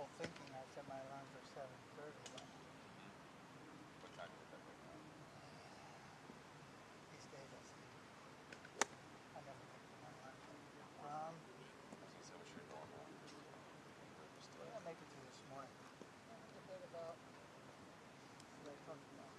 wishful thinking. I set my alarm for 7:30. What time did that wake up? These days I sleep. I never think of my alarm. So what's your normal? I make it through this morning. I did about. What I talked about.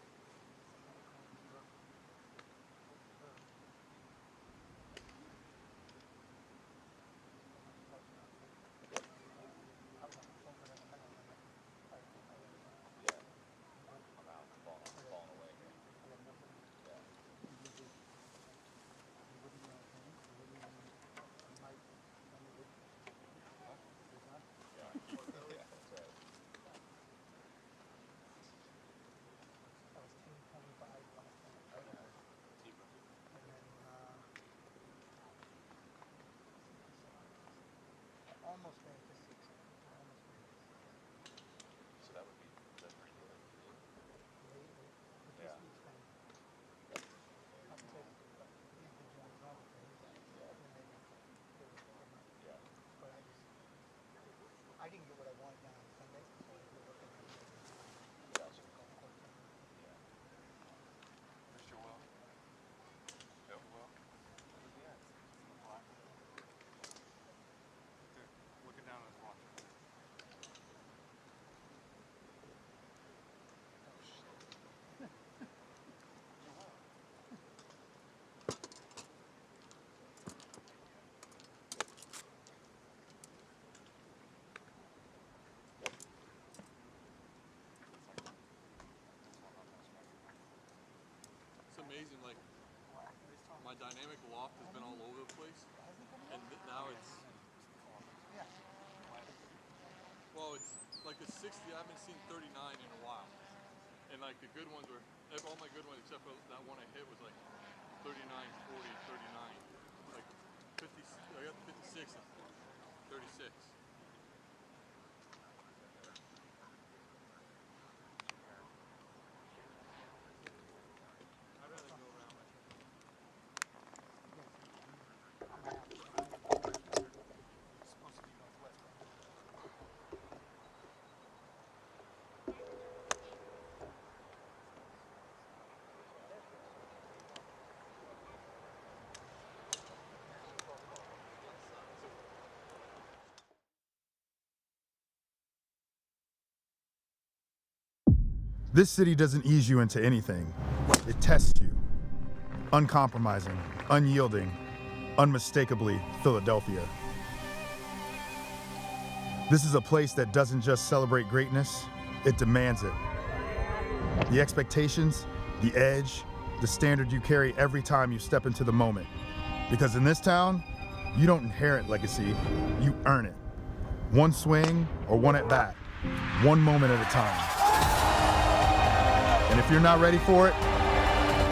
Almost made it to 6. So that's pretty good. Yeah. This week's been, I'll take these big ones all the days. Yeah. But I didn't get what I wanted done on Sunday, so I was looking at it. Yeah. Mr. Will? Joe Will? Yeah. Looking down at his watch. It's amazing, like, my dynamic loft has been all over the place, and now it's, well, it's like a 60, I haven't seen 39 in a while, and like the good ones were, all my good ones except for that one I hit was like 39, 40, 39, like 50, I got 56 and 36. This city doesn't ease you into anything. It tests you. Uncompromising, unyielding, unmistakably Philadelphia. This is a place that doesn't just celebrate greatness, it demands it. The expectations, the edge, the standard you carry every time you step into the moment. Because in this town, you don't inherit legacy, you earn it. One swing or one at bat, one moment at a time. And if you're not ready for it,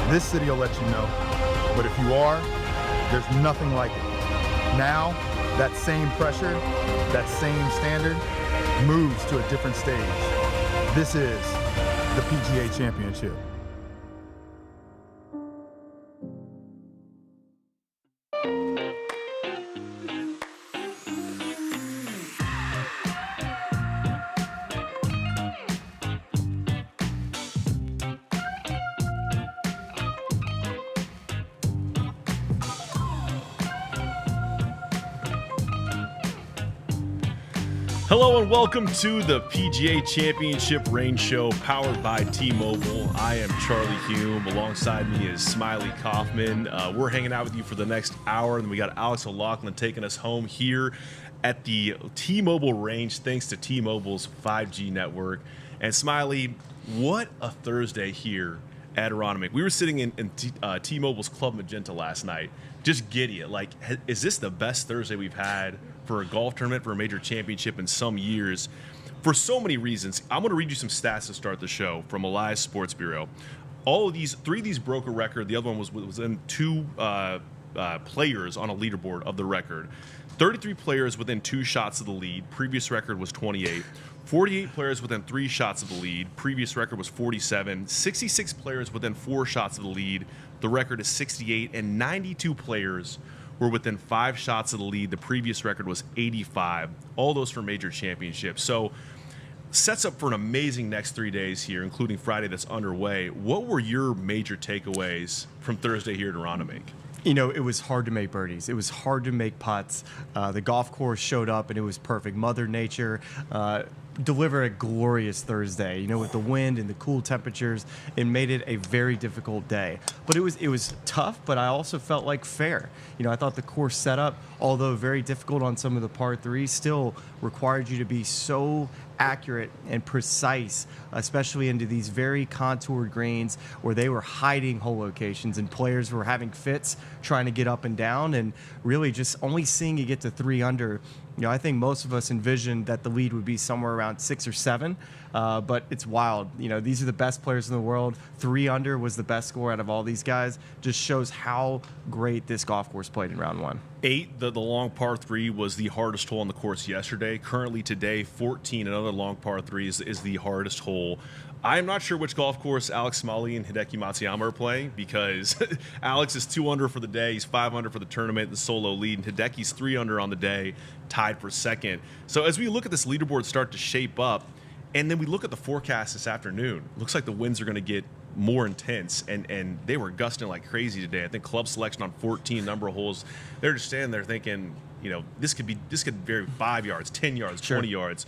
this city will let you know. But if you are, there's nothing like it. Now, that same pressure, that same standard, moves to a different stage. This is the PGA Championship. Hello and welcome to the PGA Championship Rain Show powered by T-Mobile. I am Charlie Hume. Alongside me is Smiley Kaufman. We're hanging out with you for the next hour, and we got Alex O'Loughlin taking us home here at the T-Mobile range thanks to T-Mobile's 5G network. And Smiley, what a Thursday here at Aronimink. We were sitting in T-Mobile's Club Magenta last night, just giddy. Like, is this the best Thursday we've had for a golf tournament, for a major championship in some years? For so many reasons. I'm going to read you some stats to start the show from Elias Sports Bureau. All of these, 3 of these broke a record. The other one was in 2 players on a leaderboard of the record. 33 players within 2 shots of the lead. Previous record was 28. 48 players within 3 shots of the lead. Previous record was 47. 66 players within 4 shots of the lead. The record is 68. And 92 players were within 5 shots of the lead. The previous record was 85. All those for major championships. So sets up for an amazing next 3 days here, including Friday that's underway. What were your major takeaways from Thursday here at Aronimink? You know, it was hard to make birdies. It was hard to make putts. The golf course showed up, and it was perfect. Mother Nature delivered a glorious Thursday. You know, with the wind and the cool temperatures, it made it a very difficult day. But it was tough, but I also felt like fair. You know, I thought the course setup, although very difficult on some of the par 3s, still required you to be so accurate and precise, especially into these very contoured greens where they were hiding hole locations and players were having fits trying to get up and down, and really just only seeing you get to 3 under. You know, I think most of us envisioned that the lead would be somewhere around 6 or 7, but it's wild. You know, these are the best players in the world. 3 under was the best score out of all these guys. Just shows how great this golf course played in round 1. 8, the long par 3 was the hardest hole on the course yesterday. Currently today, 14, another long par 3 is the hardest hole. I'm not sure which golf course Alex Smalley and Hideki Matsuyama are playing, because Alex is 2 under for the day. He's 5 under for the tournament, the solo lead, and Hideki's 3 under on the day, tied for second. So as we look at this leaderboard start to shape up, and then we look at the forecast this afternoon, looks like the winds are going to get more intense, and they were gusting like crazy today. I think club selection on 14 number of holes, they're just standing there thinking, you know, this could vary 5 yards, 10 yards, Sure. 20 yards.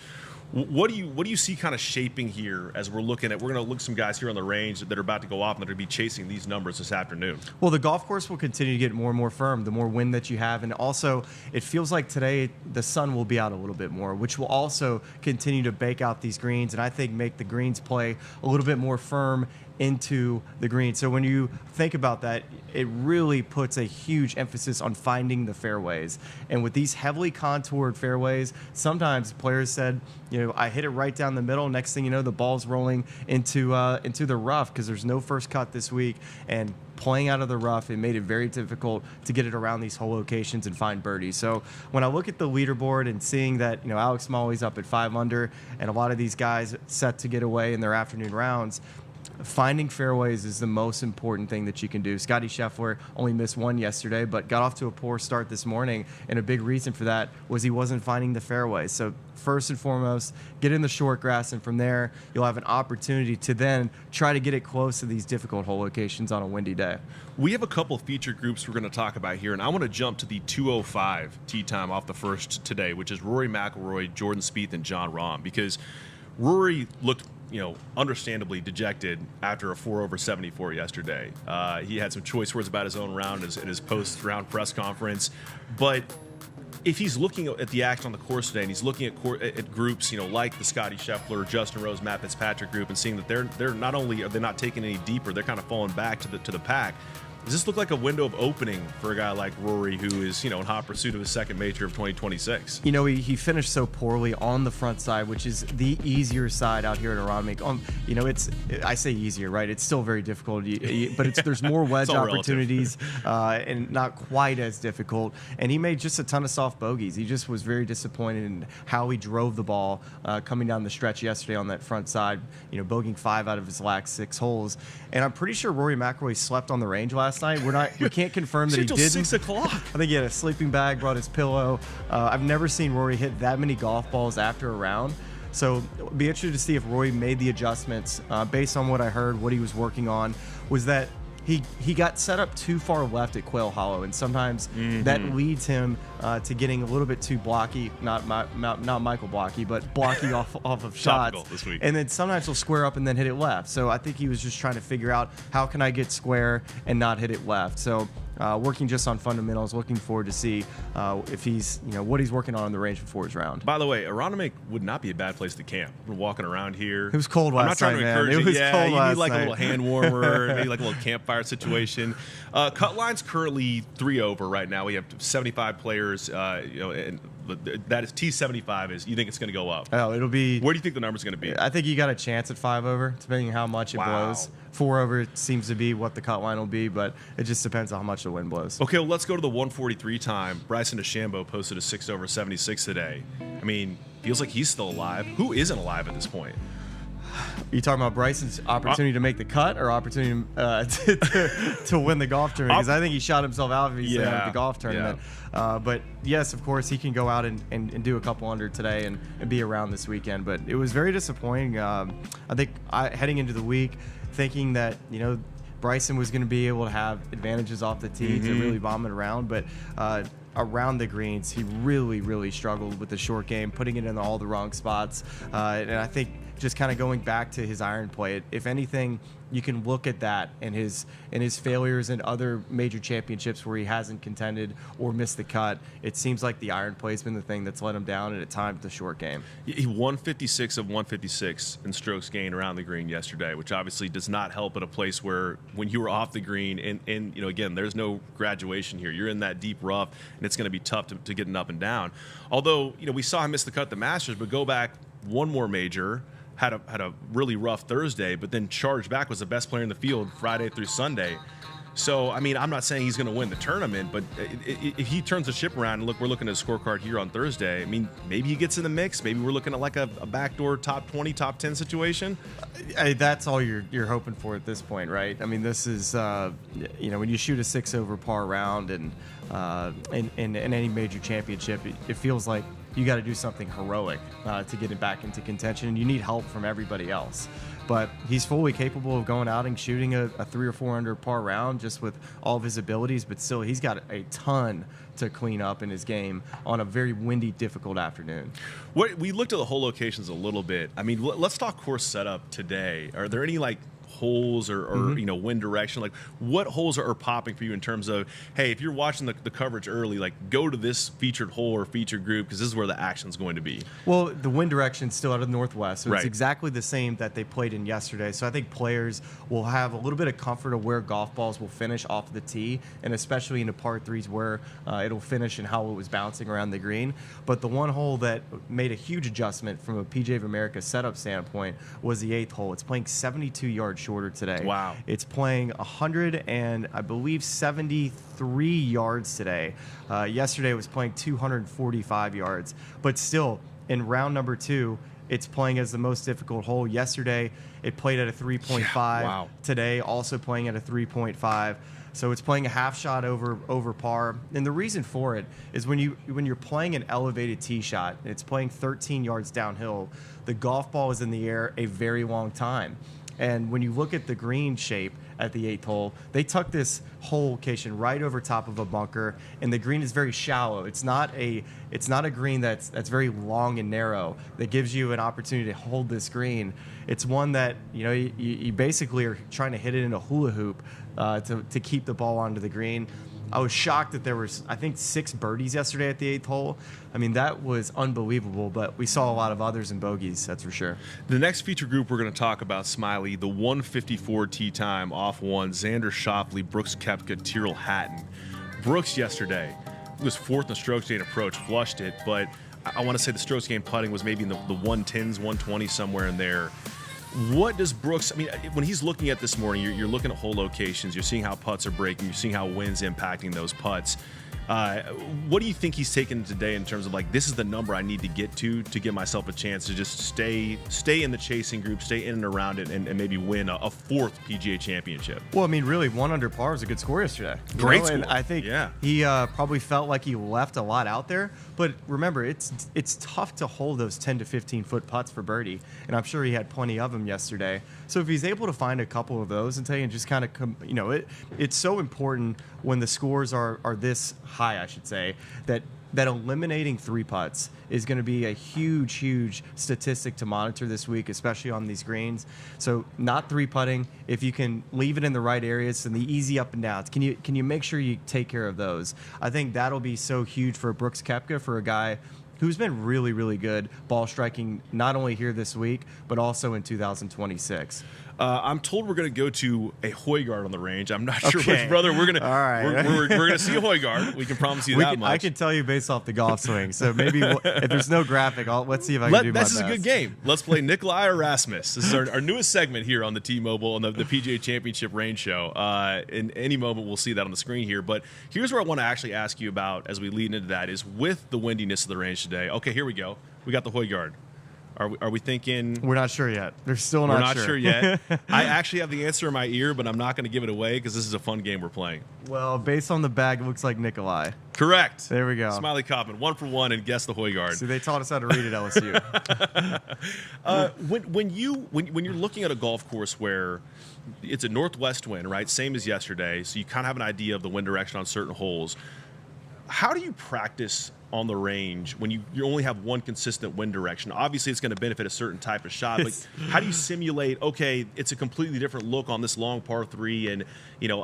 What do you see kind of shaping here as we're looking at? We're going to look at some guys here on the range that are about to go off and that are going to be chasing these numbers this afternoon. Well, the golf course will continue to get more and more firm the more wind that you have, and also it feels like today the sun will be out a little bit more, which will also continue to bake out these greens, and I think make the greens play a little bit more firm into the green. So when you think about that, it really puts a huge emphasis on finding the fairways. And with these heavily contoured fairways, sometimes players said, you know, I hit it right down the middle. Next thing you know, the ball's rolling into the rough because there's no first cut this week. And playing out of the rough, it made it very difficult to get it around these hole locations and find birdies. So when I look at the leaderboard and seeing that, you know, Alex Smalley's up at 5 under and a lot of these guys set to get away in their afternoon rounds, finding fairways is the most important thing that you can do. Scotty Scheffler only missed 1 yesterday, but got off to a poor start this morning, and a big reason for that was he wasn't finding the fairways. So first and foremost, get in the short grass, and from there, you'll have an opportunity to then try to get it close to these difficult hole locations on a windy day. We have a couple of feature groups we're going to talk about here, and I want to jump to the 205 tee time off the first today, which is Rory McIlroy, Jordan Spieth, and Jon Rahm, because Rory looked, you know, understandably dejected after a 4 over 74 yesterday. He had some choice words about his own round in his post-round press conference. But if he's looking at the action on the course today, and he's looking at groups, you know, like the Scotty Scheffler, Justin Rose, Matt Fitzpatrick group, and seeing that they're not only are they not taking any deeper, they're kind of falling back to the pack. Does this look like a window of opening for a guy like Rory, who is, you know, in hot pursuit of his second major of 2026? You know, he finished so poorly on the front side, which is the easier side out here at Aronimink. You know, I say easier, right? It's still very difficult, but there's more wedge opportunities and not quite as difficult. And he made just a ton of soft bogeys. He just was very disappointed in how he drove the ball coming down the stretch yesterday on that front side, you know, bogeying 5 out of his last 6 holes. And I'm pretty sure Rory McIlroy slept on the range last night. We can't confirm that he didn't. 6 o'clock. I think he had a sleeping bag, brought his pillow. I've never seen Rory hit that many golf balls after a round. So it'll be interested to see if Rory made the adjustments. Based on what I heard, what he was working on was that he got set up too far left at Quail Hollow, and sometimes that leads him to getting a little bit too blocky, not Michael Blocky, but blocky off of shots. This week. And then sometimes he'll square up and then hit it left. So I think he was just trying to figure out how can I get square and not hit it left. So working just on fundamentals, looking forward to see if he's, you know, what he's working on in the range before his round. By the way, Aronimink would not be a bad place to camp. We're walking around here. It was cold last night, man. I'm not trying to encourage it was you. cold You last need like night. a little hand warmer, maybe like a little campfire situation. Cutline's currently 3 over right now. We have 75 players, you know, and that is T75 is, you think it's going to go up? Oh, it'll be. Where do you think the number's going to be? I think you got a chance at 5 over, depending on how much it blows. 4 over seems to be what the cut line will be, but it just depends on how much the wind blows. Okay, well, let's go to the 143 time. Bryson DeChambeau posted a 6 over 76 today. I mean, feels like he's still alive. Who isn't alive at this point? You talking about Bryson's opportunity to make the cut or opportunity to win the golf tournament? Because I think he shot himself out if he's at the golf tournament. Yeah. But yes, of course, he can go out and do a couple under today and be around this weekend. But it was very disappointing. I think heading into the week, thinking that, Bryson was going to be able to have advantages off the tee to really bomb it around. But around the greens, he really, really struggled with the short game, putting it in all the wrong spots. And I think just kind of going back to his iron play, if anything, you can look at that and his failures in other major championships where he hasn't contended or missed the cut. It seems like the iron play has been the thing that's let him down, and at times the short game. He won 56 of 156 in strokes gained around the green yesterday, which obviously does not help at a place where when you were off the green and again, there's no graduation here. You're in that deep rough, and it's going to be tough to get an up and down. Although, we saw him miss the cut at the Masters, but go back one more major, had a really rough Thursday, but then charged back, was the best player in the field Friday through Sunday. So, I mean, I'm not saying he's going to win the tournament, but if he turns the ship around, and look, we're looking at a scorecard here on Thursday, I mean, maybe he gets in the mix. Maybe we're looking at like a backdoor top 20, top 10 situation. That's all you're hoping for at this point, right? I mean, this is, when you shoot a 6 over par round and in any major championship, it feels like you got to do something heroic to get it back into contention, and you need help from everybody else. But he's fully capable of going out and shooting a 3 or 4 under par round just with all of his abilities, but still he's got a ton to clean up in his game on a very windy, difficult afternoon. We looked at the hole locations a little bit. I mean, let's talk course setup today. Are there any holes or wind direction? Like, what holes are popping for you in terms of, hey, if you're watching the coverage early, go to this featured hole or featured group because this is where the action's going to be? Well, the wind direction's still out of the northwest, so right. It's exactly the same that they played in yesterday. So I think players will have a little bit of comfort of where golf balls will finish off the tee, and especially in the par threes where it'll finish and how it was bouncing around the green. But the one hole that made a huge adjustment from a PGA of America setup standpoint was the 8th hole. It's playing 72 yards shorter today. Wow. It's playing 173 yards today. Yesterday it was playing 245 yards. But still, in round number 2, it's playing as the most difficult hole. Yesterday it played at a 3.5. Yeah, wow. Today also playing at a 3.5. So it's playing a half shot over par. And the reason for it is when you're playing an elevated tee shot, and it's playing 13 yards downhill, the golf ball is in the air a very long time. And when you look at the green shape at the 8th hole, they tuck this hole location right over top of a bunker, and the green is very shallow. It's not a green that's very long and narrow that gives you an opportunity to hold this green. It's one that you basically are trying to hit it in a hula hoop to keep the ball onto the green. I was shocked that there was, I think, 6 birdies yesterday at the 8th hole. I mean, that was unbelievable, but we saw a lot of others in bogeys, that's for sure. The next feature group we're going to talk about, Smiley, the 154 tee time off one, Xander Schauffele, Brooks Koepka, Tyrrell Hatton. Brooks yesterday was 4th in the strokes gained approach, flushed it, but I want to say the strokes gained putting was maybe in the 110s, 120, somewhere in there. What does Brooks, I mean, when he's looking at this morning, you're looking at hole locations, you're seeing how putts are breaking, you're seeing how wind's impacting those putts. What do you think he's taken today in terms of this is the number I need to get to give myself a chance to just stay in the chasing group, stay in and around it, and maybe win a 4th PGA Championship? Well, I mean, really, 1 under par was a good score yesterday. Great score. And I think he probably felt like he left a lot out there. But remember, it's tough to hold those 10 to 15-foot putts for birdie, and I'm sure he had plenty of them yesterday. So if he's able to find a couple of those and just kind of, it's so important when the scores are this high, I should say, that eliminating 3 putts is going to be a huge, huge statistic to monitor this week, especially on these greens. So not 3 putting. If you can leave it in the right areas and the easy up and downs, can you make sure you take care of those? I think that'll be so huge for Brooks Koepka, for a guy who's been really, really good ball striking, not only here this week, but also in 2026. I'm told we're going to go to a Højgaard on the range. I'm not sure which brother we're going to. All right. We're going to see a Højgaard. We can promise you that much. I can tell you based off the golf swing. So maybe if there's no graphic, let's see if I can do my best. This is a good game. Let's play Nikolai or Rasmus. This is our newest segment here on the T-Mobile and the PGA Championship Rain Show. In any moment, we'll see that on the screen here. But here's where I want to actually ask you about as we lead into that is with the windiness of the range today. Okay, here we go. We got the Højgaard. Are we thinking? We're not sure yet. They're still We're not not sure yet. I actually have the answer in my ear, but I'm not going to give it away because this is a fun game we're playing. Well, based on the bag, it looks like Nikolai. Correct. There we go. Smiley Kaufman, 1 for 1, and guess the Højgaard. See, they taught us how to read at LSU. When you're looking at a golf course where it's a northwest wind, right? Same as yesterday, so you kind of have an idea of the wind direction on certain holes. How do you practice on the range when you only have one consistent wind direction? Obviously, it's going to benefit a certain type of shot, but how do you simulate, okay, it's a completely different look on this long par 3, and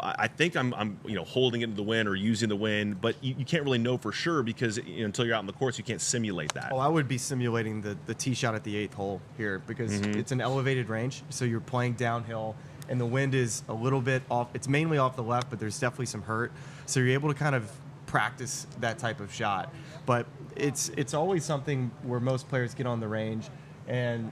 I think I'm holding into the wind or using the wind, but you can't really know for sure because until you're out in the course, you can't simulate that. Oh, I would be simulating the tee shot at the 8th hole here because it's an elevated range, so you're playing downhill, and the wind is a little bit off. It's mainly off the left, but there's definitely some hurt, so you're able to kind of practice that type of shot. But it's always something where most players get on the range and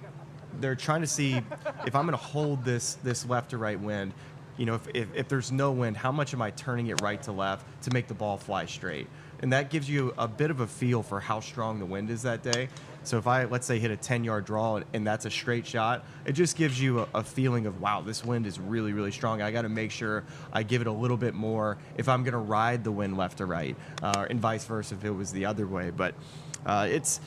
they're trying to see if I'm going to hold this left to right wind, if there's no wind, how much am I turning it right to left to make the ball fly straight? And that gives you a bit of a feel for how strong the wind is that day. So if I, let's say, hit a 10-yard draw and that's a straight shot, it just gives you a feeling of, wow, this wind is really, really strong. I got to make sure I give it a little bit more if I'm going to ride the wind left to right, and vice versa if it was the other way. But it's,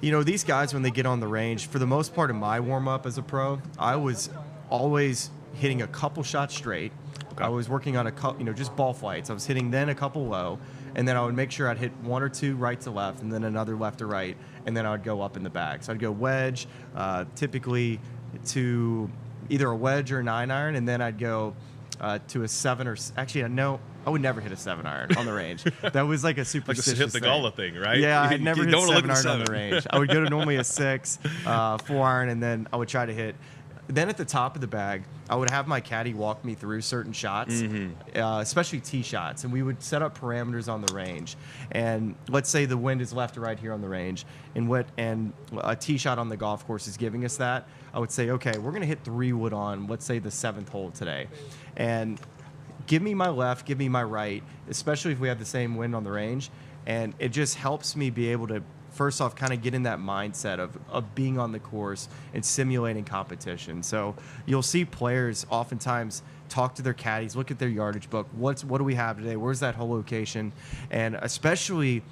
these guys, when they get on the range, for the most part in my warm-up as a pro, I was always hitting a couple shots straight. I was working on just ball flights. I was hitting then a couple low, and then I would make sure I'd hit 1 or 2 right to left, and then another left to right, and then I would go up in the bag. So I'd go wedge, typically to either a wedge or a 9-iron, and then I'd go to a 7 or actually no, I would never hit a 7-iron on the range. That was like a superstitious hit the Gala thing, right? Yeah, I'd never hit 7-iron on the 7. range. I would go to normally a 6, 4-iron, and then I would try to hit. Then at the top of the bag, I would have my caddy walk me through certain shots, especially tee shots, and we would set up parameters on the range. And let's say the wind is left to right here on the range, and a tee shot on the golf course is giving us that. I would say, okay, we're going to hit 3 wood on, let's say, the 7th hole today. And give me my left, give me my right, especially if we have the same wind on the range. And it just helps me be able to, first off, kind of get in that mindset of being on the course and simulating competition. So you'll see players oftentimes talk to their caddies, look at their yardage book. What do we have today? Where's that whole location? And especially,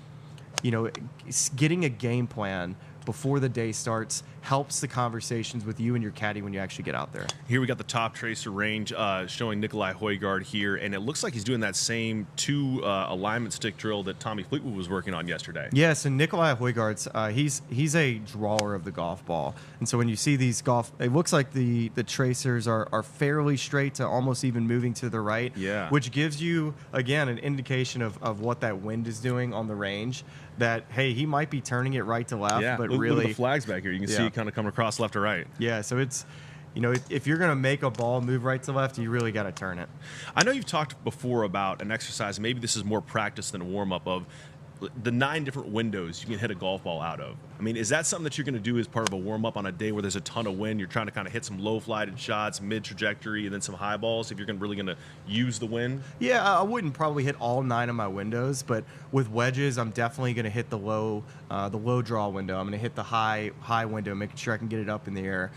getting a game plan before the day starts helps the conversations with you and your caddy when you actually get out there. Here we got the top tracer range showing Nikolai Højgaard here, and it looks like he's doing that same 2 alignment stick drill that Tommy Fleetwood was working on yesterday. Yes, and Nikolai Højgaard's he's a drawer of the golf ball, and so when you see these it looks like the tracers are fairly straight to almost even moving to the right, which gives you again an indication of what that wind is doing on the range. That hey, he might be turning it right to left, but really look at the flags back here. You can see it kind of coming across left to right. Yeah, so it's, if you're going to make a ball move right to left, you really got to turn it. I know you've talked before about an exercise, maybe this is more practice than a warm-up, of the 9 different windows you can hit a golf ball out of. I mean, is that something that you're going to do as part of a warm-up on a day where there's a ton of wind? You're trying to kind of hit some low-flighted shots, mid-trajectory, and then some high balls if you're really going to use the wind? Yeah, I wouldn't probably hit all 9 of my windows, but with wedges, I'm definitely going to hit the low draw window. I'm going to hit the high window, making sure I can get it up in the air.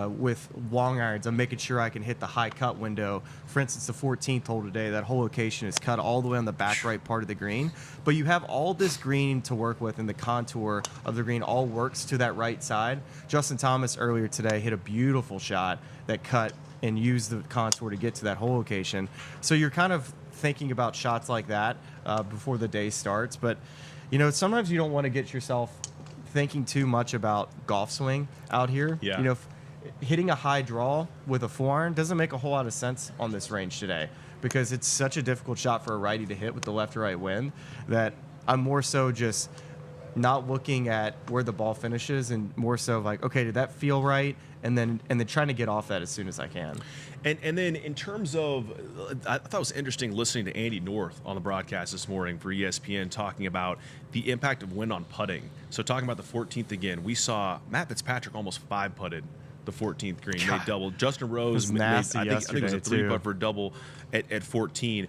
With long irons, I'm making sure I can hit the high cut window. For instance, the 14th hole today, that whole location is cut all the way on the back right part of the green, but you have all this green to work with, and the contour of the green all works to that right side. Justin Thomas earlier today hit a beautiful shot that cut and used the contour to get to that whole location. So you're kind of thinking about shots like that before the day starts. But, sometimes you don't want to get yourself thinking too much about golf swing out here. Yeah. Hitting a high draw with a 4-iron doesn't make a whole lot of sense on this range today because it's such a difficult shot for a righty to hit with the left or right wind that I'm more so just not looking at where the ball finishes and more so like, okay, did that feel right? And then trying to get off that as soon as I can. And then in terms of, I thought it was interesting listening to Andy North on the broadcast this morning for ESPN talking about the impact of wind on putting. So talking about the 14th again, we saw Matt Fitzpatrick almost 5-putted the 14th green, made double. Justin Rose made, I think it was a 3-putt for double at 14.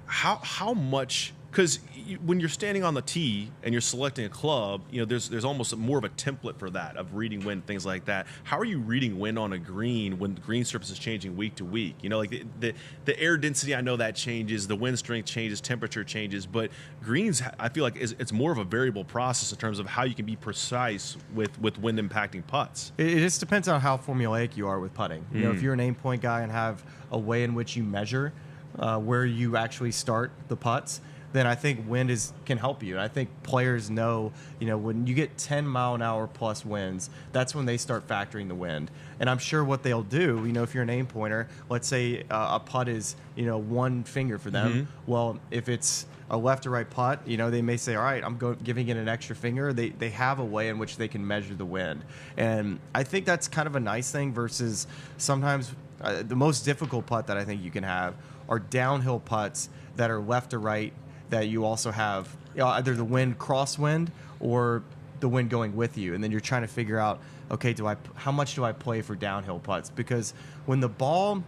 How much because when you're standing on the tee and you're selecting a club, there's almost more of a template for that, of reading wind, things like that. How are you reading wind on a green when the green surface is changing week to week? Like the air density, I know that changes, the wind strength changes, temperature changes, but greens, I feel like it's more of a variable process in terms of how you can be precise with wind impacting putts. It just depends on how formulaic you are with putting. If you're an aim point guy and have a way in which you measure where you actually start the putts, then I think wind can help you. And I think players know, when you get 10-mile-an-hour plus winds, that's when they start factoring the wind. And I'm sure what they'll do, if you're an aim pointer, let's say a putt is, one finger for them. Mm-hmm. Well, if it's a left or right putt, they may say, all right, I'm giving it an extra finger. They have a way in which they can measure the wind. And I think that's kind of a nice thing versus sometimes the most difficult putt that I think you can have are downhill putts that are left to right, that you also have either the wind crosswind or the wind going with you, and then you're trying to figure out, okay, how much do I play for downhill putts? Because when the ball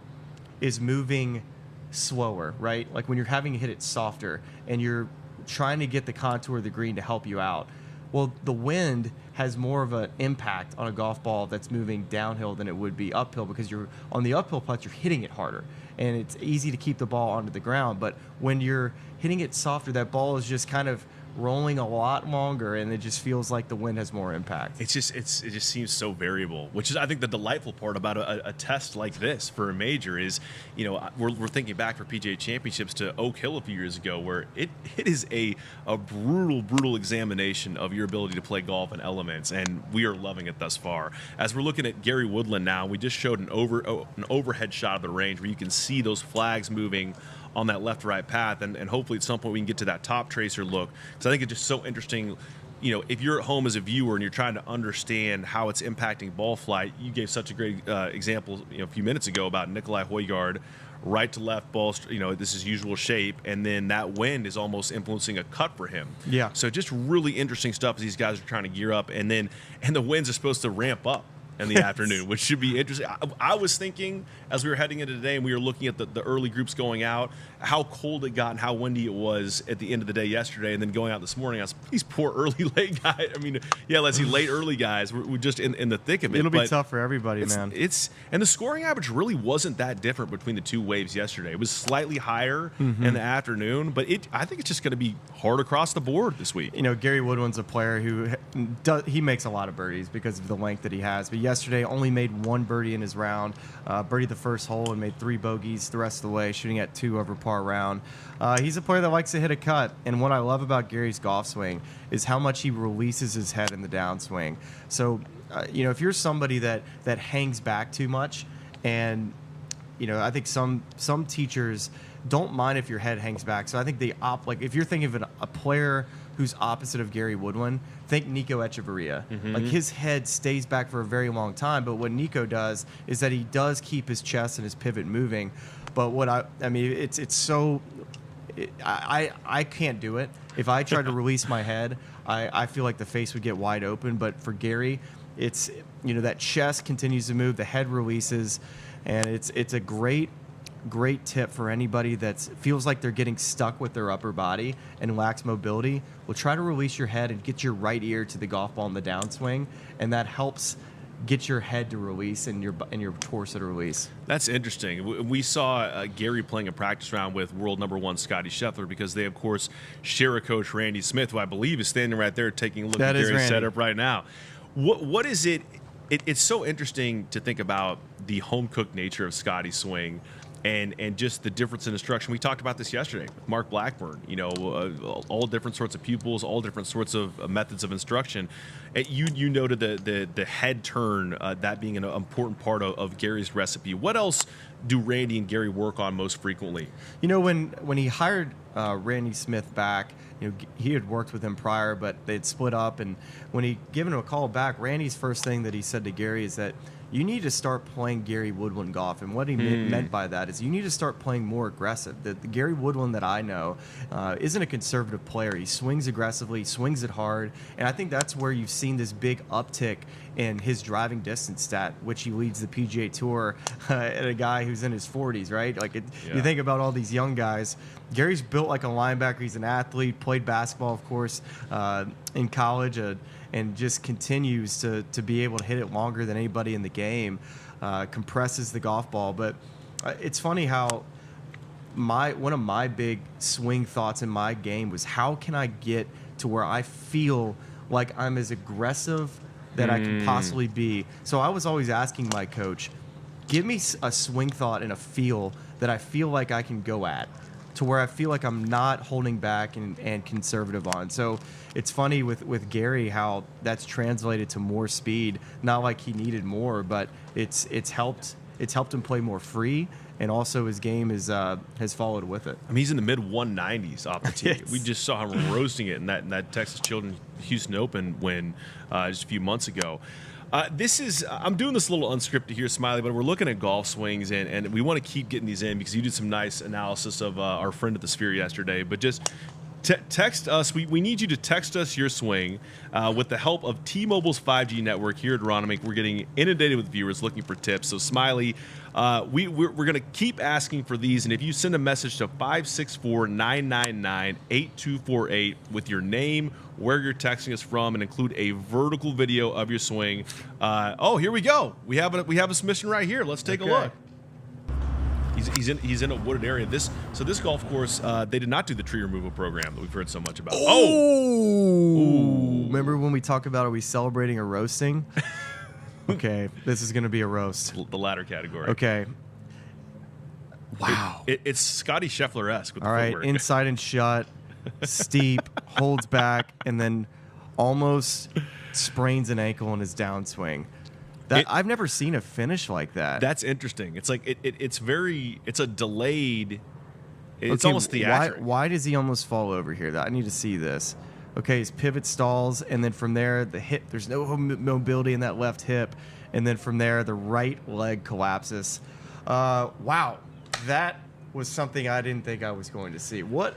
is moving slower, right, like when you're having to hit it softer and you're trying to get the contour of the green to help you out, well, the wind has more of an impact on a golf ball that's moving downhill than it would be uphill, because you're on the uphill putts, you're hitting it harder and it's easy to keep the ball onto the ground. But when you're hitting it softer, that ball is just kind of rolling a lot longer, and it just feels like the wind has more impact. It just seems so variable, which is, I think, the delightful part about a test like this for a major is, we're thinking back for PGA Championships to Oak Hill a few years ago, where it is a brutal examination of your ability to play golf and elements, and we are loving it thus far. As we're looking at Gary Woodland now, we just showed an overhead shot of the range where you can see those flags moving on that left-right path, and hopefully at some point we can get to that top tracer look, because I think it's just so interesting. If you're at home as a viewer and you're trying to understand how it's impacting ball flight, you gave such a great example a few minutes ago about Nikolai Højgaard, right to left ball, this is usual shape, and then that wind is almost influencing a cut for him. Yeah. So just really interesting stuff as these guys are trying to gear up, and the winds are supposed to ramp up in the afternoon, which should be interesting. I was thinking as we were heading into today and we were looking at the early groups going out, how cold it got and how windy it was at the end of the day yesterday, and then going out this morning, I was, these poor early late guys. I mean, let's see, late early guys. We're just in the thick of it. It'll be tough for everybody, man. And the scoring average really wasn't that different between the two waves yesterday. It was slightly higher in the afternoon, but I think it's just going to be hard across the board this week. Gary Woodland's a player who he makes a lot of birdies because of the length that he has, but yesterday only made one birdie in his round, birdied the first hole and made 3 bogeys the rest of the way, shooting at 2 over par round. He's a player that likes to hit a cut, and what I love about Gary's golf swing is how much he releases his head in the downswing. So, if you're somebody that hangs back too much, and I think some teachers don't mind if your head hangs back. So I think if you're thinking of a player who's opposite of Gary Woodland, think Nico Echeverria. Like, his head stays back for a very long time, but what Nico does is that he does keep his chest and his pivot moving. But I can't do it. If I tried to release my head, I feel like the face would get wide open. But for Gary, it's that chest continues to move, the head releases, and it's a great tip for anybody that feels like they're getting stuck with their upper body and lacks mobility. Well, try to release your head and get your right ear to the golf ball in the downswing, and that helps get your head to release and your torso to release. That's interesting. We saw Gary playing a practice round with world number 1 Scotty Scheffler, because they, of course, share a coach, Randy Smith, who I believe is standing right there taking a look at Gary's setup right now. What is it? It's so interesting to think about the home-cooked nature of Scotty's swing, and just the difference in instruction. We talked about this yesterday with Mark Blackburn, all different sorts of pupils, all different sorts of methods of instruction. You noted the head turn, that being an important part of Gary's recipe. What else do Randy and Gary work on most frequently? When he hired Randy Smith back, he had worked with him prior, but they'd split up, and when he given him a call back, Randy's first thing that he said to Gary is that you need to start playing Gary Woodland golf. And what he meant by that is you need to start playing more aggressive. The Gary Woodland that I know isn't a conservative player. He swings aggressively, swings it hard, and I think that's where you've seen this big uptick in his driving distance stat, which he leads the PGA Tour at a guy who's in his 40s, right? Like, you think about all these young guys. Gary's built like a linebacker. He's an athlete, played basketball, of course, in college, and just continues to be able to hit it longer than anybody in the game, compresses the golf ball. But it's funny how one of my big swing thoughts in my game was, how can I get to where I feel like I'm as aggressive that I can possibly be? So I was always asking my coach, give me a swing thought and a feel that I feel like I can go at, to where I feel like I'm not holding back and conservative on. So it's funny with Gary how that's translated to more speed. Not like he needed more, but it's helped him play more free, and also his game has followed with it. I mean, he's in the mid 190s off the tee. Yes. We just saw him roasting it in that Texas Children's Houston Open win just a few months ago. I'm doing this a little unscripted here, Smiley, but we're looking at golf swings, and we want to keep getting these in because you did some nice analysis of our friend at the Sphere yesterday. But just text us. We need you to text us your swing with the help of T-Mobile's 5G network here at Aronimink. We're getting inundated with viewers looking for tips. So, Smiley, we're going to keep asking for these, and if you send a message to 564-999-8248 with your name, where you're texting us from, and include a vertical video of your swing. Here we go. We have a submission right here. Let's take a look. He's in a wooded area. This golf course, they did not do the tree removal program that we've heard so much about. Ooh. Remember when we talked about, are we celebrating or roasting? Okay, this is going to be a roast. The latter category. Okay. Wow. It's Scotty Scheffler-esque with the All right, footwork. inside and shut, steep, holds back, and then almost sprains an ankle in his downswing. I've never seen a finish like that. That's interesting. It's like it's a delayed. It's almost theatrical. Why does he almost fall over here? I need to see this. Okay, his pivot stalls, and then from there the hip. There's no mobility in that left hip, and then from there the right leg collapses. Wow, that was something I didn't think I was going to see. What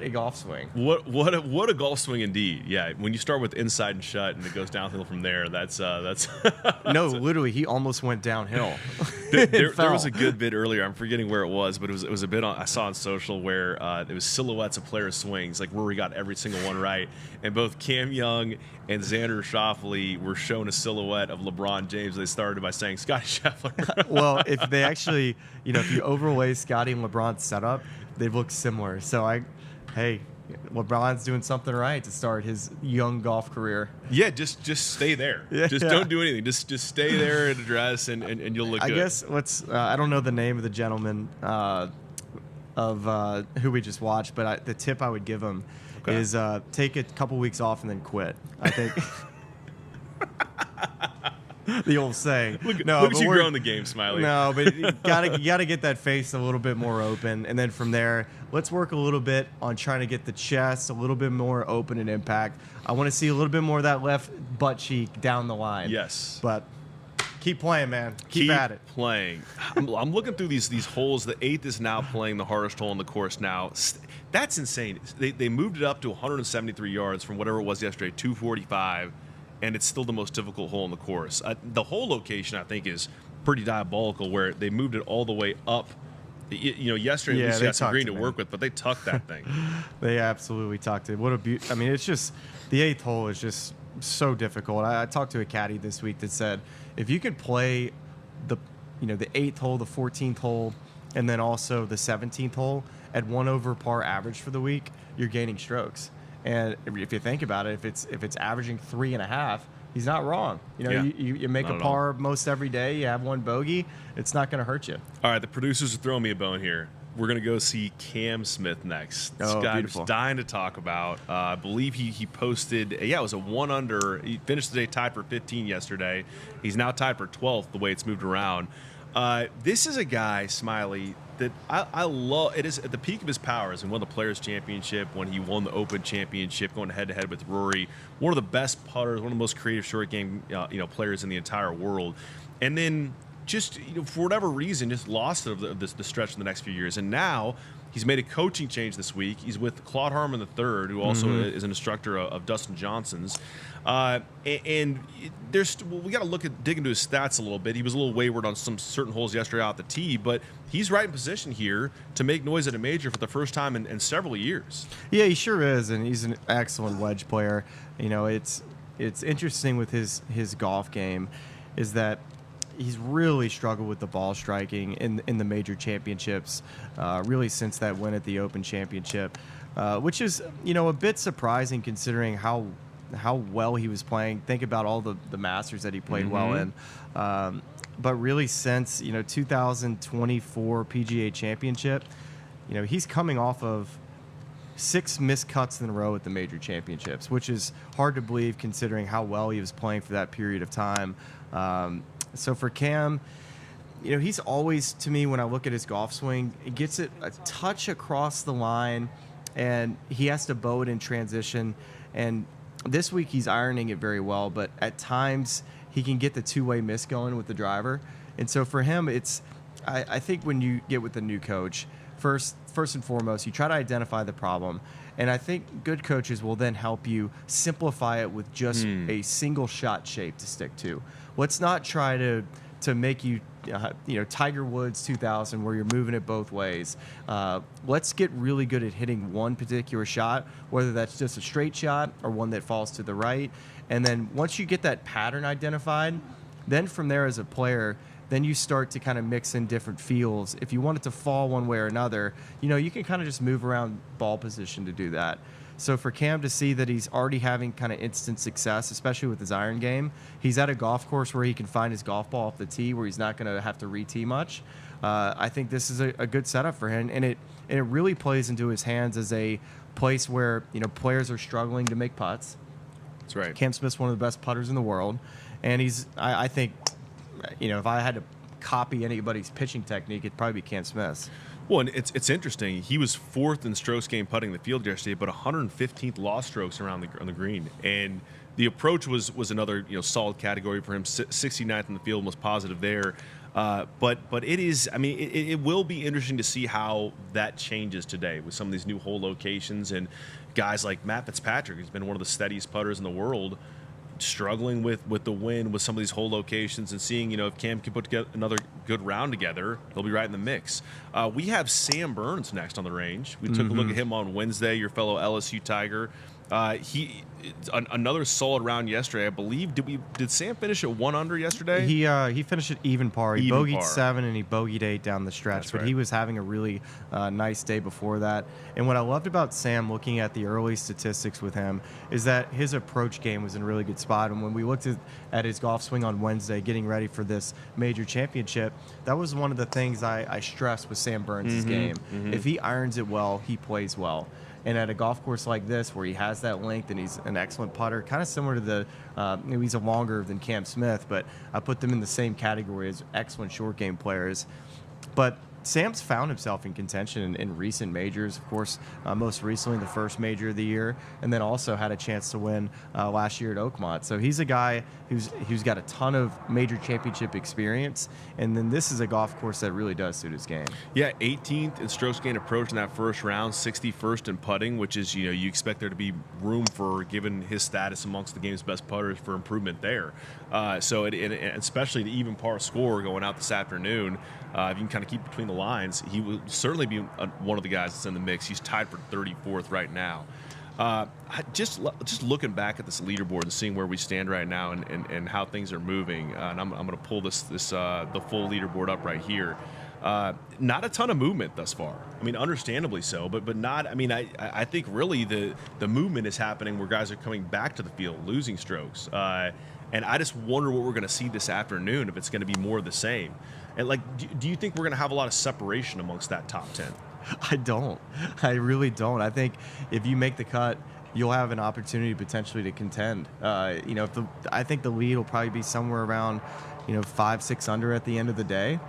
a golf swing! What a golf swing indeed! Yeah, when you start with inside and shut and it goes downhill from there, that's no, literally he almost went downhill. There was a good bit earlier. I'm forgetting where it was, but it was a bit I saw on social where it was silhouettes of players' swings. Like Rory got every single one right, and both Cam Young and Xander Schauffele were shown a silhouette of LeBron James. They started by saying Scotty Scheffler. Well, if they actually, if you overlay Scotty and LeBron's setup, they look similar. So hey, LeBron's doing something right to start his young golf career. Yeah, just stay there. Just don't do anything. Just stay there in a dress and you'll look good. I guess I don't know the name of the gentleman of who we just watched, but the tip I would give him is take a couple weeks off and then quit. I think. The old saying. Look at you growing the game, Smiley. No, but you gotta get that face a little bit more open, and then from there, let's work a little bit on trying to get the chest a little bit more open and impact. I want to see a little bit more of that left butt cheek down the line. Yes, but keep playing, man. Keep at it. Playing. I'm looking through these holes. The 8th is now playing the hardest hole on the course now. That's insane. They moved it up to 173 yards from whatever it was yesterday, 245. And it's still the most difficult hole in the course. The hole location, I think, is pretty diabolical, where they moved it all the way up. Yesterday, at least you had some green to work with, but they tucked that thing. They absolutely tucked it. What a beauty! I mean, it's just the 8th hole is just so difficult. I talked to a caddy this week that said if you could play the 8th hole, the 14th hole, and then also the 17th hole at 1 over par average for the week, you're gaining strokes. And if you think about it, if it's averaging 3.5, he's not wrong. You make a par most every day. You have one bogey. It's not going to hurt you. All right, the producers are throwing me a bone here. We're going to go see Cam Smith next. This guy was dying to talk about. I believe he posted, it was a 1 under. He finished the day tied for 15 yesterday. He's now tied for 12th the way it's moved around. This is a guy, Smiley, that I love. It is at the peak of his powers and won the Players Championship when he won the Open Championship, going head-to-head with Rory. One of the best putters, one of the most creative short game players in the entire world. and then just for whatever reason, just lost it of the stretch in the next few years. And now he's made a coaching change this week. He's with Claude Harmon III, who also is an instructor of Dustin Johnson's. And we got to dig into his stats a little bit. He was a little wayward on some certain holes yesterday out the tee, but he's right in position here to make noise at a major for the first time in several years. Yeah, he sure is, and he's an excellent wedge player. It's interesting with his golf game is that he's really struggled with the ball striking in the major championships, really since that win at the Open Championship, which is a bit surprising considering how well he was playing. Think about all the Masters that he played well in, but really since 2024 PGA Championship, he's coming off of 6 missed cuts in a row at the major championships, which is hard to believe considering how well he was playing for that period of time. So for Cam, he's always, to me, when I look at his golf swing, he gets it a touch across the line, and he has to bow it in transition. And this week he's ironing it very well, but at times he can get the two-way miss going with the driver. And so for him, I think when you get with a new coach, first and foremost, you try to identify the problem. And I think good coaches will then help you simplify it with just a single shot shape to stick to. Let's not try to make you, Tiger Woods 2000 where you're moving it both ways. Let's get really good at hitting one particular shot, whether that's just a straight shot or one that falls to the right. And then once you get that pattern identified, then from there as a player, then you start to kind of mix in different feels. If you want it to fall one way or another, you can kind of just move around ball position to do that. So for Cam to see that he's already having kind of instant success, especially with his iron game, he's at a golf course where he can find his golf ball off the tee, where he's not going to have to re-tee much. I think this is a good setup for him, and it really plays into his hands as a place where players are struggling to make putts. That's right. Cam Smith's one of the best putters in the world, and I think, if I had to copy anybody's pitching technique, it'd probably be Cam Smith's. Well, and it's interesting. He was 4th in strokes gained putting the field yesterday, but 115th lost strokes on the green. And the approach was another solid category for him. 69th in the field, most positive there. But it is. I mean, it will be interesting to see how that changes today with some of these new hole locations and guys like Matt Fitzpatrick, who's been one of the steadiest putters in the world, struggling with the wind with some of these hole locations, and seeing if Cam can put together another good round together, he'll be right in the mix. We have Sam Burns next on the range. We took a look at him on Wednesday, your fellow LSU Tiger. He another solid round yesterday, I believe. Did Sam finish at 1 under yesterday? He finished at even par. He Even bogeyed par. 7 and he bogeyed 8 down the stretch. That's but right. he was having a really nice day before that. And what I loved about Sam, looking at the early statistics with him, is that his approach game was in a really good spot. And when we looked at his golf swing on Wednesday, getting ready for this major championship, that was one of the things I stressed with Sam Burns' game. If he irons it well, he plays well. And at a golf course like this, where he has that length and he's an excellent putter, kind of similar to the, he's a longer than Cam Smith, but I put them in the same category as excellent short game players. But Sam's found himself in contention in recent majors, of course, most recently the first major of the year, and then also had a chance to win last year at Oakmont. So he's a guy who's got a ton of major championship experience, and then this is a golf course that really does suit his game. Yeah, 18th in strokes gained approach in that first round, 61st in putting, which is, you expect there to be room for, given his status amongst the game's best putters, for improvement there. So especially the even par score going out this afternoon, if you can kind of keep between the lines, he will certainly be one of the guys that's in the mix. He's tied for 34th right now. Just looking back at this leaderboard and seeing where we stand right now and how things are moving, and I'm going to pull the full leaderboard up right here. Not a ton of movement thus far. I mean, understandably so, but not. I mean, I think really the movement is happening where guys are coming back to the field, losing strokes, and I just wonder what we're going to see this afternoon, if it's going to be more of the same. And do you think we're going to have a lot of separation amongst that top 10? I don't. I really don't. I think if you make the cut, you'll have an opportunity potentially to contend. I think the lead will probably be somewhere around, 5-6 under at the end of the day.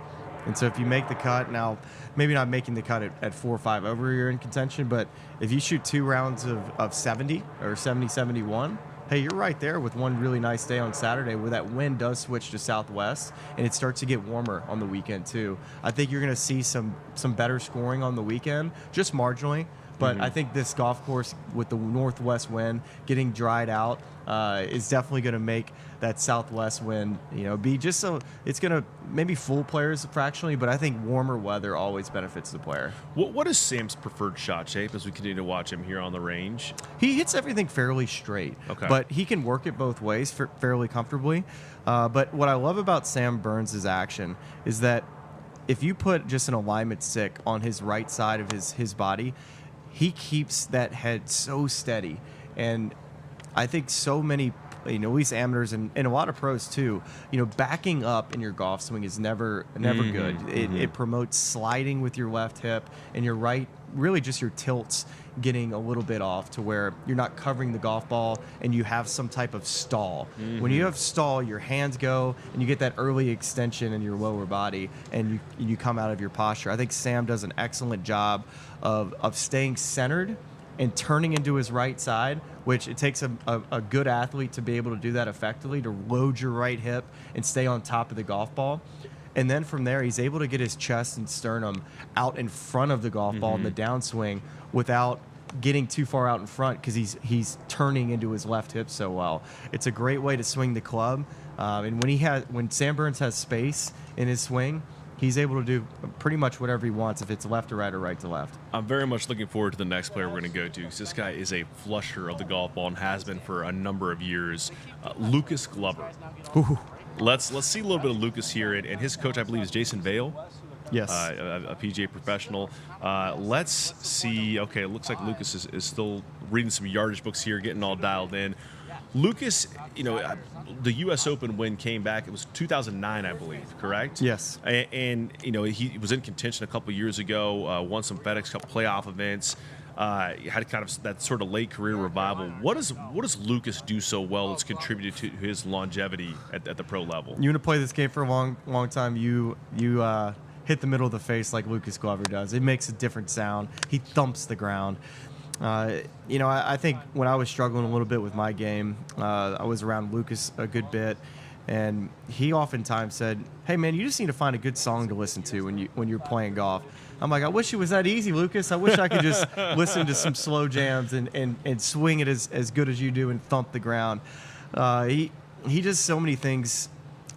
And so if you make the cut, now maybe not making the cut at 4 or 5 over, you're in contention. But if you shoot 2 rounds of 70 or 70-71, hey, you're right there with one really nice day on Saturday where that wind does switch to southwest and it starts to get warmer on the weekend too. I think you're going to see some better scoring on the weekend, just marginally. But I think this golf course with the northwest wind getting dried out is definitely going to make that southwest wind, be just so it's going to maybe fool players fractionally, but I think warmer weather always benefits the player. What is Sam's preferred shot shape as we continue to watch him here on the range? He hits everything fairly straight, but he can work it both ways fairly comfortably. But what I love about Sam Burns' action is that if you put just an alignment stick on his right side of his body, he keeps that head so steady. And I think so many, at least amateurs and a lot of pros too, backing up in your golf swing is never good. It promotes sliding with your left hip and your right, really just your tilts getting a little bit off to where you're not covering the golf ball and you have some type of stall. When you have stall, your hands go and you get that early extension in your lower body and you come out of your posture. I think Sam does an excellent job of staying centered and turning into his right side, which it takes a good athlete to be able to do that effectively, to load your right hip and stay on top of the golf ball. And then from there, he's able to get his chest and sternum out in front of the golf ball in the downswing without getting too far out in front because he's turning into his left hip so well. It's a great way to swing the club. And when Sam Burns has space in his swing, he's able to do pretty much whatever he wants, if it's left to right or right to left. I'm very much looking forward to the next player we're going to go to. This guy is a flusher of the golf ball and has been for a number of years. Lucas Glover. Ooh. Let's see a little bit of Lucas here, and his coach, I believe, is Jason Vale. Yes. A PGA professional. Let's see. Okay, it looks like Lucas is still reading some yardage books here, getting all dialed in. Lucas, the U.S. Open win came back. It was 2009, I believe, correct? Yes. And he was in contention a couple years ago, won some FedEx Cup playoff events, had kind of that sort of late career revival. What does Lucas do so well that's contributed to his longevity at the pro level? You want to play this game for a long time, you hit the middle of the face like Lucas Glover does. It makes a different sound. He thumps the ground. I think when I was struggling a little bit with my game, I was around Lucas a good bit, and he oftentimes said, "Hey man, you just need to find a good song to listen to when you're playing golf." I'm like, "I wish it was that easy, Lucas. I wish I could just listen to some slow jams and swing it as good as you do and thump the ground." He does so many things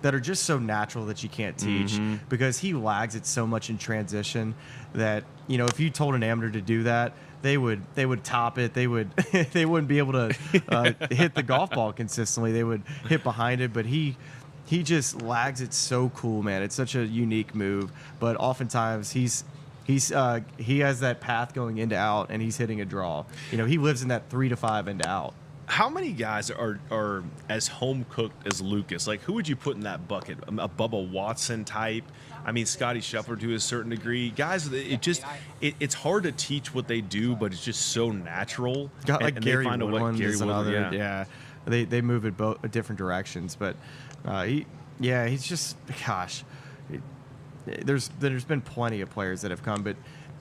that are just so natural that you can't teach because he lags it so much in transition that, if you told an amateur to do that, they would top it. They wouldn't be able to hit the golf ball consistently. They would hit behind it, but he just lags it so cool, man. It's such a unique move, but oftentimes he has that path going into out, and he's hitting a draw. He lives in that 3 to 5 into out. How many guys are as home cooked as Lucas? Like, who would you put in that bucket? A Bubba Watson type? I mean, Scotty Scheffler to a certain degree. Guys, it's hard to teach what they do, but it's just so natural. Got like and Gary they find Woodland is another. Woodland, yeah. They move in both different directions, but he's just, gosh. There's been plenty of players that have come, but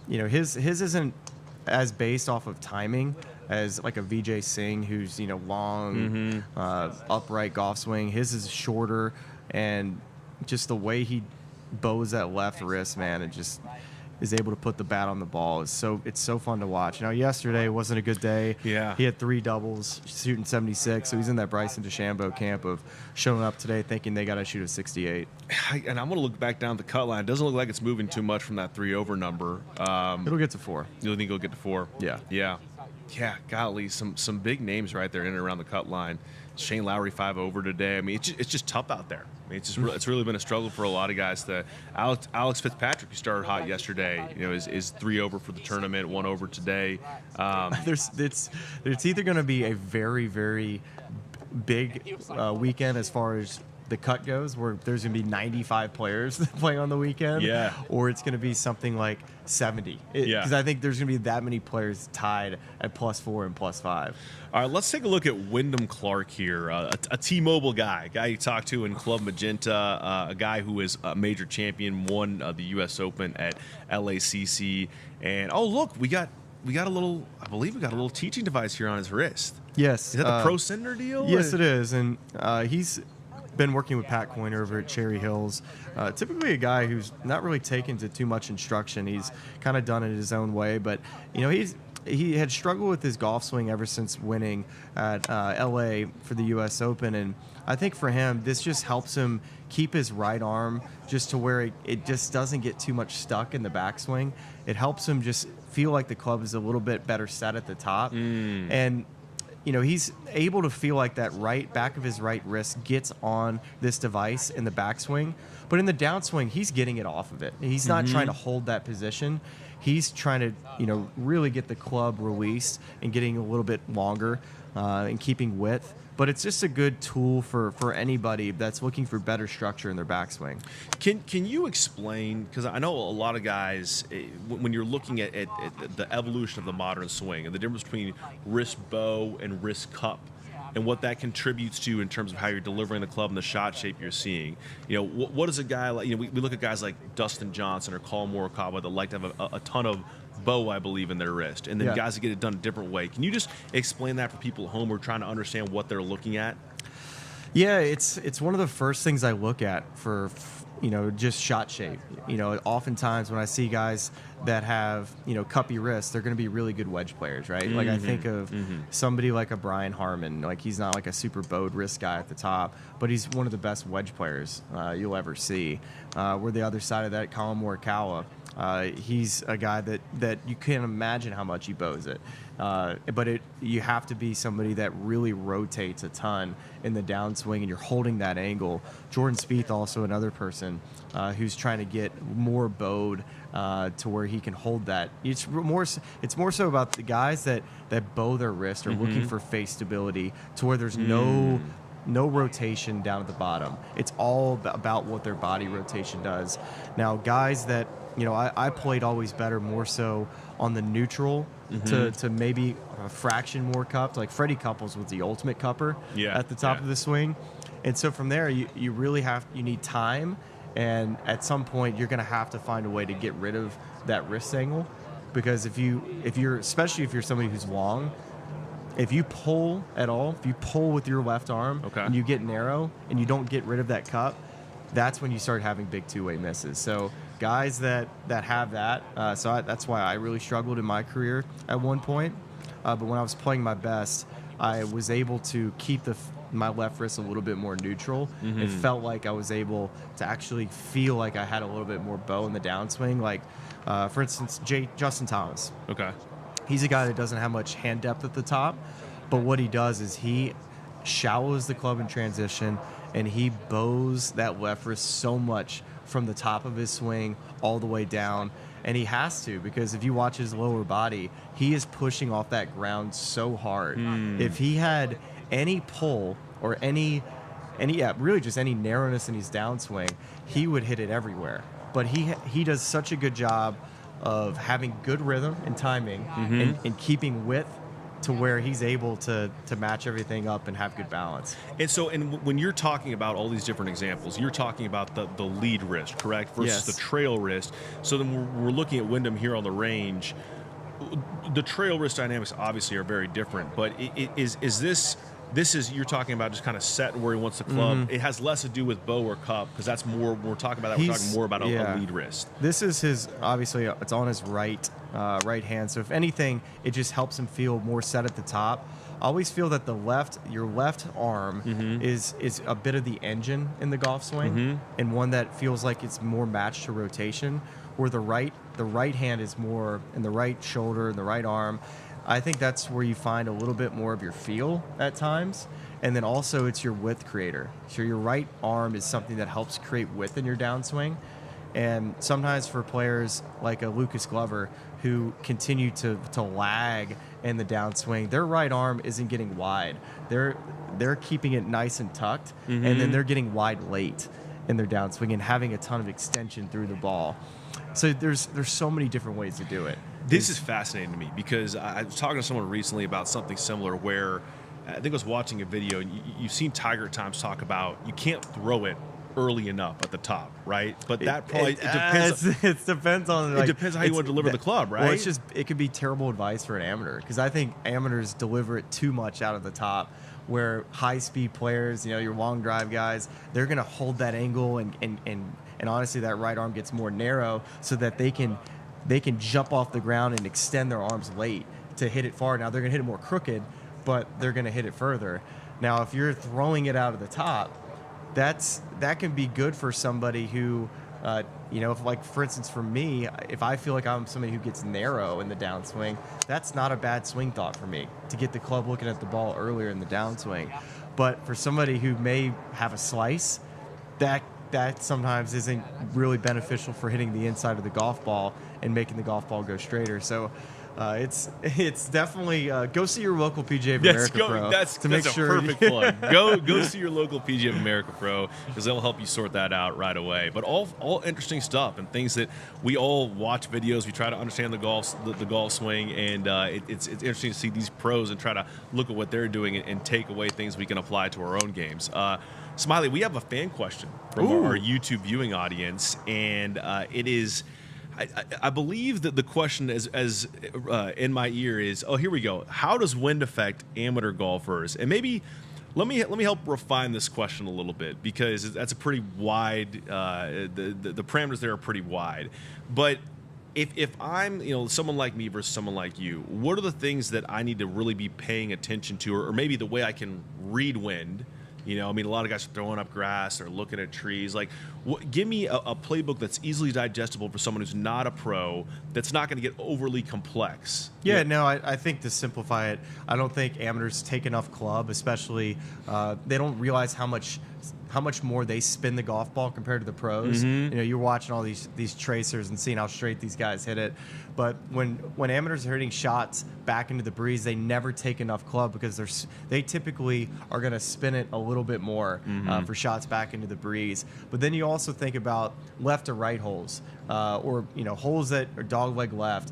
his isn't as based off of timing as like a Vijay Singh, who's long, upright golf swing. His is shorter, and just the way he bows that left wrist, man, it just is able to put the bat on the ball. It's so fun to watch. Yesterday wasn't a good day. Yeah, he had 3 doubles, shooting 76. So he's in that Bryson DeChambeau camp of showing up today thinking they got to shoot a 68. And I'm going to look back down the cut line. It doesn't look like it's moving too much from that 3 over number. It'll get to 4. You think it'll get to 4? Yeah. Golly, some big names right there in and around the cut line. Shane Lowry 5 over today. I mean, it's just tough out there. I mean, it's really been a struggle for a lot of guys. Alex Fitzpatrick, who started hot yesterday, is 3 over for the tournament, 1 over today. It's either going to be a very, very big weekend as far as the cut goes, where there's going to be 95 players playing on the weekend, or it's going to be something like 70. Because I think there's going to be that many players tied at +4 and +5. All right, let's take a look at Wyndham Clark here, a T-Mobile guy you talked to in Club Magenta, a guy who is a major champion, won the U.S. Open at LACC. And, oh, look, we got got a little. I believe we got a little teaching device here on his wrist. Yes. Is that the Pro Sender deal? Yes, it is, and he's been working with Pat Coyner over at Cherry Hills. Typically a guy who's not really taken to too much instruction. He's kind of done it his own way, but he had struggled with his golf swing ever since winning at LA for the US Open, and I think for him this just helps him keep his right arm just to where it just doesn't get too much stuck in the backswing. It helps him just feel like the club is a little bit better set at the top, and he's able to feel like that right back of his right wrist gets on this device in the backswing, but in the downswing, he's getting it off of it. He's not trying to hold that position. He's trying to, really get the club released and getting a little bit longer and keeping width. But it's just a good tool for anybody that's looking for better structure in their backswing. Can you explain, because I know a lot of guys, when you're looking at the evolution of the modern swing and the difference between wrist bow and wrist cup and what that contributes to in terms of how you're delivering the club and the shot shape you're seeing. What is a guy like, we look at guys like Dustin Johnson or Colin Morikawa that like to have a ton of bow, I believe, in their wrist, and then guys that get it done a different way. Can you just explain that for people at home who are trying to understand what they're looking at? Yeah, it's one of the first things I look at for just shot shape. Oftentimes when I see guys that have cuppy wrists, they're going to be really good wedge players, right? Like I think of somebody like a Brian Harmon. Like he's not like a super bowed wrist guy at the top, but he's one of the best wedge players you'll ever see. Where the other side of that, Colin Morikawa. He's a guy that you can't imagine how much he bows it. But you have to be somebody that really rotates a ton in the downswing, and you're holding that angle. Jordan Spieth, also another person who's trying to get more bowed to where he can hold that. It's more so about the guys that bow their wrist are looking for face stability to where there's no rotation down at the bottom. It's all about what their body rotation does. Now, guys that I played always better more so on the neutral to maybe a fraction more cupped. Like Freddie Couples was the ultimate cupper at the top of the swing. And so from there, you really you need time. And at some point, you're going to have to find a way to get rid of that wrist angle. Because especially if you're somebody who's long, if you pull at all, if you pull with your left arm and you get narrow and you don't get rid of that cup, that's when you start having big two-way misses. So guys that have that, that's why I really struggled in my career at one point. But when I was playing my best, I was able to keep my left wrist a little bit more neutral. It felt like I was able to actually feel like I had a little bit more bow in the downswing. Like, for instance, Justin Thomas. Okay. He's a guy that doesn't have much hand depth at the top, but what he does is he shallows the club in transition, and he bows that left wrist so much from the top of his swing all the way down. And he has to, because if you watch his lower body, he is pushing off that ground so hard. If he had any pull or really just any narrowness in his downswing, he would hit it everywhere. But he does such a good job of having good rhythm and timing and keeping width to where he's able to match everything up and have good balance. And so, when you're talking about all these different examples, you're talking about the lead wrist, correct, versus the trail wrist. So then we're looking at Wyndham here on the range. The trail wrist dynamics obviously are very different, but you're talking about just kind of set where he wants the club. It has less to do with bow or cup, because that's more, when we're talking about that, we're talking more about a lead wrist. This is his, obviously, it's on his right hand. So if anything, it just helps him feel more set at the top. I always feel that your left arm is a bit of the engine in the golf swing, and one that feels like it's more matched to rotation, where the right hand is more in the right shoulder and the right arm. I think that's where you find a little bit more of your feel at times. And then also it's your width creator. So your right arm is something that helps create width in your downswing. And sometimes for players like a Lucas Glover who continue to lag in the downswing, their right arm isn't getting wide. They're keeping it nice and tucked, and then they're getting wide late in their downswing and having a ton of extension through the ball. So there's so many different ways to do it. This is fascinating to me, because I was talking to someone recently about something similar where I think I was watching a video, and you've seen Tiger at times talk about you can't throw it early enough at the top, right? But that probably it depends. It depends on. Like, it depends how you want to deliver the club, right? Well, it could be terrible advice for an amateur, because I think amateurs deliver it too much out of the top. Where high-speed players, your long drive guys, they're going to hold that angle, and honestly, that right arm gets more narrow so that they can jump off the ground and extend their arms late to hit it far. Now, they're going to hit it more crooked, but they're going to hit it further. Now, if you're throwing it out of the top, that can be good for somebody who, if, like, for instance, for me, if I feel like I'm somebody who gets narrow in the downswing, that's not a bad swing thought for me, to get the club looking at the ball earlier in the downswing. But for somebody who may have a slice, that sometimes isn't really beneficial for hitting the inside of the golf ball and making the golf ball go straighter. So it's definitely go see your local PGA of America pro. That's a perfect plug. Go see your local PGA of America pro, because they'll help you sort that out right away. But all interesting stuff and things that we all watch videos. We try to understand the golf swing, and it's interesting to see these pros and try to look at what they're doing and take away things we can apply to our own games. Smiley, we have a fan question from our YouTube viewing audience, and it is. I believe that the question as in my ear is, here we go. How does wind affect amateur golfers? And maybe let me help refine this question a little bit, because that's a pretty wide. The parameters there are pretty wide. But if I'm someone like me versus someone like you, what are the things that I need to really be paying attention to, or maybe the way I can read wind? A lot of guys are throwing up grass or looking at trees. Like, give me a playbook that's easily digestible for someone who's not a pro, that's not going to get overly complex. Yeah, no, I think to simplify it, I don't think amateurs take enough club, especially they don't realize how much more they spin the golf ball compared to the pros. Mm-hmm. You're watching all these tracers and seeing how straight these guys hit it. But when amateurs are hitting shots back into the breeze, they never take enough club, because they typically are going to spin it a little bit more for shots back into the breeze. But then you also think about left to right holes, or holes that are dogleg left.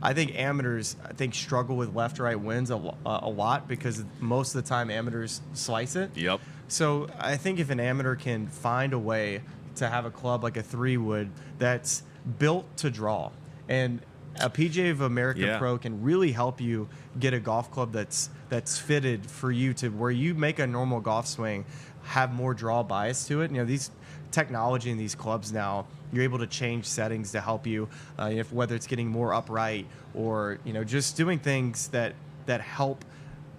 I think amateurs struggle with left to right winds a lot, because most of the time amateurs slice it. Yep. So I think if an amateur can find a way to have a club like a 3-wood that's built to draw, and a PGA of America pro can really help you get a golf club that's fitted for you, to where you make a normal golf swing have more draw bias to it. These technology in these clubs now, you're able to change settings to help you, whether it's getting more upright or just doing things that help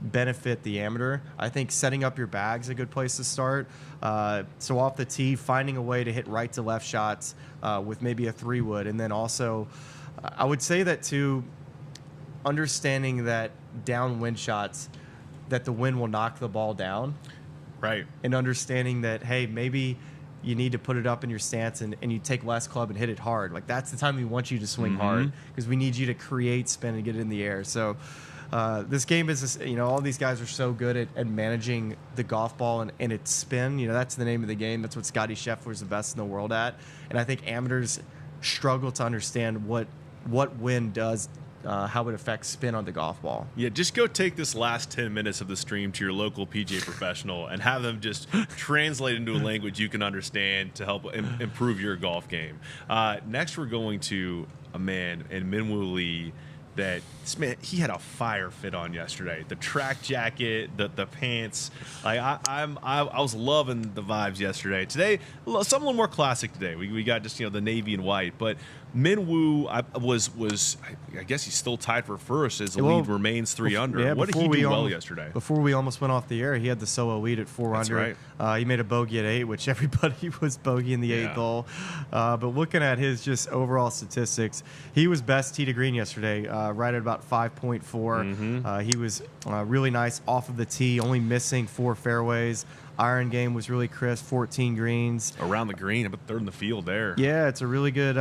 benefit the amateur. I think setting up your bag's a good place to start. So off the tee, finding a way to hit right to left shots with maybe a 3-wood, and then also I would say that too, understanding that downwind shots, that the wind will knock the ball down, right? And understanding that, hey, maybe you need to put it up in your stance and you take less club and hit it hard. Like, that's the time we want you to swing hard, because we need you to create spin and get it in the air. So this game is, all these guys are so good at managing the golf ball and its spin. That's the name of the game. That's what Scotty Scheffler's the best in the world at. And I think amateurs struggle to understand what wind does, how it affects spin on the golf ball. Yeah, just go take this last 10 minutes of the stream to your local PGA professional and have them just translate into a language you can understand to help improve your golf game. Next, we're going to a man in Minwoo Lee that, this man, he had a fire fit on yesterday. The track jacket, the pants. Like, I was loving the vibes yesterday. Today, something a little more classic today. We got just the navy and white, but Minwoo was I guess he's still tied for first as the lead remains 3 under. Yeah, what did he do well yesterday? Before we almost went off the air, he had the solo lead at 4 That's under. Right. He made a bogey at 8, which everybody was bogeying the 8th hole. But looking at his just overall statistics, he was best tee to green yesterday, right at about 5.4. He was really nice off of the tee, only missing 4 fairways. Iron game was really crisp, 14 greens. Around the green, but third in the field there. Yeah, it's a really good,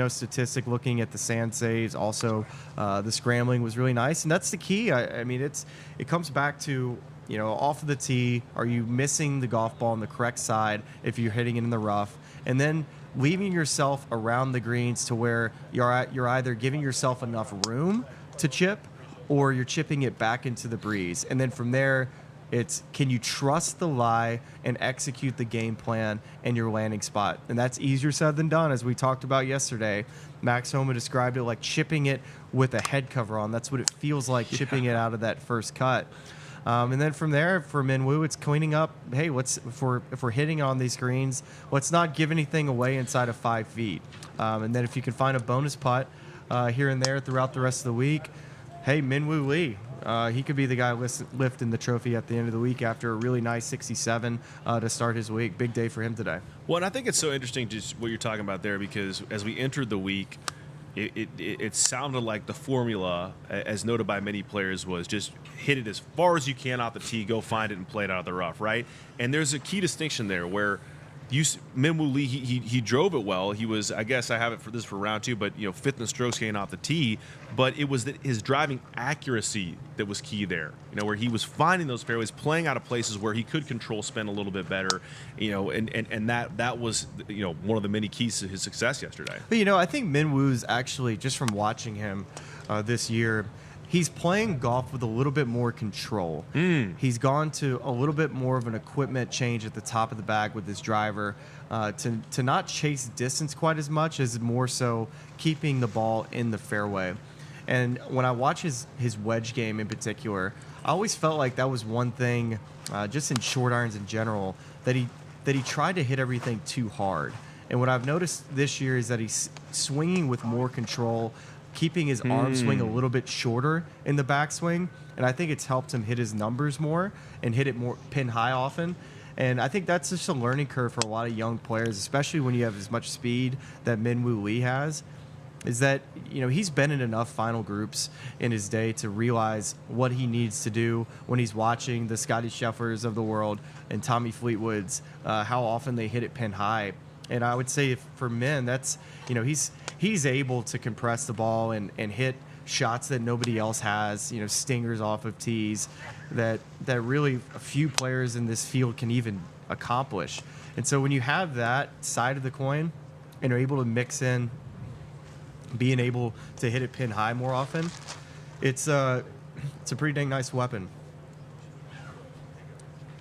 statistic looking at the sand saves. Also, the scrambling was really nice, and that's the key. I mean, it comes back to, off of the tee, are you missing the golf ball on the correct side if you're hitting it in the rough? And then leaving yourself around the greens to where you're either giving yourself enough room to chip, or you're chipping it back into the breeze. And then from there, It's, can you trust the lie and execute the game plan and your landing spot? And that's easier said than done, as we talked about yesterday. Max Homa described it like chipping it with a head cover on. That's what it feels like, chipping it out of that first cut. And then from there, for Minwoo, it's cleaning up. Hey, if we're hitting on these greens, let's not give anything away inside of 5 feet. And then if you can find a bonus putt here and there throughout the rest of the week, hey, Minwoo Lee, he could be the guy lifting the trophy at the end of the week after a really nice 67 to start his week. Big day for him today. Well, and I think it's so interesting just what you're talking about there, because as we entered the week, it sounded like the formula, as noted by many players, was just hit it as far as you can off the tee, go find it and play it out of the rough, right? And there's a key distinction there where Minwoo Lee, he drove it well. He was, I guess I have it for round 2, but fifth in the strokes gain off the tee. But it was his driving accuracy that was key there. Where he was finding those fairways, playing out of places where he could control spin a little bit better. And that was one of the many keys to his success yesterday. But I think Minwoo's actually, just from watching him this year, he's playing golf with a little bit more control. He's gone to a little bit more of an equipment change at the top of the bag with his driver to not chase distance quite as much as more so keeping the ball in the fairway. And when I watch his wedge game in particular, I always felt like that was one thing, just in short irons in general, that he tried to hit everything too hard. And what I've noticed this year is that he's swinging with more control, keeping his arm swing a little bit shorter in the backswing, and I think it's helped him hit his numbers more and hit it more pin high often. And I think that's just a learning curve for a lot of young players, especially when you have as much speed that Minwoo Lee has, is that he's been in enough final groups in his day to realize what he needs to do when he's watching the Scotty Schefflers of the world and Tommy Fleetwoods, how often they hit it pin high. And I would say for Min, that's he's able to compress the ball and hit shots that nobody else has, stingers off of tees that really a few players in this field can even accomplish. And so when you have that side of the coin and are able to mix in being able to hit it pin high more often, it's a pretty dang nice weapon.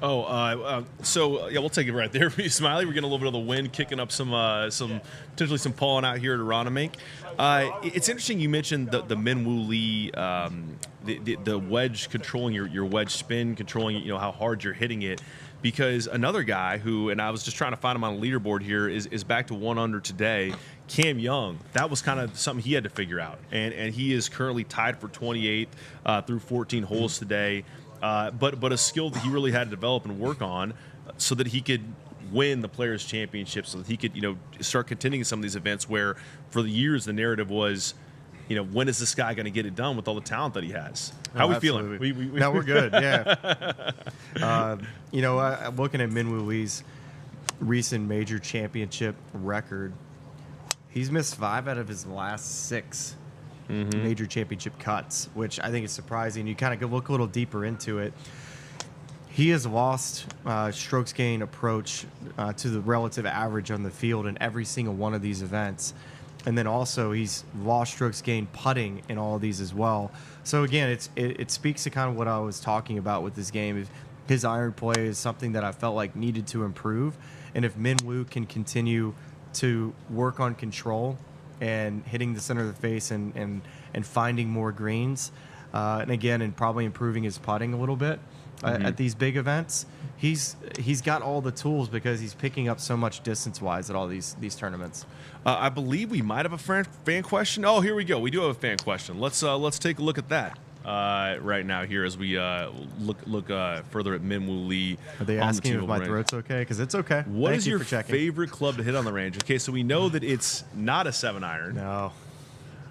So we'll take it right there for you, Smiley. We're getting a little bit of the wind kicking up some potentially some pollen out here at Aronimink. It's interesting you mentioned the Minwoo Lee, the wedge, controlling your wedge spin, controlling how hard you're hitting it. Because another guy who, and I was just trying to find him on a leaderboard here, is back to 1 under today, Cam Young. That was kind of something he had to figure out, and he is currently tied for 28th through 14 holes today. But a skill that he really had to develop and work on so that he could win the Players' Championship, so that he could start contending in some of these events where for the years the narrative was, when is this guy going to get it done with all the talent that he has? How are we feeling? No, we're good. Yeah. I'm looking at Minwoo Lee's recent major championship record. He's missed 5 out of his last 6 major championship cuts, which I think is surprising. You kind of look a little deeper into it. He has lost strokes gain approach to the relative average on the field in every single one of these events. And then also he's lost strokes gain putting in all of these as well. So again, it speaks to kind of what I was talking about with this game. His iron play is something that I felt like needed to improve. And if Minwoo can continue to work on control and hitting the center of the face and finding more greens, and probably improving his putting a little bit at these big events, he's got all the tools because he's picking up so much distance-wise at all these tournaments. I believe we might have a fan question. Oh, here we go. We do have a fan question. Let's take a look at that right now here as we look further at Minwoo Lee. Are they asking if my throat's okay? Because it's okay. What is your favorite club to hit on the range? Okay, so we know that it's not a 7-iron. No.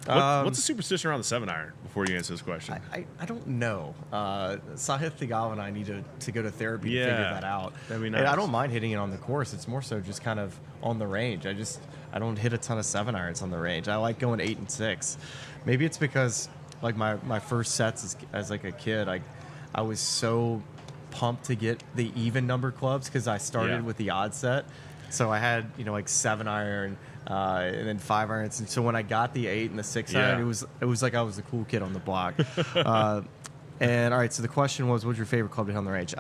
What's the superstition around the 7-iron before you answer this question? I don't know. Sahith Thigawa and I need to go to therapy to figure that out. That'd be nice. And I don't mind hitting it on the course. It's more so just kind of on the range. I don't hit a ton of 7-irons on the range. I like going 8 and 6. Maybe it's because like my first sets as like a kid, I was so pumped to get the even number clubs because I started with the odd set. So I had like 7-iron. And then 5-irons, and so when I got the 8 and the 6-iron, it was like I was the cool kid on the block. And all right, so the question was, what's your favorite club to hit on the range?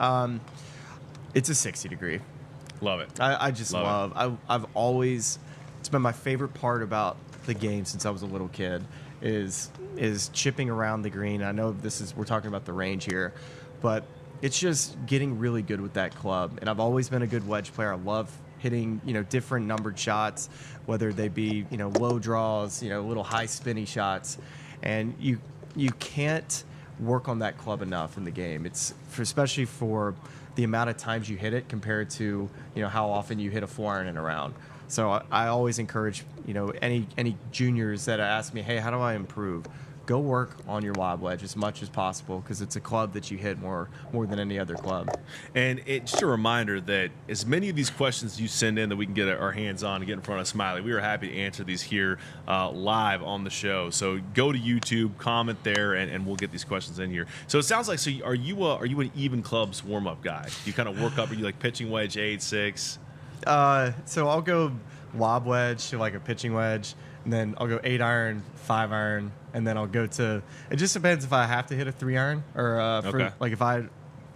It's a 60 degree. Love it. I just love. I've always. It's been my favorite part about the game since I was a little kid. Is chipping around the green. I know we're talking about the range here, but it's just getting really good with that club. And I've always been a good wedge player. I love hitting, different numbered shots, whether they be, low draws, little high spinny shots. And you can't work on that club enough in the game. Especially for the amount of times you hit it compared to, how often you hit a 4-iron in a round. So I always encourage, any juniors that ask me, hey, how do I improve? Go work on your lob wedge as much as possible because it's a club that you hit more than any other club. And it's just a reminder that as many of these questions you send in that we can get our hands on and get in front of Smiley, we are happy to answer these here live on the show. So go to YouTube, comment there, and we'll get these questions in here. So it sounds like, are you an even clubs warm-up guy? Do you kind of work up? Are you like pitching wedge, 8, 6? So I'll go lob wedge to like a pitching wedge, and then I'll go 8-iron, 5-iron, and then I'll go to. It just depends if I have to hit a 3-iron or like if I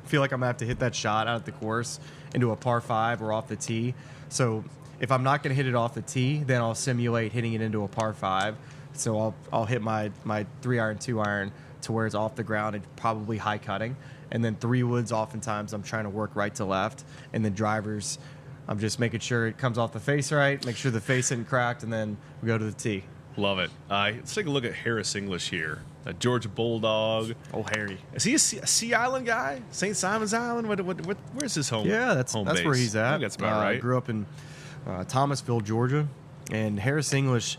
feel like I'm gonna have to hit that shot out at the course into a par 5 or off the tee. So if I'm not gonna hit it off the tee, then I'll simulate hitting it into a par 5. So I'll hit my 3-iron, 2-iron to where it's off the ground and probably high cutting, and then 3 woods. Oftentimes I'm trying to work right to left, and then drivers. I'm just making sure it comes off the face right, make sure the face isn't cracked, and then we go to the tee. Love it. Let's take a look at Harris English here. A Georgia Bulldog. Oh, Harry. Is he a Sea Island guy? St. Simon's Island? Where's his home? Yeah, that's base? where he's at. I think that's about right. Grew up in Thomasville, Georgia. And Harris English,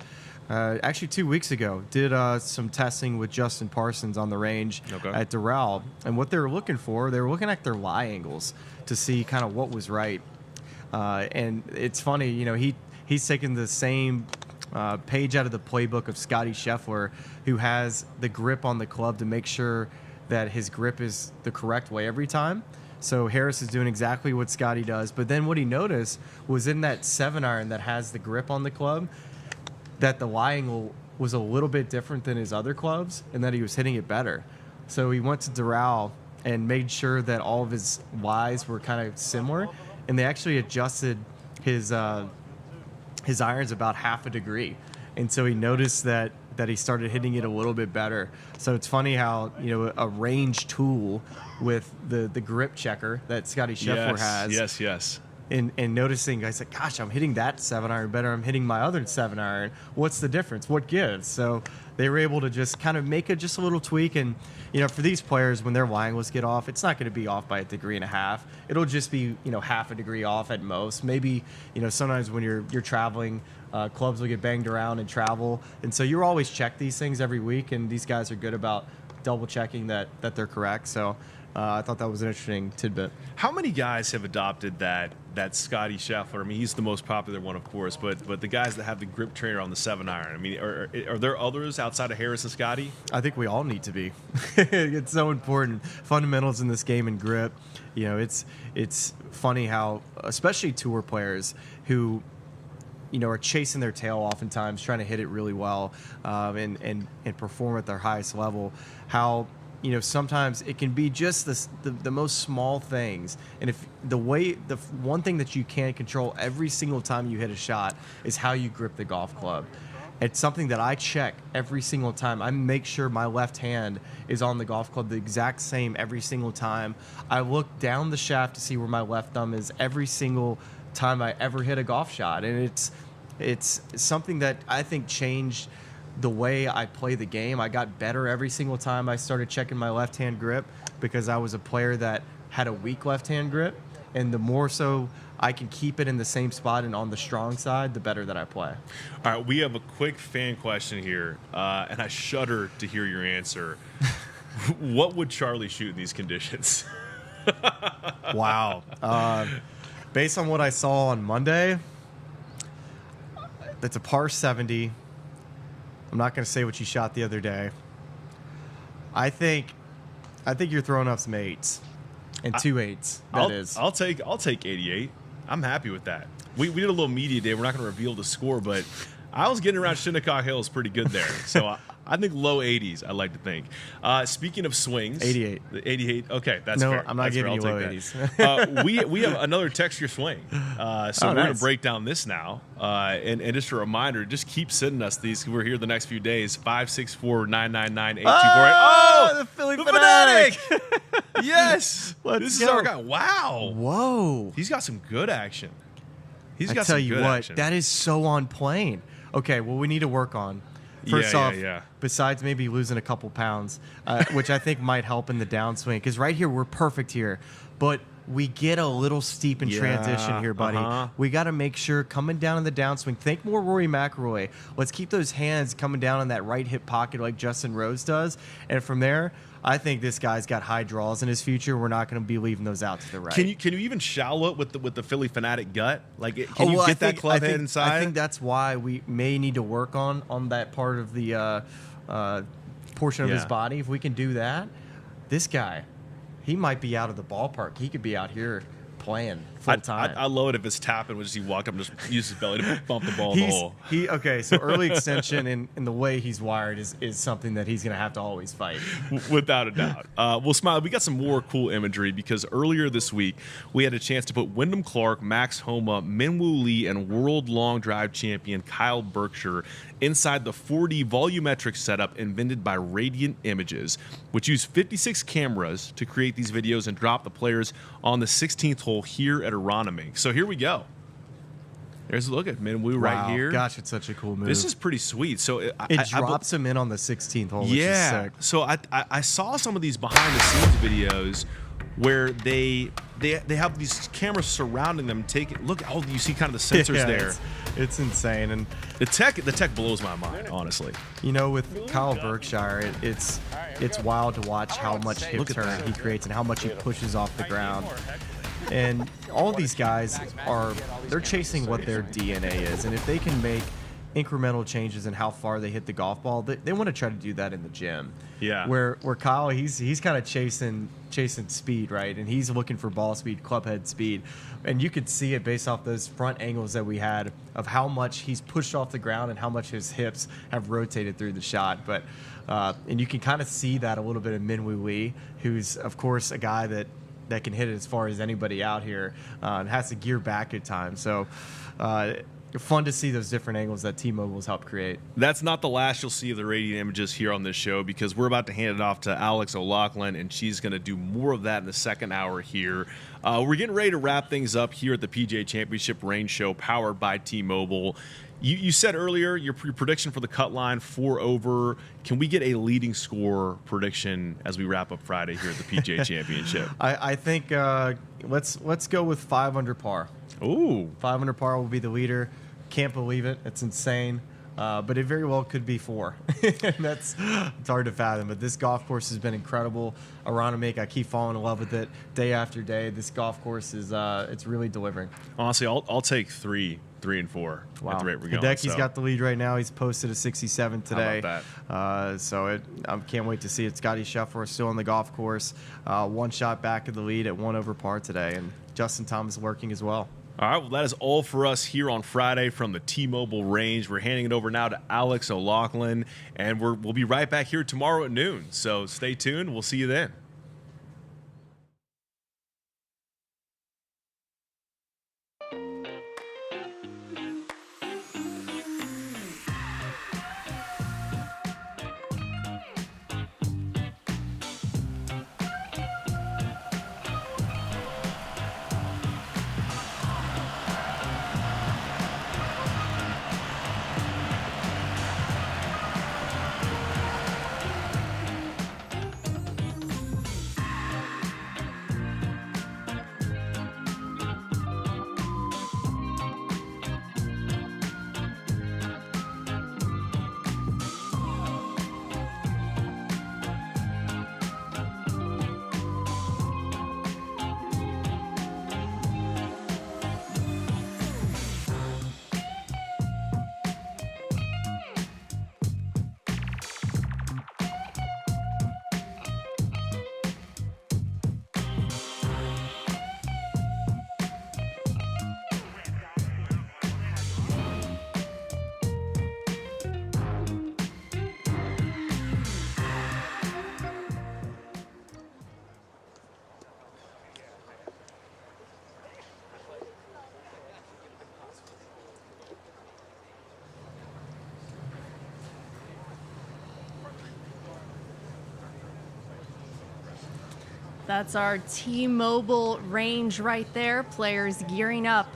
actually 2 weeks ago, did some testing with Justin Parsons on the range at Doral. And what they were looking at their lie angles to see kind of what was right. And it's funny, he's taken the same page out of the playbook of Scotty Scheffler, who has the grip on the club to make sure that his grip is the correct way every time. So Harris is doing exactly what Scotty does. But then what he noticed was in that 7-iron that has the grip on the club, that the lie angle was a little bit different than his other clubs and that he was hitting it better. So he went to Doral and made sure that all of his lies were kind of similar. And they actually adjusted his irons about half a degree, and so he noticed that he started hitting it a little bit better. So it's funny how a range tool with the grip checker that Scotty Scheffler has. Yes. And noticing, guys like, gosh, I'm hitting that 7-iron better. I'm hitting my other 7-iron. What's the difference? What gives? So they were able to just kind of make just a little tweak. And, for these players, when their line angles get off, it's not going to be off by 1.5 degrees. It'll just be, half a degree off at most. Maybe, sometimes when you're traveling, clubs will get banged around and travel. And so you always check these things every week. And these guys are good about double checking that they're correct. So I thought that was an interesting tidbit. How many guys have adopted that Scotty Scheffler? I mean, he's the most popular one, of course, but the guys that have the grip trainer on the 7-iron. I mean, are there others outside of Harris and Scotty? I think we all need to be. It's so important. Fundamentals in this game and grip. It's funny how, especially tour players who, are chasing their tail oftentimes, trying to hit it really well and perform at their highest level, how sometimes it can be just the most small things. And if the one thing that you can't control every single time you hit a shot is how you grip the golf club. It's something that I check every single time. I make sure my left hand is on the golf club the exact same every single time. I look down the shaft to see where my left thumb is every single time I ever hit a golf shot. And it's something that I think changed the way I play the game. I got better every single time I started checking my left-hand grip because I was a player that had a weak left-hand grip. And the more so I can keep it in the same spot and on the strong side, the better that I play. All right, we have a quick fan question here, and I shudder to hear your answer. What would Charlie shoot in these conditions? Wow. Based on what I saw on Monday, that's a par 70. I'm not going to say what you shot the other day. I think you're throwing up some 8s and 2 8s. I'll take 88. I'm happy with that. We did a little media day. We're not going to reveal the score, but I was getting around Shinnecock Hills pretty good there. So I think low 80s, I like to think. Speaking of swings. 88. 88. Okay, that's No, fair. I'm not That's giving fair. you I'll low take 80s. that. We have another texture swing. So we're going to break down this now. And just a reminder, just keep sending us these. We're here the next few days. 564-999-8248. Oh, the Philly Fanatic. Yes. This is our guy. Wow. Whoa. He's got some good action. He's I got tell some you good what, action. that is so on plane. Okay, well, we need to work on. First off, besides maybe losing a couple pounds, which I think might help in the downswing, because right here, we're perfect here. But we get a little steep in transition here, buddy. We got to make sure coming down in the downswing, think more Rory McIlroy. Let's keep those hands coming down in that right hip pocket like Justin Rose does. And from there, I think this guy's got high draws in his future. We're not going to be leaving those out to the right. Can you even shallow it with the Philly Fanatic gut? Like, can you get that club head inside? I think that's why we may need to work on that part of the portion of his body. If we can do that, this guy, he might be out of the ballpark. He could be out here playing full time. I love it if it's tapping when he walked up and just used his belly to bump the ball in the hole. Okay, so early extension and the way he's wired is something that he's going to have to always fight. Without a doubt. Well, Smiley, we got some more cool imagery because earlier this week we had a chance to put Wyndham Clark, Max Homa, Minwoo Lee, and World Long Drive champion Kyle Berkshire inside the 4D volumetric setup invented by Radiant Images, which used 56 cameras to create these videos and drop the players on the 16th hole here at Aronimink. So here we go. There's a look at Minwoo right here. Gosh, it's such a cool move. This is pretty sweet. So it drops him in on the 16th hole, which is sick. So I saw some of these behind the scenes videos where they have these cameras surrounding them. Look, you see kind of the sensors there. It's insane, and the tech blows my mind, honestly. You know, with Kyle Berkshire, it's wild to watch how much hip turn he creates and how much he pushes off the ground. And all of these guys they're chasing what their DNA is, and if they can make incremental changes in how far they hit the golf ball, they want to try to do that in the gym. Yeah. Where Kyle, he's kind of chasing speed, right? And he's looking for ball speed, club head speed. And you could see it based off those front angles that we had of how much he's pushed off the ground and how much his hips have rotated through the shot. But and you can kind of see that a little bit in Minwoo Lee, who's of course a guy that can hit it as far as anybody out here and has to gear back at times. So fun to see those different angles that T-Mobile's helped create. That's not the last you'll see of the Radiant Images here on this show, because we're about to hand it off to Alex O'Loughlin, and she's going to do more of that in the second hour here. We're getting ready to wrap things up here at the PGA Championship Rain Show, powered by T-Mobile. You said earlier your prediction for the cut line 4 over. Can we get a leading score prediction as we wrap up Friday here at the PGA Championship? I think let's go with 5 under par. Ooh, 5 under par will be the leader. Can't believe it. It's insane. But it very well could be 4. It's hard to fathom. But this golf course has been incredible. Aronimink, I keep falling in love with it day after day. This golf course is it's really delivering. Honestly, I'll take 3 and 4 at the rate we're going. Hideki's got the lead right now. He's posted a 67 today. How about that? I can't wait to see it. Scotty Scheffler is still on the golf course. 1 shot back of the lead at 1 over par today. And Justin Thomas lurking as well. All right, well, that is all for us here on Friday from the T-Mobile range. We're handing it over now to Alex O'Loughlin, and we'll be right back here tomorrow at noon. So stay tuned. We'll see you then. That's our T-Mobile range right there. Players gearing up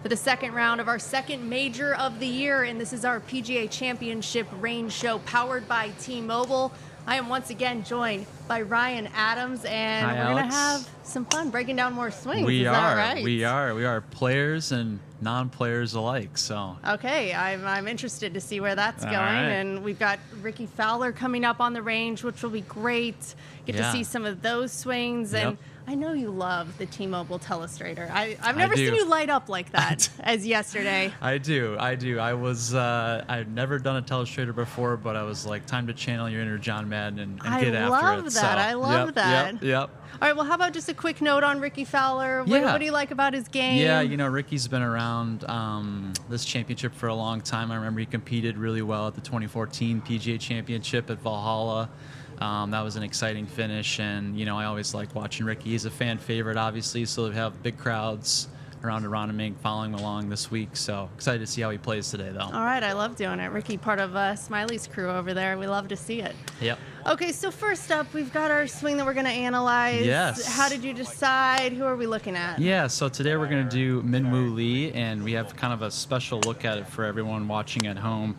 for the second round of our second major of the year, and this is our PGA Championship range show powered by T-Mobile. I am once again joined by Ryan Adams, and Hi, we're going to Alex. have some fun breaking down more swings. We is are. that right? We are players and non-players alike. So Okay, I'm interested to see where that's All going. right. And we've got Ricky Fowler coming up on the range, which will be great. Get to Yeah. see some of those swings. And Yep. I know you love the T-Mobile Telestrator. I've never do. seen you light up like that as yesterday. I do. I was. I've never done a telestrator before, but I was like, time to channel your inner John Madden and I get after love it. that. So, I love yep, that. Yep. All right, well, how about just a quick note on Ricky Fowler? Yeah. What do you like about his game? Yeah, you know, Ricky's been around this championship for a long time. I remember he competed really well at the 2014 PGA Championship at Valhalla. That was an exciting finish, and, you know, I always like watching Ricky. He's a fan favorite, obviously, so they have big crowds around Aronimink following along this week. So excited to see how he plays today, though. All right, I love doing it. Ricky, part of Smiley's crew over there. We love to see it. Yep. Okay, so first up, we've got our swing that we're going to analyze. Yes. How did you decide? Who are we looking at? Yeah, so today we're going to do Minwoo Lee, and we have kind of a special look at it for everyone watching at home.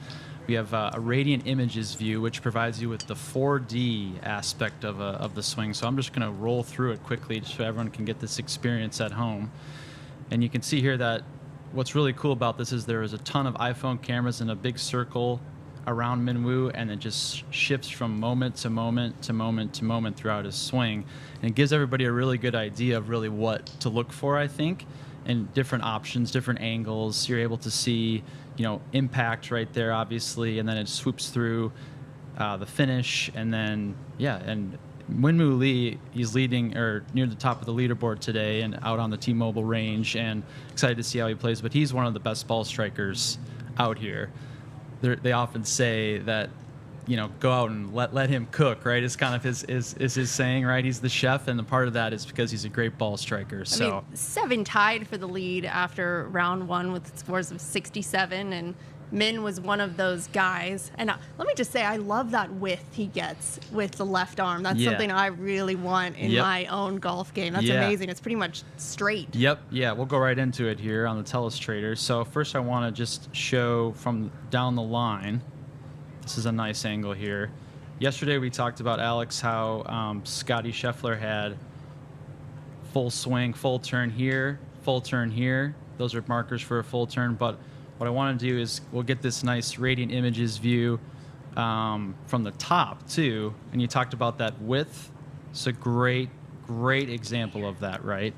We have a radiant images view, which provides you with the 4D aspect of the swing. So I'm just going to roll through it quickly so everyone can get this experience at home. And you can see here that what's really cool about this is there is a ton of iPhone cameras in a big circle around Minwoo, and it just shifts from moment to moment to moment to moment throughout his swing. And it gives everybody a really good idea of really what to look for, I think, and different options, different angles. You're able to see, you know, impact right there, obviously, and then it swoops through the finish, and then, yeah, and Minwoo Lee, he's leading or near the top of the leaderboard today and out on the T-Mobile range, and excited to see how he plays, but he's one of the best ball strikers out here. They often say that, you know, go out and let him cook, right? It's kind of his saying, right? He's the chef, and the part of that is because he's a great ball striker. So I mean, 7 tied for the lead after round 1 with scores of 67, and Min was one of those guys. And let me just say, I love that width he gets with the left arm. That's Yeah. something I really want in Yep. my own golf game. That's Yeah. amazing. It's pretty much straight. Yep, yeah, we'll go right into it here on the Telestrator. So first I want to just show from down the line. This is a nice angle here. Yesterday we talked about, Alex, how Scotty Scheffler had full swing, full turn here, full turn here. Those are markers for a full turn, but what I want to do is we'll get this nice radiant images view from the top too. And you talked about that width. It's a great example of that, right?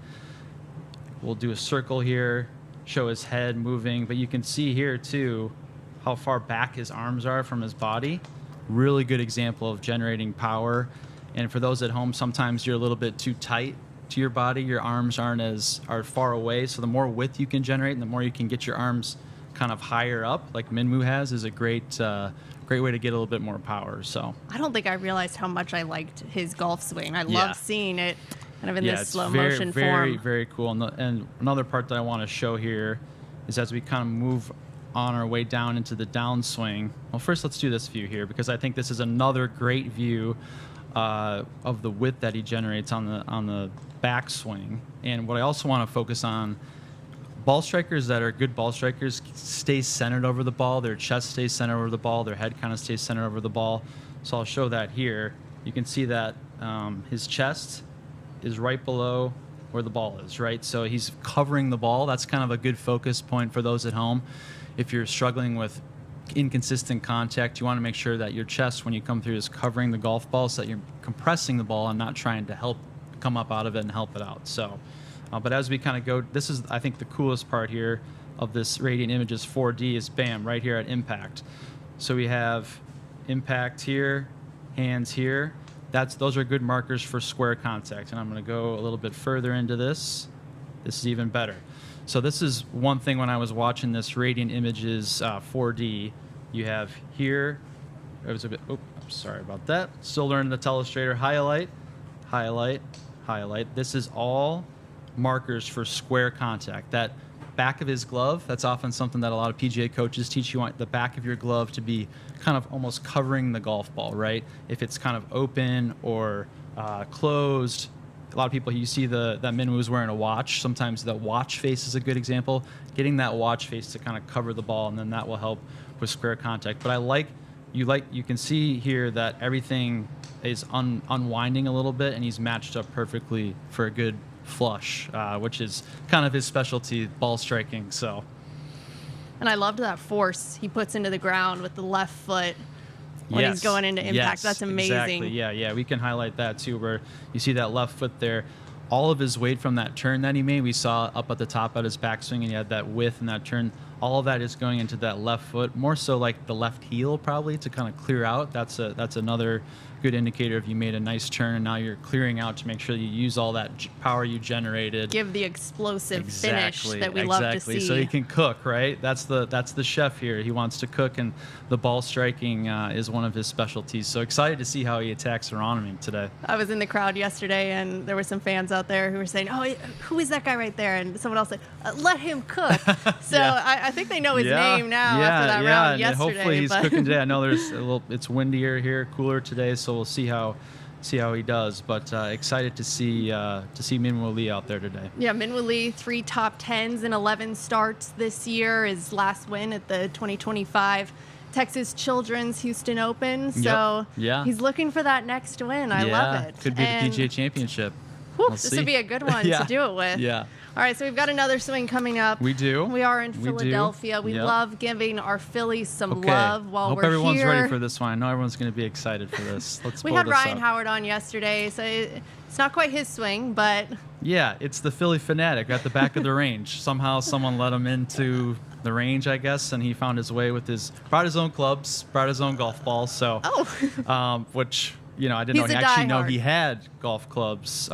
We'll do a circle here, show his head moving, but you can see here too how far back his arms are from his body. Really good example of generating power. And for those at home, sometimes you're a little bit too tight to your body. Your arms are far away. So the more width you can generate and the more you can get your arms kind of higher up, like Minwoo has, is a great way to get a little bit more power. So I don't think I realized how much I liked his golf swing. I Yeah. love seeing it kind of in this it's slow very, motion very, form. very cool. And another part that I want to show here is as we kind of move on our way down into the downswing. Well, first let's do this view here, because I think this is another great view of the width that he generates on the backswing. And what I also want to focus on, ball strikers that are good ball strikers stay centered over the ball. Their chest stays centered over the ball. Their head kind of stays centered over the ball. So I'll show that here. You can see that his chest is right below where the ball is, right? So he's covering the ball. That's kind of a good focus point for those at home. If you're struggling with inconsistent contact, you want to make sure that your chest, when you come through, is covering the golf ball so that you're compressing the ball and not trying to help come up out of it and help it out. So, but as we kind of go, this is, I think, the coolest part here of this Radiant Images 4D is, bam, right here at impact. So we have impact here, hands here. Those are good markers for square contact. And I'm going to go a little bit further into this. This is even better. So this is one thing when I was watching this Radiant Images 4D. You have here, it was a bit, oh, I'm sorry about that. Still learning the Telestrator. Highlight, highlight, highlight. This is all markers for square contact. That back of his glove, that's often something that a lot of PGA coaches teach you. Want the back of your glove to be kind of almost covering the golf ball, right? If it's kind of open or closed, a lot of people, you see that Minwoo is wearing a watch. Sometimes the watch face is a good example. Getting that watch face to kind of cover the ball, and then that will help with square contact. But you can see here that everything is unwinding a little bit, and he's matched up perfectly for a good flush, which is kind of his specialty, ball striking. So. And I loved that force he puts into the ground with the left foot when he's going into impact. Yes, that's amazing. Exactly. Yeah. We can highlight that too, where you see that left foot there. All of his weight from that turn that he made, we saw up at the top at his backswing, and he had that width and that turn. All of that is going into that left foot, more so like the left heel probably to kind of clear out. That's another good indicator if you made a nice turn and now you're clearing out to make sure you use all that power you generated. Give the explosive finish that we love to see. So he can cook, right? That's the chef here. He wants to cook, and the ball striking is one of his specialties. So excited to see how he attacks Aronimink today. I was in the crowd yesterday, and there were some fans out there who were saying, "Oh, who is that guy right there?" And someone else said, "Let him cook." So I think they know his name now after that round yesterday. And hopefully he's cooking today. I know it's windier here, cooler today, so we'll see how he does. But excited to see Minwoo Lee out there today. Yeah, Minwoo Lee, 3 top 10s and 11 starts this year. His last win at the 2025 Texas Children's Houston Open. So he's looking for that next win. I love it. Could be the PGA Championship. This would be a good one to do it with. Yeah. All right, so we've got another swing coming up. We do. We are in Philadelphia. We love giving our Phillies some love while we're here. Hope everyone's ready for this one. I know everyone's going to be excited for this. We had Ryan Howard on yesterday, so it's not quite his swing, but... Yeah, it's the Philly fanatic at the back of the range. Somehow someone let him into the range, I guess, and he found his way with brought his own clubs, brought his own golf balls. So, which, I didn't know he had golf clubs.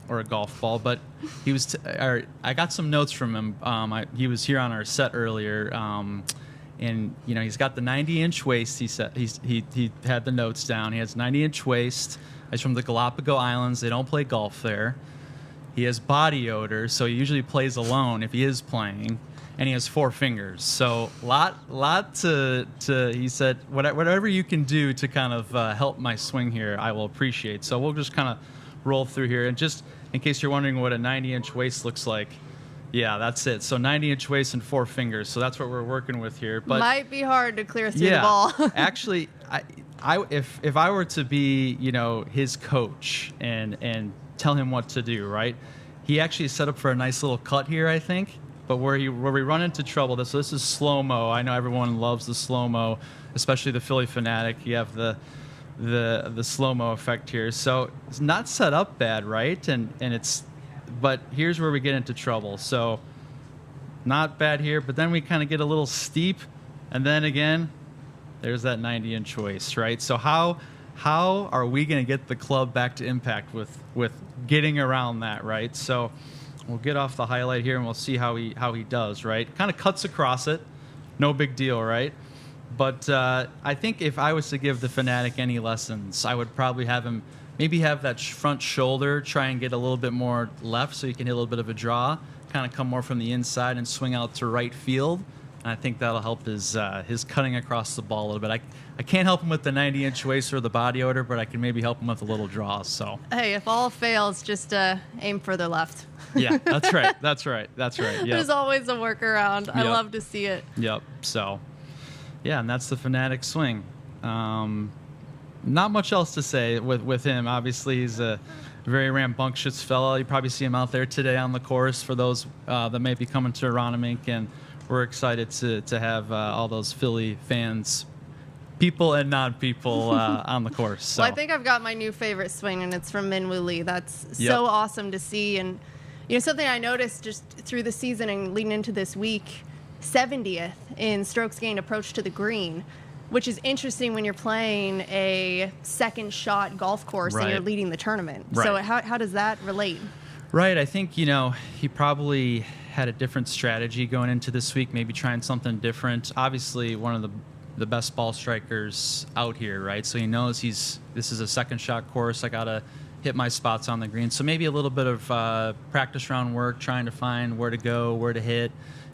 Or a golf ball, but he was. I got some notes from him. He was here on our set earlier, and he's got the 90-inch waist. He said he had the notes down. He has 90-inch waist. He's from the Galapagos Islands. They don't play golf there. He has body odor, so he usually plays alone if he is playing, and he has 4 fingers. So lot to he said whatever you can do to kind of help my swing here, I will appreciate. So we'll just kind of roll through here, and just in case you're wondering what a 90-inch waist looks like, that's it. So 90-inch waist and 4 fingers. So that's what we're working with here. But might be hard to clear through the ball. Actually, if I were to be his coach and tell him what to do, right? He actually set up for a nice little cut here, I think. But where we run into trouble, this is slow-mo. I know everyone loves the slow-mo, especially the Philly fanatic. You have the slow-mo effect here. So it's not set up bad, right? But here's where we get into trouble. So not bad here, but then we kind of get a little steep, and then again, there's that 90-inch waist, right? So how are we going to get the club back to impact with getting around that, right? So we'll get off the highlight here, and we'll see how he does, right? Kind of cuts across it, no big deal, right? But I think if I was to give the fanatic any lessons, I would probably have him maybe have that front shoulder, try and get a little bit more left so you can hit a little bit of a draw, kind of come more from the inside and swing out to right field. And I think that'll help his cutting across the ball a little bit. I can't help him with the 90-inch waist or the body odor, but I can maybe help him with a little draw. So hey, if all fails, just aim further left. Yeah, that's right. Yep. There's always a workaround. I love to see it. Yep. So... yeah, and that's the fanatic swing. Not much else to say with him. Obviously, he's a very rambunctious fellow. You probably see him out there today on the course for those that may be coming to Aronimink, and we're excited to have all those Philly fans, people and non-people, on the course. So. Well, I think I've got my new favorite swing, and it's from Minwoo Lee. That's so awesome to see. And something I noticed just through the season and leading into this week, 70th in strokes gained approach to the green, which is interesting when you're playing a second shot golf course and you're leading the tournament. Right. So how does that relate? Right. I think, he probably had a different strategy going into this week, maybe trying something different. Obviously, one of the best ball strikers out here, right? So he knows this is a second shot course. I got to hit my spots on the green. So maybe a little bit of practice round work, trying to find where to go, where to hit.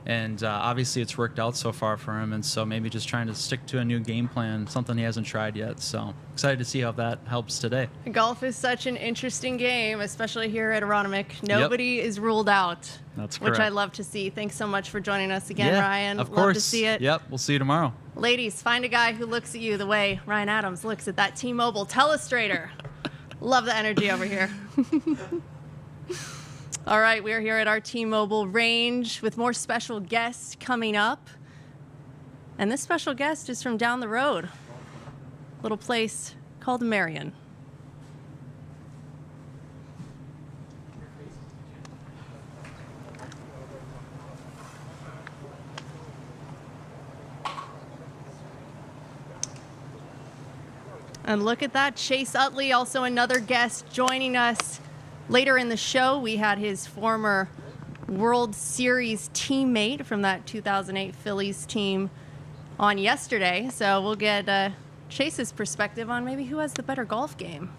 And obviously it's worked out so far for him. And so maybe just trying to stick to a new game plan, something he hasn't tried yet. So excited to see how that helps today. Golf is such an interesting game, especially here at Aronimink. Nobody is ruled out. That's correct. Which I love to see. Thanks so much for joining us again, Yeah, Ryan. of Love course. to see it. Yep, we'll see you tomorrow. Ladies, find a guy who looks at you the way Ryan Adams looks at that T-Mobile telestrator. Love the energy over here. All right, we're here at our T-Mobile range with more special guests coming up. And this special guest is from down the road, a little place called Marion. And look at that, Chase Utley, also another guest joining us. Later in the show, we had his former World Series teammate from that 2008 Phillies team on yesterday. So we'll get Chase's perspective on maybe who has the better golf game.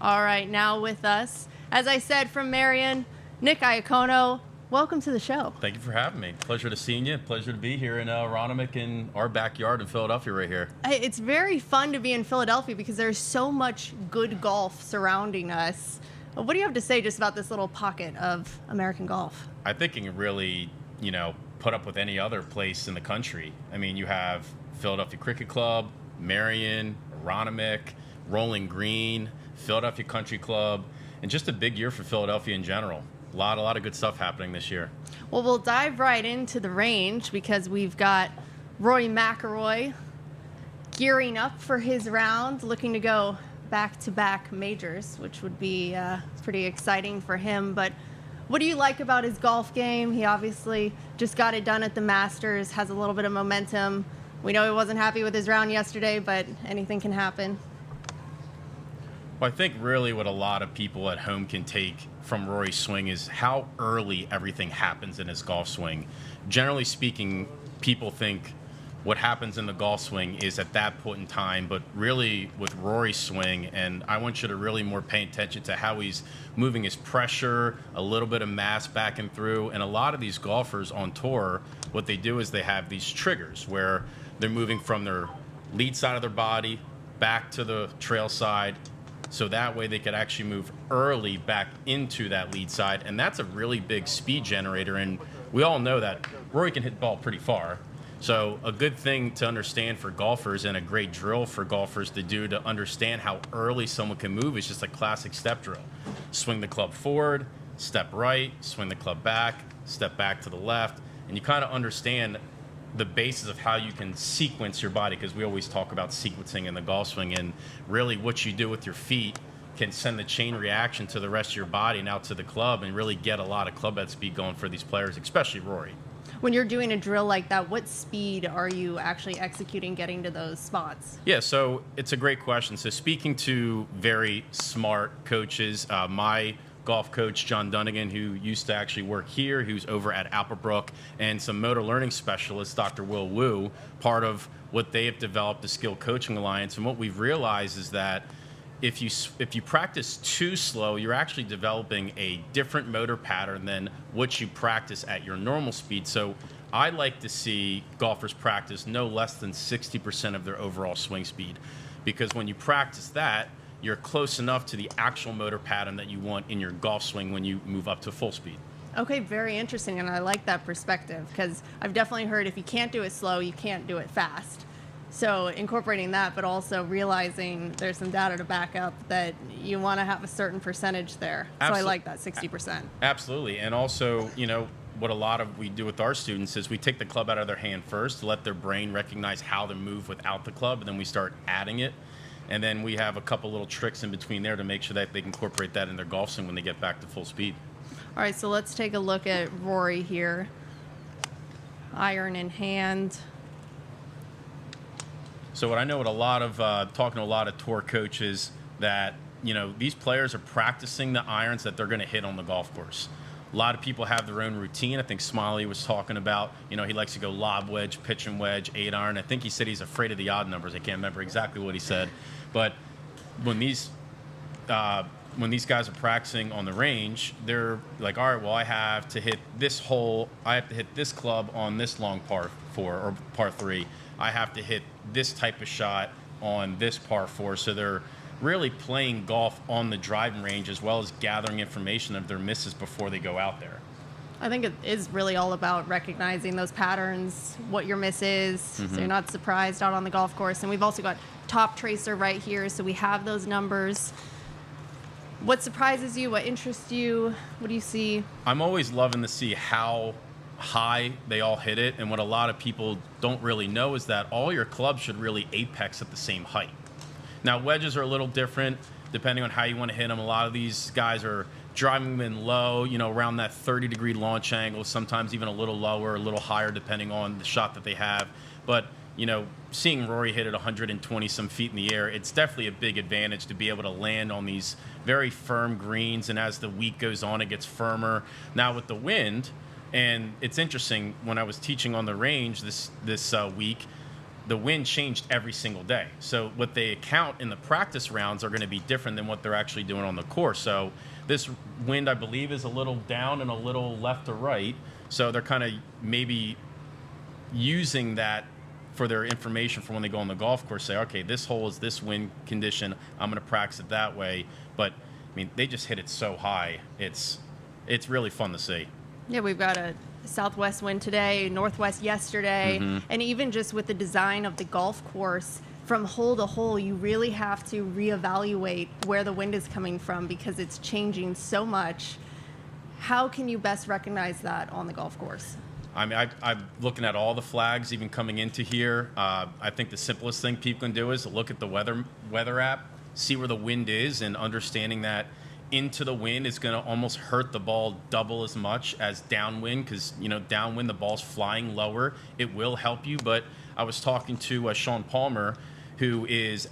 All right, now with us, as I said, from Marion, Nick Iacono. Welcome to the show. Thank you for having me. Pleasure to see you. Pleasure to be here in Aronimink in our backyard in Philadelphia right here. It's very fun to be in Philadelphia because there's so much good golf surrounding us. What do you have to say just about this little pocket of American golf? I think it can really, put up with any other place in the country. I mean, you have Philadelphia Cricket Club, Marion, Aronimink, Rolling Green, Philadelphia Country Club, and just a big year for Philadelphia in general. A lot of good stuff happening this year. Well, we'll dive right into the range because we've got Rory McIlroy gearing up for his round, looking to go back-to-back majors, which would be pretty exciting for him. But what do you like about his golf game? He obviously just got it done at the Masters, has a little bit of momentum. We know he wasn't happy with his round yesterday, but anything can happen. Well, I think really what a lot of people at home can take from Rory's swing is how early everything happens in his golf swing. Generally speaking, people think what happens in the golf swing is at that point in time, but really with Rory's swing, and I want you to really more pay attention to how he's moving his pressure, a little bit of mass back and through, and a lot of these golfers on tour, what they do is they have these triggers where they're moving from their lead side of their body back to the trail side, so that way they could actually move early back into that lead side. And that's a really big speed generator. And we all know that Rory can hit the ball pretty far. So a good thing to understand for golfers and a great drill for golfers to do to understand how early someone can move is just a classic step drill. Swing the club forward, step right, swing the club back, step back to the left. And you kind of understand the basis of how you can sequence your body, because we always talk about sequencing in the golf swing, and really what you do with your feet can send the chain reaction to the rest of your body and out to the club and really get a lot of club head speed going for these players, especially Rory. When you're doing a drill like that, what speed are you actually executing getting to those spots? Yeah, so it's a great question. So speaking to very smart coaches, my golf coach, John Dunnigan, who used to actually work here, who's over at Applebrook, and some motor learning specialist, Dr. Will Wu, part of what they have developed, the Skill Coaching Alliance. And what we've realized is that if you practice too slow, you're actually developing a different motor pattern than what you practice at your normal speed. So I like to see golfers practice no less than 60% of their overall swing speed, because when you practice that, you're close enough to the actual motor pattern that you want in your golf swing when you move up to full speed. Okay, very interesting, and I like that perspective because I've definitely heard if you can't do it slow, you can't do it fast. So incorporating that, but also realizing there's some data to back up that you want to have a certain percentage there. So I like that 60%. Absolutely, and also, what a lot of we do with our students is we take the club out of their hand first to let their brain recognize how to move without the club, and then we start adding it. And then we have a couple little tricks in between there to make sure that they can incorporate that in their golf swing when they get back to full speed. All right, so let's take a look at Rory here. Iron in hand. So what I know with talking to a lot of tour coaches that, these players are practicing the irons that they're going to hit on the golf course. A lot of people have their own routine. I think Smiley was talking about, he likes to go lob wedge, pitch and wedge, 8-iron. I think he said he's afraid of the odd numbers. I can't remember exactly what he said. But when these guys are practicing on the range, they're like, all right, well, I have to hit this hole. I have to hit this club on this long par 4 or par 3. I have to hit this type of shot on this par 4. So they're really playing golf on the driving range as well as gathering information of their misses before they go out there. I think it is really all about recognizing those patterns, what your miss is, so you're not surprised out on the golf course. And we've also got Top Tracer right here, so we have those numbers. What surprises you? What interests you? What do you see? I'm always loving to see how high they all hit it. And what a lot of people don't really know is that all your clubs should really apex at the same height. Now, wedges are a little different depending on how you want to hit them. A lot of these guys are driving them in low, around that 30-degree launch angle, sometimes even a little lower, a little higher, depending on the shot that they have. But, seeing Rory hit it 120-some feet in the air, it's definitely a big advantage to be able to land on these very firm greens. And as the week goes on, it gets firmer. Now, with the wind, and it's interesting, when I was teaching on the range this week, the wind changed every single day. So what they account in the practice rounds are going to be different than what they're actually doing on the course. So this wind, I believe, is a little down and a little left to right. So they're kind of maybe using that for their information for when they go on the golf course. Say, okay, this hole is this wind condition. I'm going to practice it that way. But, they just hit it so high. It's really fun to see. Yeah, we've got a southwest wind today, northwest yesterday, and even just with the design of the golf course, from hole to hole, you really have to reevaluate where the wind is coming from because it's changing so much. How can you best recognize that on the golf course? I'm looking at all the flags, even coming into here. I think the simplest thing people can do is look at the weather app, see where the wind is, and understanding that into the wind is going to almost hurt the ball double as much as downwind because, downwind, the ball's flying lower. It will help you. But I was talking to Sean Palmer, who is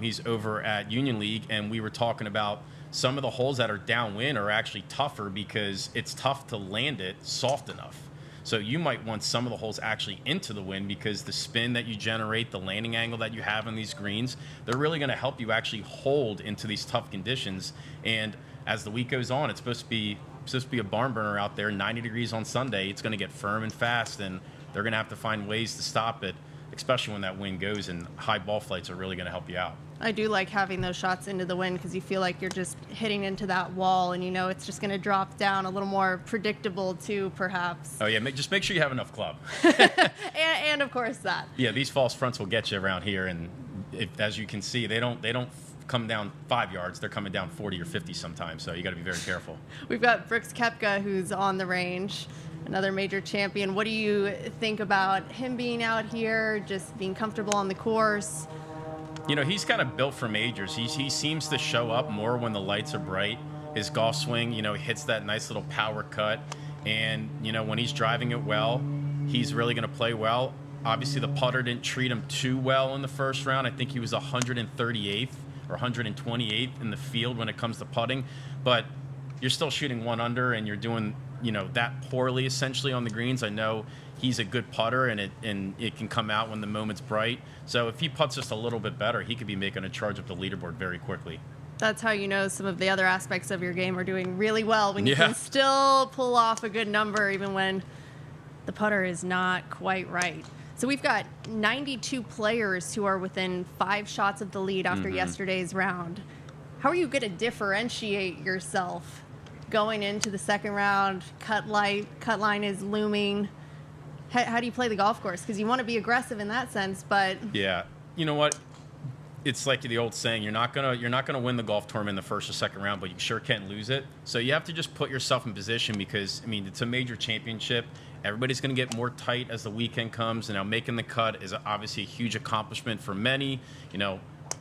he's over at Union League, and we were talking about some of the holes that are downwind are actually tougher because it's tough to land it soft enough. So you might want some of the holes actually into the wind because the spin that you generate, the landing angle that you have on these greens, they're really going to help you actually hold into these tough conditions. And as the week goes on, it's supposed to be a barn burner out there, 90 degrees on Sunday. It's going to get firm and fast, and they're going to have to find ways to stop it, especially when that wind goes, and high ball flights are really going to help you out. I do like having those shots into the wind because you feel like you're just hitting into that wall and it's just going to drop down a little more predictable too, perhaps. Oh, yeah. Just make sure you have enough club. and of course that. Yeah, these false fronts will get you around here. And as you can see, they don't come down 5 yards. They're coming down 40 or 50 sometimes. So you got to be very careful. We've got Brooks Koepka, who's on the range, another major champion. What do you think about him being out here, just being comfortable on the course? He's kind of built for majors. He seems to show up more when the lights are bright. His golf swing, he hits that nice little power cut. And, when he's driving it well, he's really going to play well. Obviously, the putter didn't treat him too well in the first round. I think he was 138th or 128th in the field when it comes to putting. But you're still shooting 1 under, and you're doing, that poorly essentially on the greens. I know he's a good putter, and it can come out when the moment's bright. So if he putts just a little bit better, he could be making a charge up the leaderboard very quickly. That's how some of the other aspects of your game are doing really well, when you can still pull off a good number even when the putter is not quite right. So we've got 92 players who are within 5 shots of the lead after yesterday's round. How are you going to differentiate yourself going into the second round? Cutline is looming. How do you play the golf course? Because you want to be aggressive in that sense, but yeah, you know what? It's like the old saying: you're not gonna win the golf tournament in the first or second round, but you sure can't lose it. So you have to just put yourself in position because it's a major championship. Everybody's going to get more tight as the weekend comes, and now making the cut is obviously a huge accomplishment for many.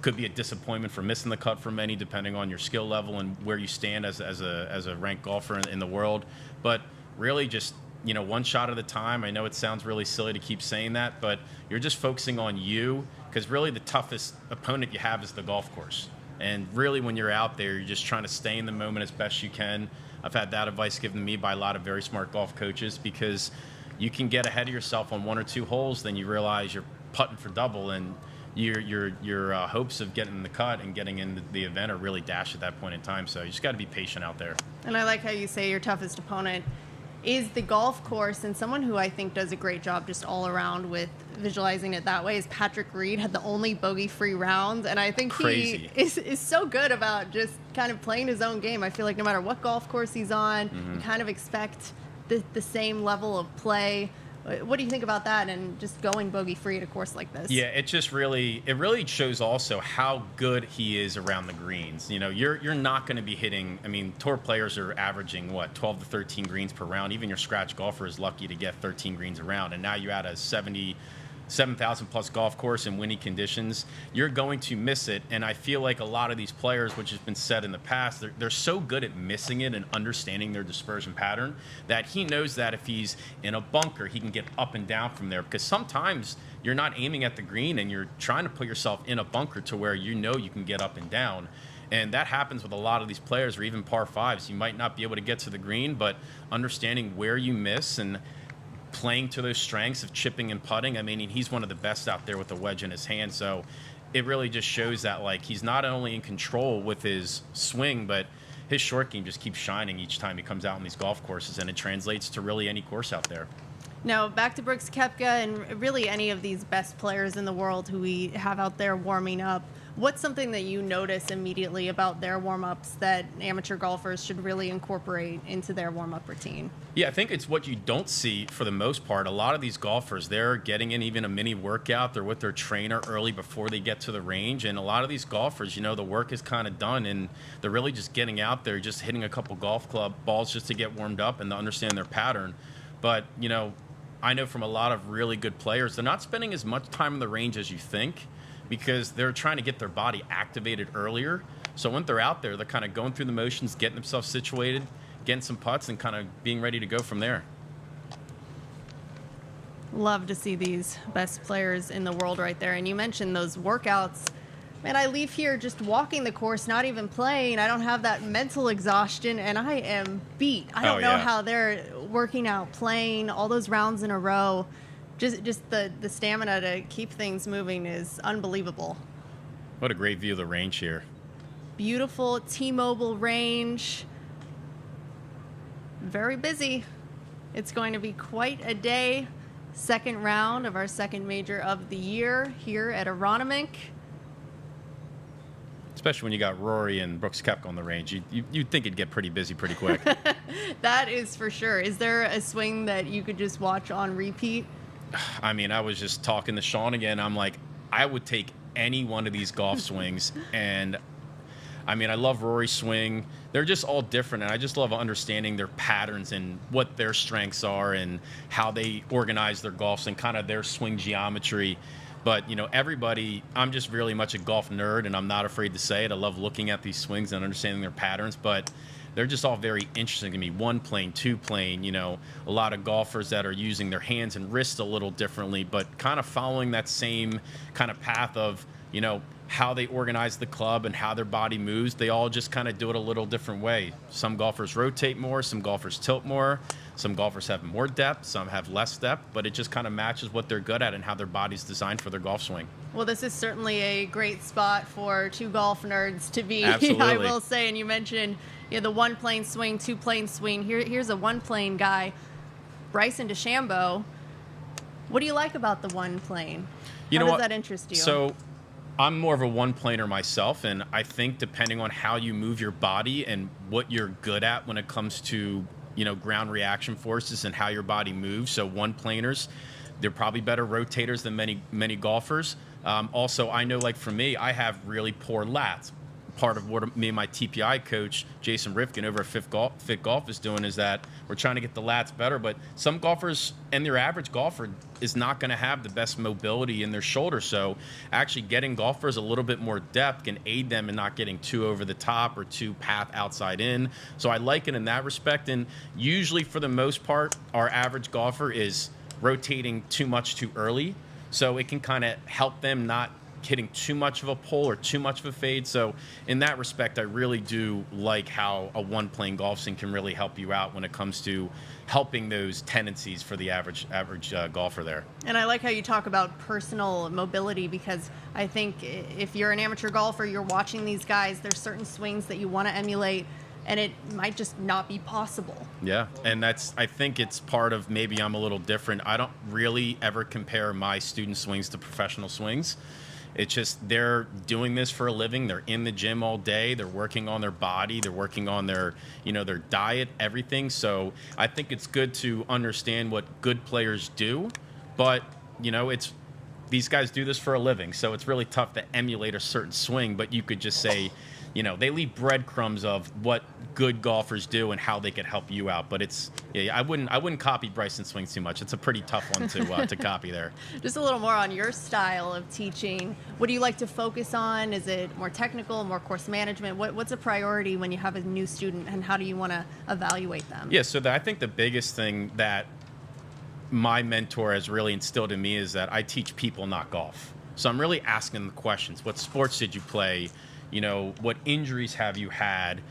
Could be a disappointment for missing the cut for many, depending on your skill level and where you stand as a ranked golfer in the world. But really, just one shot at a time. I know it sounds really silly to keep saying that, but you're just focusing on you because really the toughest opponent you have is the golf course. And really, when you're out there, you're just trying to stay in the moment as best you can. I've had that advice given to me by a lot of very smart golf coaches, because you can get ahead of yourself on 1 or 2 holes, then you realize you're putting for double, and your hopes of getting in the cut and getting in the event are really dashed at that point in time. So you just got to be patient out there. And I like how you say your toughest opponent is the golf course, and someone who I think does a great job just all around with visualizing it that way is Patrick Reed. Had the only bogey-free round, and I think Crazy. he is so good about just kind of playing his own game. I feel like no matter what golf course he's on, you kind of expect the same level of play. What do you think about that, and just going bogey-free at a course like this? Yeah, it really shows also how good he is around the greens. You know, you're not going to be hitting. I mean, tour players are averaging 12 to 13 greens per round. Even your scratch golfer is lucky to get 13 greens a round. And now you add a 7,000 plus golf course in windy conditions, you're going to miss it. And I feel like a lot of these players, which has been said in the past, they're so good at missing it and understanding their dispersion pattern that he knows that if he's in a bunker, he can get up and down from there. Because sometimes you're not aiming at the green and you're trying to put yourself in a bunker to where you know you can get up and down. And that happens with a lot of these players, or even par fives. You might not be able to get to the green, but understanding where you miss and playing to those strengths of chipping and putting. I mean, he's one of the best out there with a wedge in his hand. So it really just shows that, like, he's not only in control with his swing, but his short game just keeps shining each time he comes out on these golf courses, and it translates to really any course out there. Now, back to Brooks Koepka and really any of these best players in the world who we have out there warming up. What's something that you notice immediately about their warm-ups that amateur golfers should really incorporate into their warm-up routine? Yeah, I think it's what you don't see for the most part. A lot of these golfers, they're getting in even a mini workout. They're with their trainer early before they get to the range. And a lot of these golfers, you know, the work is kind of done, and they're really just getting out there, just hitting a couple golf club balls just to get warmed up and to understand their pattern. But, you know, I know from a lot of really good players, they're not spending as much time on the range as you think, because they're trying to get their body activated earlier. So when they're out there, they're kind of going through the motions, getting themselves situated, getting some putts, and kind of being ready to go from there. Love to see these best players in the world right there. And you mentioned those workouts. Man, I leave here just walking the course, not even playing. I don't have that mental exhaustion, and I am beat. I don't know how they're working out, playing all those rounds in a row. Just the stamina to keep things moving is unbelievable. What a great view of the range here. Beautiful T-Mobile range. Very busy. It's going to be quite a day. Second round of our second major of the year here at Aronimink. Especially when you got Rory and Brooks Koepka on the range. You'd think it'd get pretty busy pretty quick. That is for sure. Is there a swing that you could just watch on repeat? I mean, I was just talking to Sean again. I'm like, I would take any one of these golf swings. And I mean, I love Rory's swing. They're just all different. And I just love understanding their patterns and what their strengths are and how they organize their golf swing, kind of their swing geometry. But, you know, everybody, I'm just really much a golf nerd, and I'm not afraid to say it. I love looking at these swings and understanding their patterns. But they're just all very interesting to me. One plane, two plane, you know, a lot of golfers that are using their hands and wrists a little differently, but kind of following that same kind of path of, you know, how they organize the club and how their body moves. They all just kind of do it a little different way. Some golfers rotate more, some golfers tilt more, some golfers have more depth, some have less depth, but it just kind of matches what they're good at and how their body's designed for their golf swing. Well, this is certainly a great spot for two golf nerds to be. Absolutely. I will say, and you mentioned, you know, the one plane swing, two plane swing. Here's a one plane guy, Bryson DeChambeau. What do you like about the one plane? You know How what? does that interest you? So I'm more of a one-planer myself, and I think depending on how you move your body and what you're good at when it comes to, you know, ground reaction forces and how your body moves. So one-planers, they're probably better rotators than many golfers. Also, I know, like for me, I have really poor lats. Part of what me and my TPI coach, Jason Rifkin, over at Fit Golf is doing is that we're trying to get the lats better. But some golfers and their average golfer is not going to have the best mobility in their shoulder. So actually getting golfers a little bit more depth can aid them in not getting too over the top or too path outside in. So I like it in that respect. And usually for the most part, our average golfer is rotating too much too early. So it can kind of help them not hitting too much of a pull or too much of a fade. So in that respect, I really do like how a one playing golf swing can really help you out when it comes to helping those tendencies for the average golfer there. And I like how you talk about personal mobility, because I think if you're an amateur golfer, you're watching these guys, there's certain swings that you want to emulate, and it might just not be possible. Yeah, and I think it's part of maybe I'm a little different. I don't really ever compare my student swings to professional swings. It's just they're doing this for a living. They're in the gym all day. They're working on their body. They're working on their diet, everything. So I think it's good to understand what good players do, but these guys do this for a living. So it's really tough to emulate a certain swing, but you could just say, they leave breadcrumbs of what good golfers do and how they could help you out. But I wouldn't copy Bryson's swings too much. It's a pretty tough one to copy there. Just a little more on your style of teaching. What do you like to focus on? Is it more technical, more course management? What's a priority when you have a new student, and how do you want to evaluate them? Yeah, so I think the biggest thing that my mentor has really instilled in me is that I teach people, not golf. So I'm really asking the questions. What sports did you play? What injuries have you had?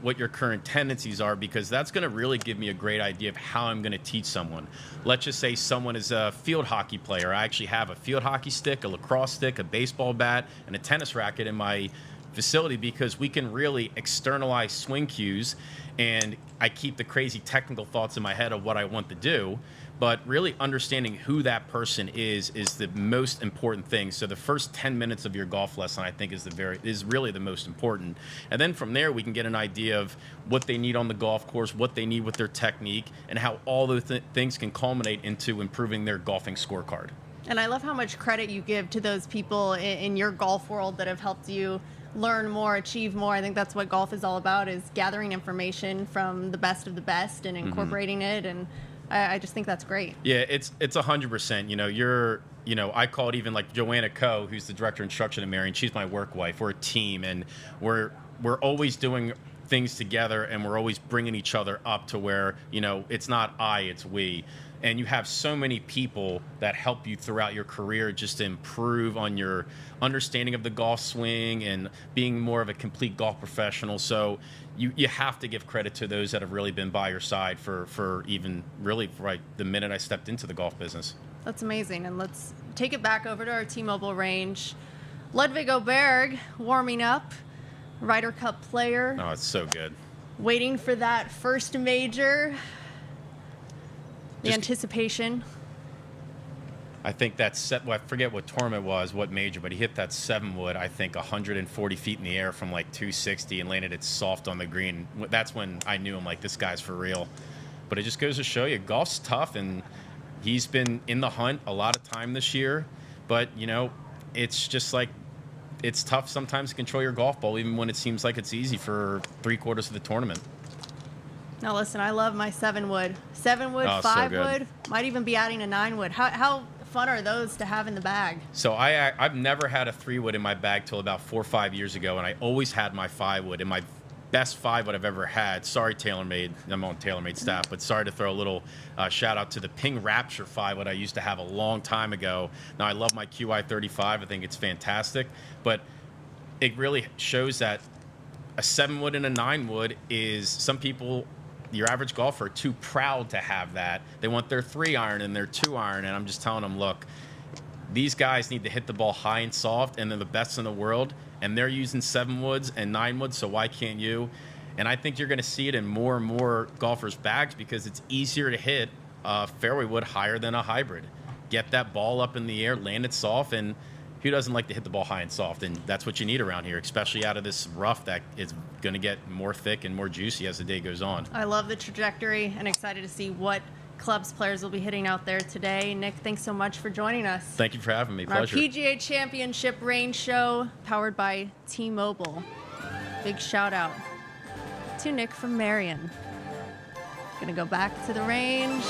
What your current tendencies are, because that's going to really give me a great idea of how I'm going to teach someone. Let's just say someone is a field hockey player. I actually have a field hockey stick, a lacrosse stick, a baseball bat, and a tennis racket in my facility, because we can really externalize swing cues, and I keep the crazy technical thoughts in my head of what I want to do. But really understanding who that person is the most important thing. So the first 10 minutes of your golf lesson, I think, is really the most important. And then from there, we can get an idea of what they need on the golf course, what they need with their technique, and how all those things can culminate into improving their golfing scorecard. And I love how much credit you give to those people in your golf world that have helped you learn more, achieve more. I think that's what golf is all about, is gathering information from the best of the best and incorporating it. And I just think that's great. Yeah, it's 100%. I call it even like Joanna Coe, who's the director of instruction at Marion. She's my work wife. We're a team, and we're always doing things together, and we're always bringing each other up to where, it's not I, it's we. And you have so many people that help you throughout your career just to improve on your understanding of the golf swing and being more of a complete golf professional. So you have to give credit to those that have really been by your side for even really right the minute I stepped into the golf business. That's amazing. And let's take it back over to our T-Mobile range. Ludwig Oberg warming up, Ryder Cup player. Oh, it's so good. Waiting for that first major. The anticipation. I think that's I forget what tournament was, what major, but he hit that 7-wood, I think 140 feet in the air from like 260 and landed it soft on the green. That's when I knew him, like, this guy's for real. But it just goes to show you, golf's tough, and he's been in the hunt a lot of time this year. But, it's just like, it's tough sometimes to control your golf ball, even when it seems like it's easy for 3/4 of the tournament. Now listen, I love my 7-wood. 7-wood, 5-wood, might even be adding a 9-wood. How fun are those to have in the bag? So I've never had a 3-wood in my bag till about 4 or 5 years ago, and I always had my 5-wood. And my best 5-wood I've ever had, sorry TaylorMade, I'm on TaylorMade staff, but sorry to throw a little shout out to the Ping Rapture 5-wood I used to have a long time ago. Now I love my QI35, I think it's fantastic, but it really shows that a 7-wood and a 9-wood is, some people, your average golfer, are too proud to have that. They want their 3-iron and their 2-iron, and I'm just telling them, look, these guys need to hit the ball high and soft, and they're the best in the world, and they're using 7-woods and 9-woods, so why can't you? And I think you're going to see it in more and more golfers' bags, because it's easier to hit a fairway wood higher than a hybrid. Get that ball up in the air, land it soft, and who doesn't like to hit the ball high and soft? And that's what you need around here, especially out of this rough that is going to get more thick and more juicy as the day goes on. I love the trajectory and excited to see what clubs players will be hitting out there today. Nick, thanks so much for joining us. Thank you for having me. Pleasure. Our PGA Championship Range Show, powered by T-Mobile. Big shout out to Nick from Marion. Gonna go back to the range,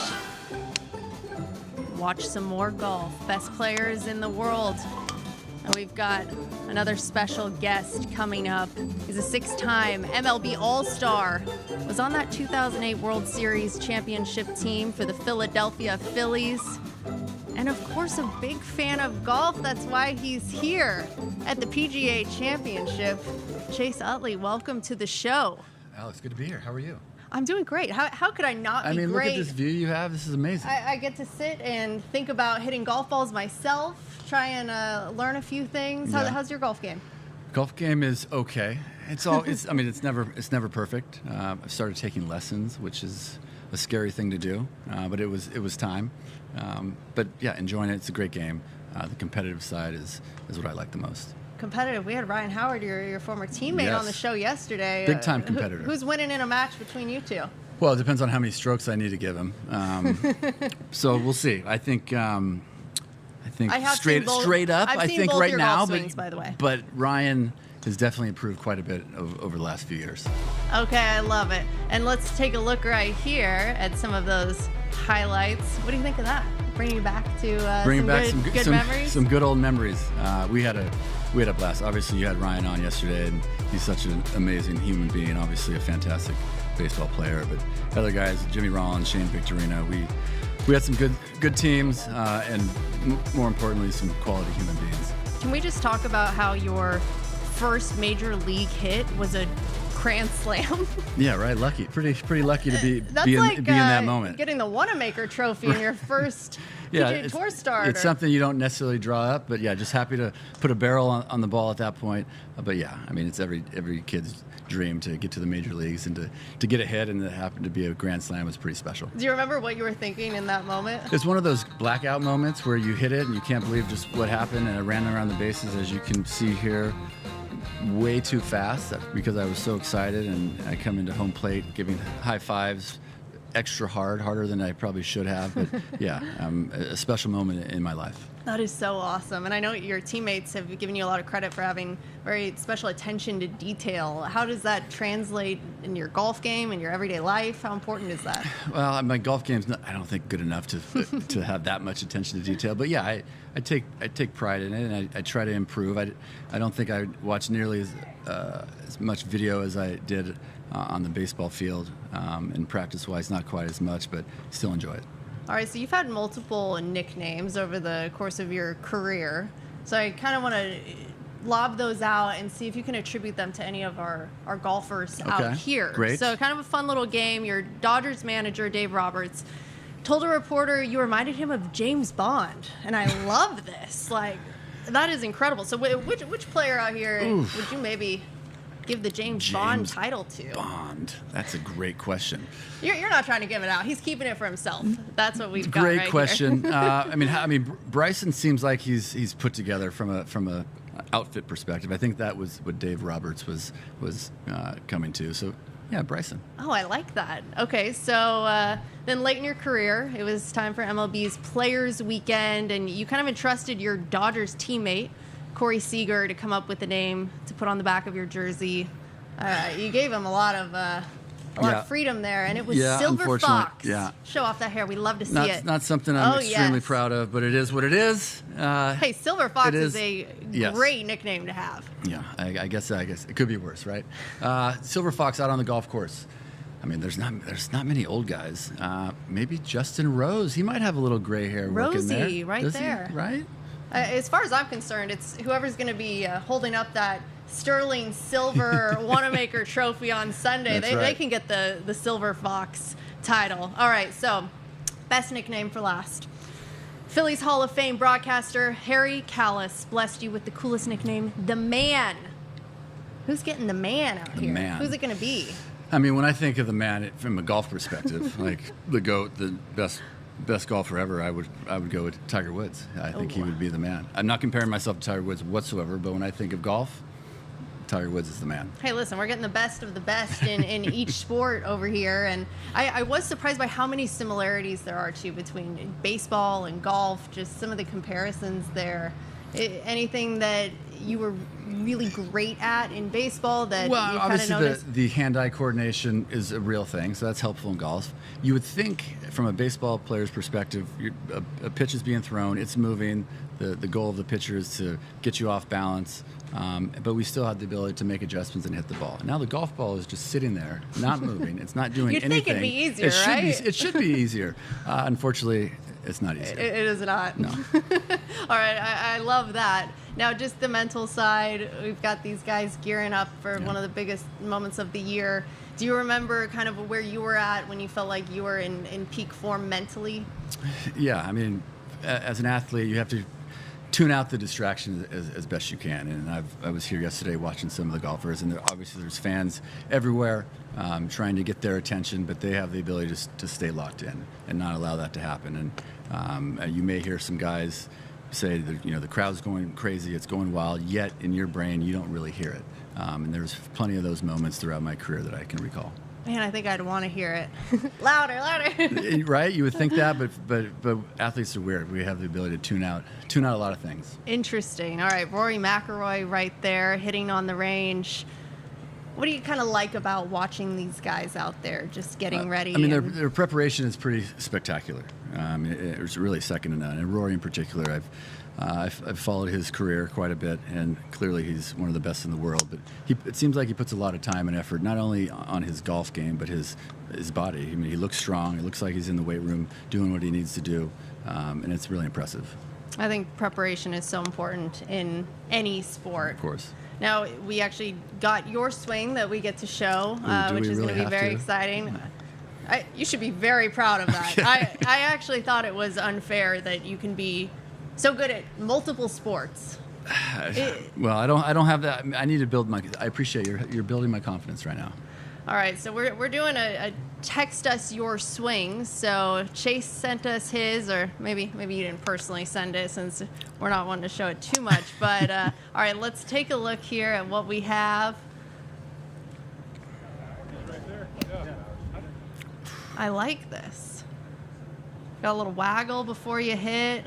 watch some more golf. Best players in the world. And we've got another special guest coming up. He's a 6-time MLB All-Star. Was on that 2008 World Series championship team for the Philadelphia Phillies. and of course a big fan of golf. That's why he's here at the PGA Championship. Chase Utley, welcome to the show. Alex, good to be here. How are you? I'm doing great. How could I not be great? Look at this view you have. This is amazing. I get to sit and think about hitting golf balls myself, try and learn a few things. Yeah. How's your golf game? Golf game is okay. It's never perfect. I've started taking lessons, which is a scary thing to do, but it was time. But yeah, enjoying it. It's a great game. The competitive side is what I like the most. Competitive. We had Ryan Howard, your former teammate, on the show yesterday. Big time competitor. Who's winning in a match between you two? Well, it depends on how many strokes I need to give him. So we'll see. I think straight up. I've I seen think both right your now, golf swings, by the way. But Ryan has definitely improved quite a bit over the last few years. Okay, I love it. And let's take a look right here at some of those highlights. What do you think of that? Bringing you back to some good memories? Some good old memories. We had a blast. Obviously, you had Ryan on yesterday, and he's such an amazing human being. Obviously, a fantastic baseball player. But other guys, Jimmy Rollins, Shane Victorino, we had some good teams, and more importantly, some quality human beings. Can we just talk about how your first major league hit was a grand slam? Yeah, right. Lucky. Pretty lucky to be in that moment. Getting the Wanamaker Trophy in your first PGA Tour starter. It's something you don't necessarily draw up, but yeah, just happy to put a barrel on the ball at that point. But yeah, I mean, it's every kid's dream to get to the major leagues and to get a hit, and it happened to be a grand slam was pretty special. Do you remember what you were thinking in that moment? It's one of those blackout moments where you hit it and you can't believe just what happened, and I ran around the bases, as you can see here, way too fast because I was so excited, and I come into home plate giving high fives extra harder than I probably should have. But yeah, a special moment in my life. That is so awesome. And I know your teammates have given you a lot of credit for having very special attention to detail. How does that translate in your golf game and your everyday life? How important is that? Well, my golf game's not, I don't think, good enough to have that much attention to detail. But yeah, I take pride in it, and I try to improve. I don't think I watch nearly as much video as I did on the baseball field, and practice-wise, not quite as much, but still enjoy it. All right, so you've had multiple nicknames over the course of your career. So I kind of want to lob those out and see if you can attribute them to any of our golfers out here. Great. So kind of a fun little game. Your Dodgers manager, Dave Roberts, told a reporter you reminded him of James Bond. And I love this. Like, that is incredible. So which player out here would you maybe give the James Bond title to? Bond. That's a great question. You're not trying to give it out. He's keeping it for himself. That's what we've got right here. Great question. I mean, Bryson seems like he's put together from a outfit perspective. I think that was what Dave Roberts was coming to. So yeah, Bryson. Oh, I like that. Okay, so then late in your career, it was time for MLB's Players Weekend, and you kind of entrusted your Dodgers teammate, Corey Seager, to come up with a name to put on the back of your jersey. You gave him a lot of freedom there, and it was Silver Fox. Yeah. Show off that hair. We love to see it. Not something I'm extremely proud of, but it is what it is. Hey, Silver Fox is a great nickname to have. Yeah, I guess it could be worse, right? Silver Fox out on the golf course. I mean, there's not many old guys. Maybe Justin Rose. He might have a little gray hair working there. Rosie, right there. Right? As far as I'm concerned, it's whoever's going to be holding up that sterling silver Wanamaker Trophy on Sunday. They can get the Silver Fox title. All right, so best nickname for last. Phillies Hall of Fame broadcaster Harry Callis blessed you with the coolest nickname, The Man. Who's getting the man out here? Man. Who's it going to be? I mean, when I think of the man from a golf perspective, like the GOAT, the best golfer ever, I would go with Tiger Woods. I think he would be the man. I'm not comparing myself to Tiger Woods whatsoever, but when I think of golf, Tiger Woods is the man. Hey, listen, we're getting the best of the best in each sport over here, and I was surprised by how many similarities there are too between baseball and golf. Just some of the comparisons there. Anything that you were really great at in baseball that you kind of noticed? Obviously the hand-eye coordination is a real thing, so that's helpful in golf. You would think, from a baseball player's perspective, a pitch is being thrown, it's moving. The goal of the pitcher is to get you off balance, but we still have the ability to make adjustments and hit the ball. Now the golf ball is just sitting there, not moving. It's not doing anything. You'd think it'd be easier, right? It should be easier. Unfortunately, It's not easy. It is not. No. All right, I love that. Now, just the mental side, we've got these guys gearing up for one of the biggest moments of the year. Do you remember kind of where you were at when you felt like you were in peak form mentally? Yeah, I mean, as an athlete, you have to tune out the distractions as best you can. And I was here yesterday watching some of the golfers, and obviously there's fans everywhere trying to get their attention, but they have the ability to stay locked in and not allow that to happen. And you may hear some guys say that, the crowd's going crazy, it's going wild, yet in your brain you don't really hear it. And there's plenty of those moments throughout my career that I can recall. Man, I think I'd want to hear it. Louder. Right? You would think that, but athletes are weird. We have the ability to tune out a lot of things. Interesting. All right, Rory McIlroy right there, hitting on the range. What do you kind of like about watching these guys out there just getting ready? I mean, their preparation is pretty spectacular. It was really second to none. And Rory in particular, I've followed his career quite a bit, and clearly he's one of the best in the world. But it seems like he puts a lot of time and effort, not only on his golf game, but his body. I mean, he looks strong. It looks like he's in the weight room doing what he needs to do, and it's really impressive. I think preparation is so important in any sport. Of course. Now, we actually got your swing that we get to show, which is going to be very exciting. You should be very proud of that. I actually thought it was unfair that you can be so good at multiple sports. Well, I don't have that. I need to build I appreciate you're building my confidence right now. All right, so we're doing a text us your swing. So Chase sent us his, or maybe you didn't personally send it since we're not wanting to show it too much. But all right, let's take a look here at what we have. I like this. Got a little waggle before you hit.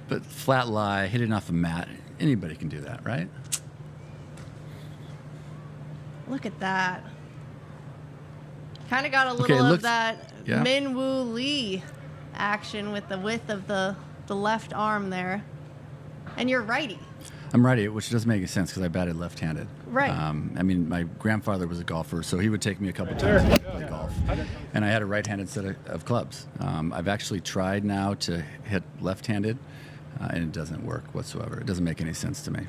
But flat lie, hitting off a mat, anybody can do that, right? Look at that. Kind of got a little of that Min Woo Lee action with the width of the left arm there. And you're righty. I'm righty, which doesn't make any sense because I batted left-handed. Right. I mean, my grandfather was a golfer, so he would take me a couple times to play golf. And I had a right-handed set of clubs. I've actually tried now to hit left-handed, and it doesn't work whatsoever. It doesn't make any sense to me.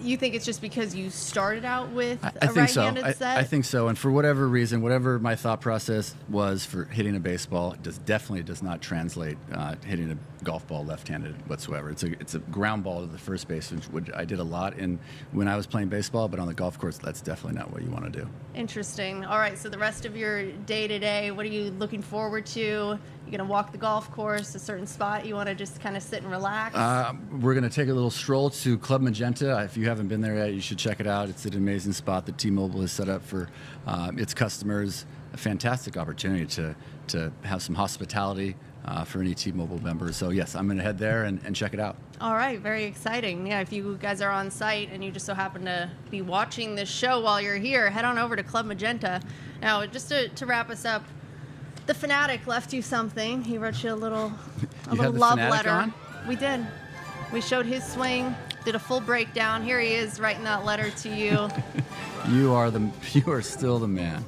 You think it's just because you started out with I a think so. right-handed set? I think so. And for whatever reason, whatever my thought process was for hitting a baseball, definitely does not translate hitting a golf ball left-handed whatsoever. It's a ground ball to the first base, which I did a lot when I was playing baseball, but on the golf course, that's definitely not what you want to do. Interesting. All right, so the rest of your day-to-day, what are you looking forward to? You going to walk the golf course, a certain spot you want to just kind of sit and relax? We're going to take a little stroll to Club Magenta. If you haven't been there yet, you should check it out. It's an amazing spot that T-Mobile has set up for its customers. A fantastic opportunity to have some hospitality for any T-Mobile members. So yes, I'm going to head there and check it out. All right, very exciting. Yeah, if you guys are on site and you just so happen to be watching this show while you're here, head on over to Club Magenta. Now, just to wrap us up, the Fanatic left you something. He wrote you a little love letter. On? We did. We showed his swing, did a full breakdown. Here he is writing that letter to you. You are still the man.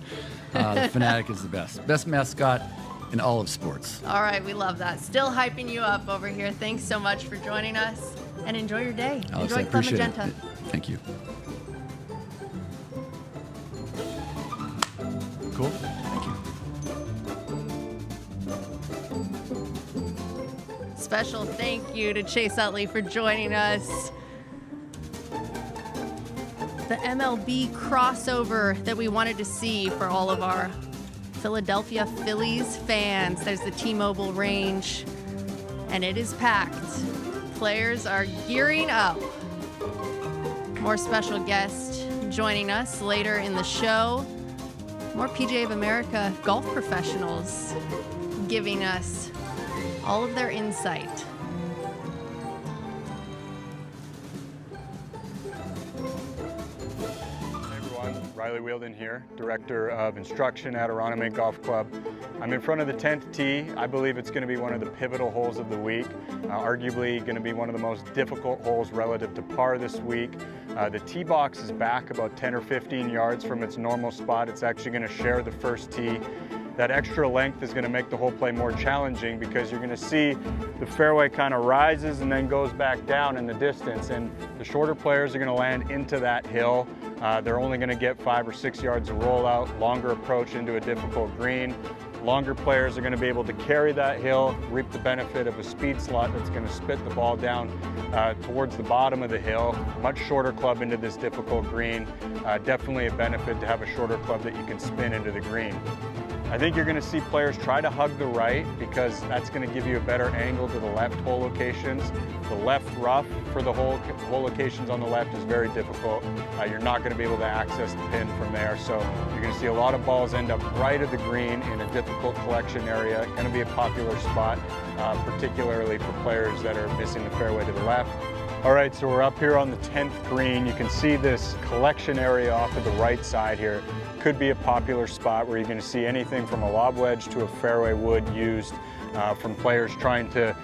The Fanatic is the best mascot in all of sports. All right, we love that. Still hyping you up over here. Thanks so much for joining us, and enjoy your day. Alex, enjoy Club Magenta. Thank you. Cool. Thank you. Special thank you to Chase Utley for joining us. The MLB crossover that we wanted to see for all of our Philadelphia Phillies fans. There's the T-Mobile range, and it is packed. Players are gearing up. More special guests joining us later in the show. More PGA of America golf professionals giving us all of their insight. Riley Wielden here, Director of Instruction at Aronimink Golf Club. I'm in front of the 10th tee. I believe it's going to be one of the pivotal holes of the week, arguably going to be one of the most difficult holes relative to par this week. The tee box is back about 10 or 15 yards from its normal spot. It's actually going to share the first tee That extra length is going to make the hole play more challenging because you're going to see the fairway kind of rises and then goes back down in the distance, and the shorter players are going to land into that hill. They're only going to get 5 or 6 yards of rollout, longer approach into a difficult green. Longer players are going to be able to carry that hill, reap the benefit of a speed slot that's going to spit the ball down towards the bottom of the hill. Much shorter club into this difficult green. Definitely a benefit to have a shorter club that you can spin into the green. I think you're going to see players try to hug the right because that's going to give you a better angle to the left hole locations. The left rough for the hole locations on the left is very difficult. You're not going to be able to access the pin from there, so you're going to see a lot of balls end up right of the green in a difficult collection area. Going to be a popular spot, particularly for players that are missing the fairway to the left. All right, so we're up here on the 10th green. You can see this collection area off of the right side here. Could be a popular spot where you're going to see anything from a lob wedge to a fairway wood used from players trying to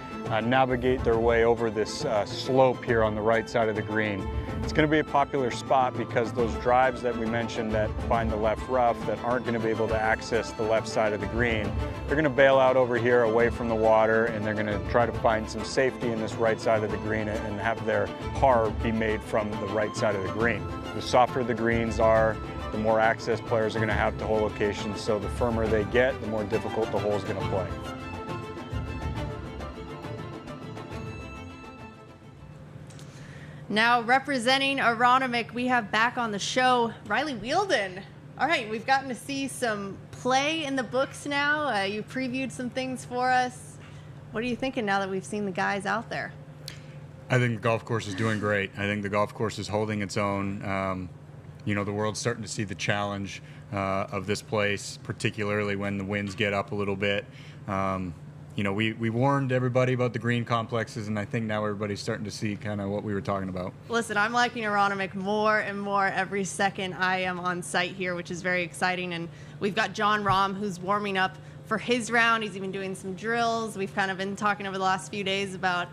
navigate their way over this slope here on the right side of the green. It's going to be a popular spot because those drives that we mentioned that find the left rough that aren't going to be able to access the left side of the green, they're going to bail out over here away from the water, and they're going to try to find some safety in this right side of the green and have their par be made from the right side of the green. The softer the greens are, the more access players are going to have to hole locations, so the firmer they get, the more difficult the hole is going to play. Now representing Aronimink, we have back on the show Riley Wheeldon. All right, we've gotten to see some play in the books now. You previewed some things for us. What are you thinking now that we've seen the guys out there? I think the golf course is doing great. I think the golf course is holding its own. You know, the world's starting to see the challenge of this place, particularly when the winds get up a little bit. You know, we warned everybody about the green complexes, and I think now everybody's starting to see kind of what we were talking about. Listen, I'm liking Aronimink more and more every second I am on site here, which is very exciting. And we've got Jon Rahm, who's warming up for his round. He's even doing some drills. We've kind of been talking over the last few days about,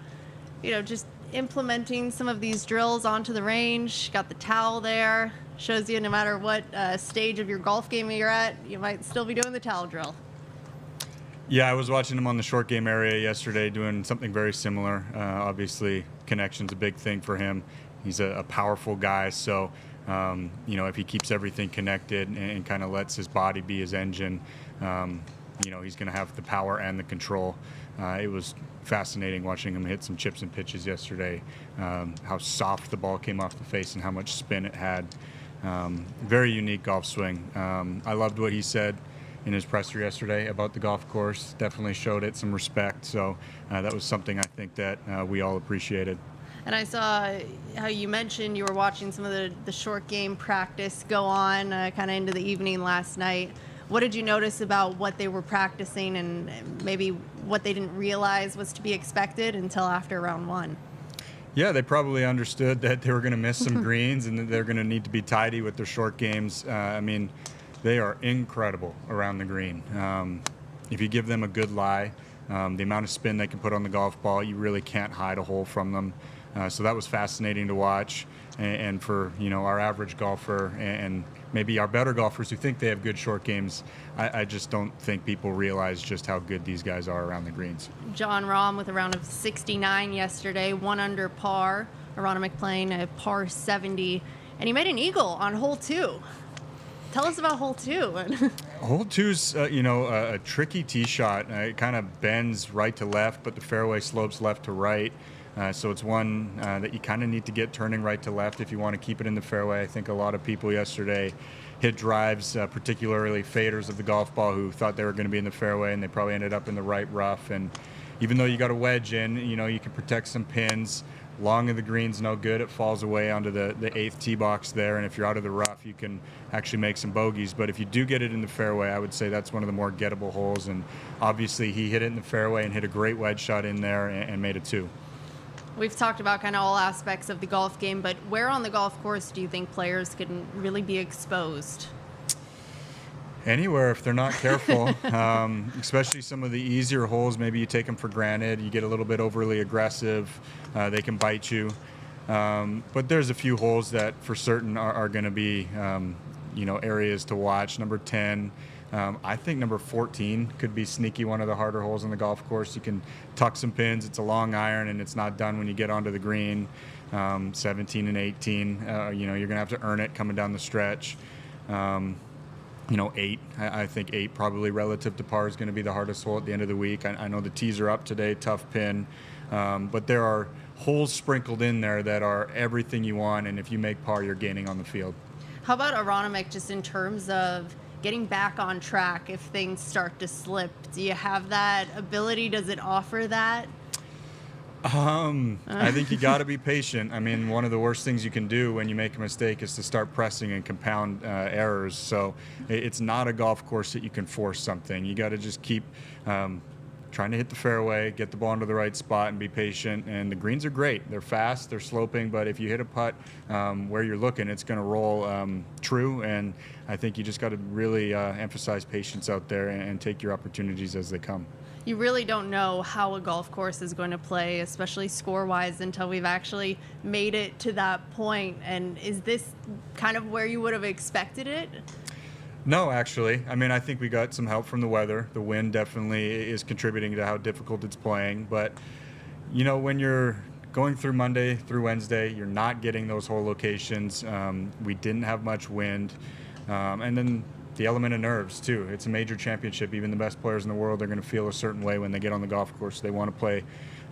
you know, just implementing some of these drills onto the range. Got the towel there. Shows you no matter what stage of your golf game you're at, you might still be doing the towel drill. Yeah, I was watching him on the short game area yesterday doing something very similar. Obviously, connection's a big thing for him. He's a powerful guy, so you know, if he keeps everything connected and kind of lets his body be his engine, you know, he's going to have the power and the control. It was fascinating watching him hit some chips and pitches yesterday, how soft the ball came off the face and how much spin it had. Very unique golf swing. I loved what he said in his presser yesterday about the golf course. Definitely showed it some respect, so that was something I think that we all appreciated. And I saw how you mentioned you were watching some of the short game practice go on kind of into the evening last night. What did you notice about what they were practicing and maybe what they didn't realize was to be expected until after round one? Yeah, they probably understood that they were going to miss some greens and that they're going to need to be tidy with their short games. I mean, they are incredible around the green. If you give them a good lie, the amount of spin they can put on the golf ball, you really can't hide a hole from them. So that was fascinating to watch. And for, you know, our average golfer and maybe our better golfers who think they have good short games, I just don't think people realize just how good these guys are around the greens. Jon Rahm with a round of 69 yesterday, 1 under par. Aronimink playing a par 70, and he made an eagle on hole 2. Tell us about hole 2. Hole 2's, you know, a tricky tee shot. It kind of bends right to left, but the fairway slopes left to right. So it's one that you kind of need to get turning right to left if you want to keep it in the fairway. I think a lot of people yesterday hit drives, particularly faders of the golf ball, who thought they were going to be in the fairway, and they probably ended up in the right rough. And even though you got a wedge in, you know, you can protect some pins. Long of the green's no good. It falls away onto the 8th tee box there, and if you're out of the rough, you can actually make some bogeys. But if you do get it in the fairway, I would say that's one of the more gettable holes. And obviously, he hit it in the fairway and hit a great wedge shot in there and made it 2. We've talked about kind of all aspects of the golf game, but where on the golf course do you think players can really be exposed? Anywhere if they're not careful, especially some of the easier holes. Maybe you take them for granted. You get a little bit overly aggressive. They can bite you. But there's a few holes that for certain are going to be, you know, areas to watch. Number 10, I think number 14 could be sneaky one of the harder holes in the golf course. You can tuck some pins. It's a long iron, and it's not done when you get onto the green. 17 and 18, you're going to have to earn it coming down the stretch. 8, I think 8 probably relative to par is going to be the hardest hole at the end of the week. I know the tees are up today, tough pin, but there are holes sprinkled in there that are everything you want, and if you make par, you're gaining on the field. How about Aronimik just in terms of getting back on track if things start to slip? Do you have that ability? Does it offer that? I think you got to be patient. I mean, one of the worst things you can do when you make a mistake is to start pressing and compound errors. So it's not a golf course that you can force something. You got to just keep trying to hit the fairway, get the ball into the right spot, and be patient. And the greens are great. They're fast, they're sloping, but if you hit a putt where you're looking, it's going to roll true. And I think you just got to really emphasize patience out there and take your opportunities as they come. You really don't know how a golf course is going to play, especially score-wise, until we've actually made it to that point. And is this kind of where you would have expected it? No, actually. I mean, I think we got some help from the weather. The wind definitely is contributing to how difficult it's playing. But, when you're going through Monday through Wednesday, you're not getting those hole locations. We didn't have much wind. And then the element of nerves, too. It's a major championship. Even the best players in the world are going to feel a certain way when they get on the golf course. They want to play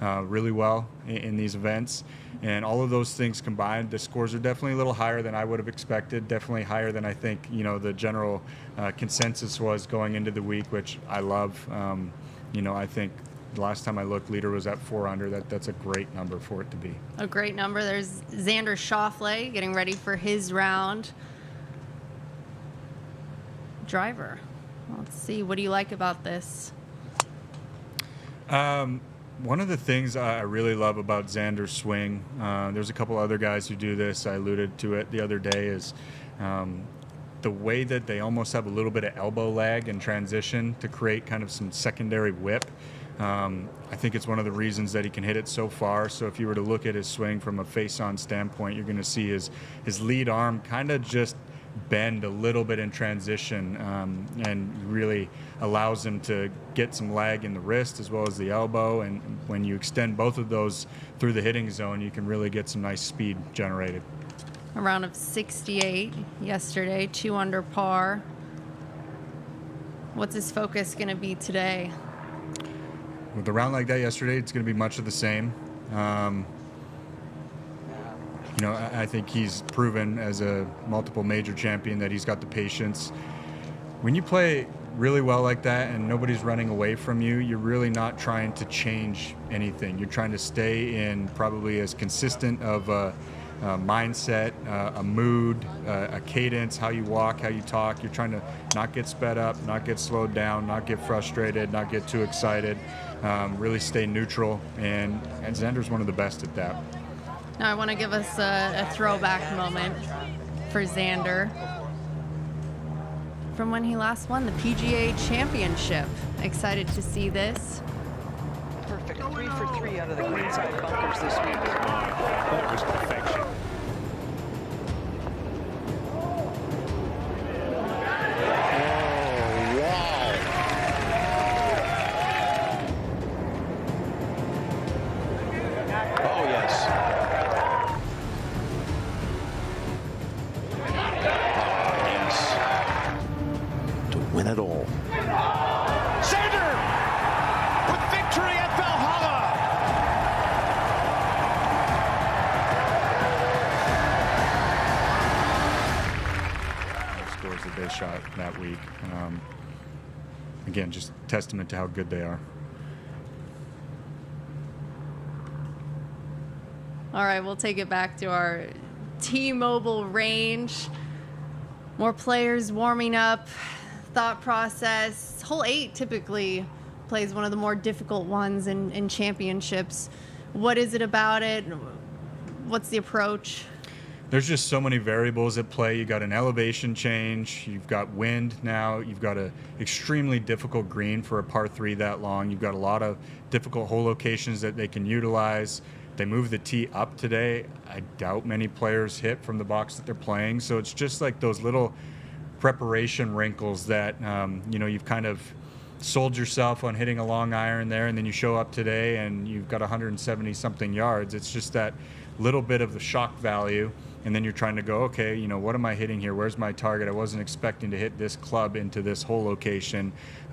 really well in these events. And all of those things combined, the scores are definitely a little higher than I would have expected, definitely higher than I think, the general consensus was going into the week, which I love. I think the last time I looked, leader was at 4 under. That's a great number for it to be. A great number. There's Xander Schauffele getting ready for his round. Driver. Let's see. What do you like about this? One of the things I really love about Xander's swing, there's a couple other guys who do this. I alluded to it the other day, is the way that they almost have a little bit of elbow lag in transition to create kind of some secondary whip. I think it's one of the reasons that he can hit it so far. So if you were to look at his swing from a face-on standpoint, you're going to see his lead arm kind of just bend a little bit in transition, and really allows him to get some lag in the wrist as well as the elbow. And when you extend both of those through the hitting zone, you can really get some nice speed generated. A round of 68 yesterday, 2 under par. What's his focus going to be today? With a round like that yesterday, it's going to be much of the same. I think he's proven as a multiple major champion that he's got the patience. When you play really well like that and nobody's running away from you, you're really not trying to change anything. You're trying to stay in probably as consistent of a mindset, a mood, a cadence, how you walk, how you talk. You're trying to not get sped up, not get slowed down, not get frustrated, not get too excited, really stay neutral. And Xander's one of the best at that. Now I want to give us a throwback moment for Xander from when he last won the PGA Championship. Excited to see this. Perfect. 3 for 3 out of the greenside bunkers this week. That was perfection. Win it all. Xander with victory at Valhalla. Scores that they shot that week. Again, just testament to how good they are. All right, we'll take it back to our T-Mobile range. More players warming up. Thought process. Hole 8 typically plays one of the more difficult ones in championships. What is it about it? What's the approach? There's just so many variables at play. You got an elevation change, you've got wind now, you've got an extremely difficult green for a par 3 that long. You've got a lot of difficult hole locations that they can utilize. They moved the tee up today. I doubt many players hit from the box that they're playing. So it's just like those little preparation wrinkles that, you've kind of sold yourself on hitting a long iron there, and then you show up today and you've got 170 something yards. It's just that little bit of the shock value, and then you're trying to go, okay, what am I hitting here? Where's my target? I wasn't expecting to hit this club into this whole location.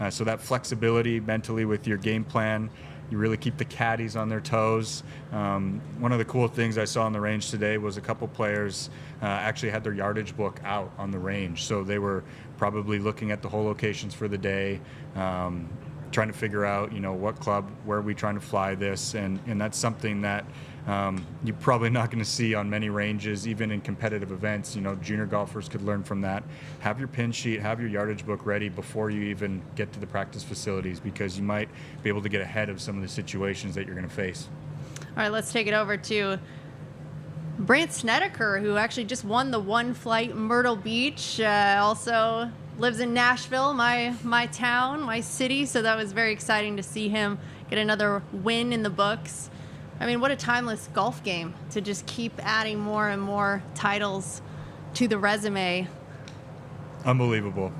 So that flexibility mentally with your game plan, you really keep the caddies on their toes. One of the cool things I saw on the range today was a couple players actually had their yardage book out on the range. So they were probably looking at the whole locations for the day, trying to figure out, what club, where are we trying to fly this? And that's something that you're probably not going to see on many ranges, even in competitive events. Junior golfers could learn from that. Have your pin sheet, have your yardage book ready before you even get to the practice facilities, because you might be able to get ahead of some of the situations that you're going to face. All right, let's take it over to Brant Snedeker, who actually just won the One Flight Myrtle Beach. Also lives in Nashville, my town, my city. So that was very exciting to see him get another win in the books. I mean, what a timeless golf game to just keep adding more and more titles to the resume. Unbelievable.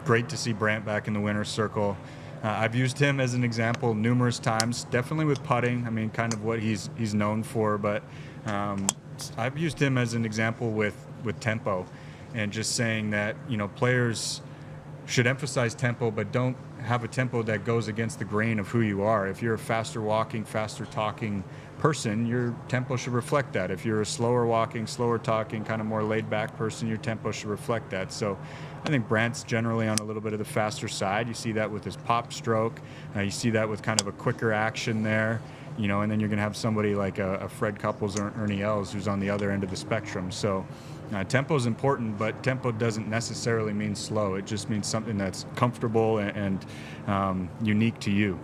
Great to see Brant back in the winner's circle. I've used him as an example numerous times, definitely with putting. I mean, kind of what he's known for, but I've used him as an example with tempo, and just saying that, players should emphasize tempo, but don't have a tempo that goes against the grain of who you are. If you're a faster walking, faster talking person, your tempo should reflect that. If you're a slower walking, slower talking, kind of more laid back person, your tempo should reflect that. So I think Brant's generally on a little bit of the faster side. You see that with his pop stroke. You see that with kind of a quicker action there. And then you're going to have somebody like a Fred Couples or Ernie Els who's on the other end of the spectrum. So tempo is important, but tempo doesn't necessarily mean slow. It just means something that's comfortable and unique to you.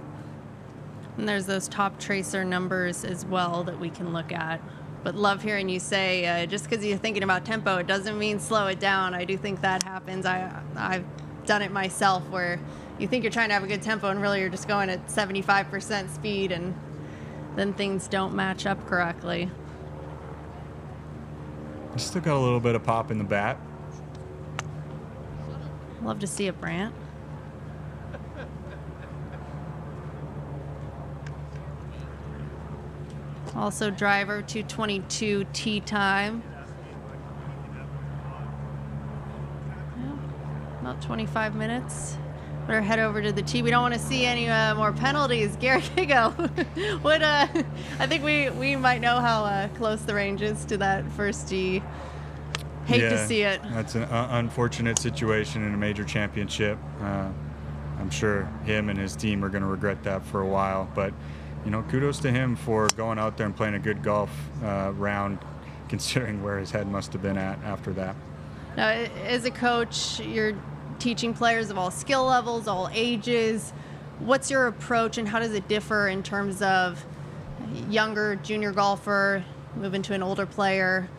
And there's those top tracer numbers as well that we can look at. But love hearing you say, just because you're thinking about tempo, it doesn't mean slow it down. I do think that happens. I've done it myself, where you think you're trying to have a good tempo and really you're just going at 75% speed, and then things don't match up correctly. Still got a little bit of pop in the bat. Love to see it, Brant. Also driver 222 tee time. Yeah, about 25 minutes. Better head over to the tee. We don't want to see any more penalties. Gary Kigo, I think we might know how close the range is to that first tee. Hate to see it. That's an unfortunate situation in a major championship. I'm sure him and his team are going to regret that for a while. But, kudos to him for going out there and playing a good golf round, considering where his head must have been at after that. Now, as a coach, you're teaching players of all skill levels, all ages. What's your approach, and how does it differ in terms of younger junior golfer moving to an older player?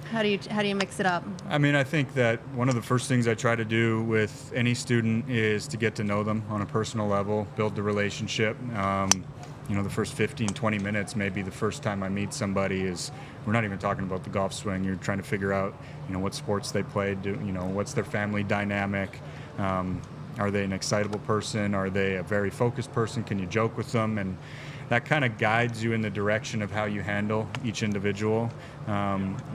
How do you mix it up? I mean, I think that one of the first things I try to do with any student is to get to know them on a personal level, build the relationship. The first 15, 20 minutes, maybe the first time I meet somebody, is we're not even talking about the golf swing. You're trying to figure out, what sports they played, what's their family dynamic. Are they an excitable person? Are they a very focused person? Can you joke with them? And that kind of guides you in the direction of how you handle each individual.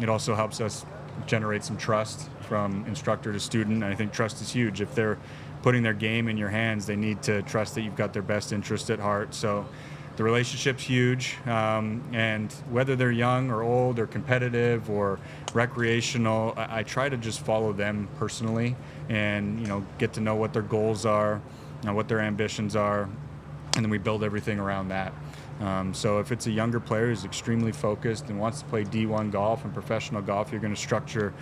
It also helps us generate some trust from instructor to student. And I think trust is huge. If they're putting their game in your hands, they need to trust that you've got their best interest at heart. So the relationship's huge, and whether they're young or old or competitive or recreational, I try to just follow them personally and get to know what their goals are, what their ambitions are, and then we build everything around that. So if it's a younger player who's extremely focused and wants to play D1 golf and professional golf, you're going to structure,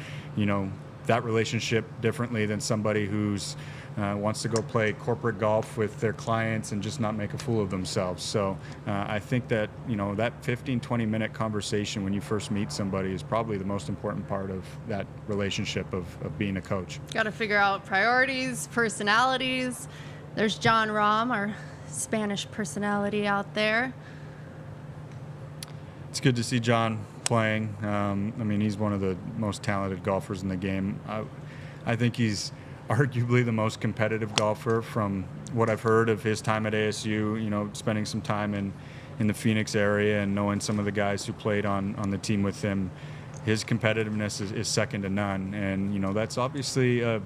that relationship differently than somebody who's wants to go play corporate golf with their clients and just not make a fool of themselves. So I think that, that 15, 20-minute conversation when you first meet somebody is probably the most important part of that relationship of being a coach. Got to figure out priorities, personalities. There's John Rahm, our Spanish personality out there. It's good to see John playing. He's one of the most talented golfers in the game. I think he's arguably the most competitive golfer from what I've heard of his time at ASU, spending some time in the Phoenix area and knowing some of the guys who played on the team with him. His competitiveness is second to none. And, that's obviously a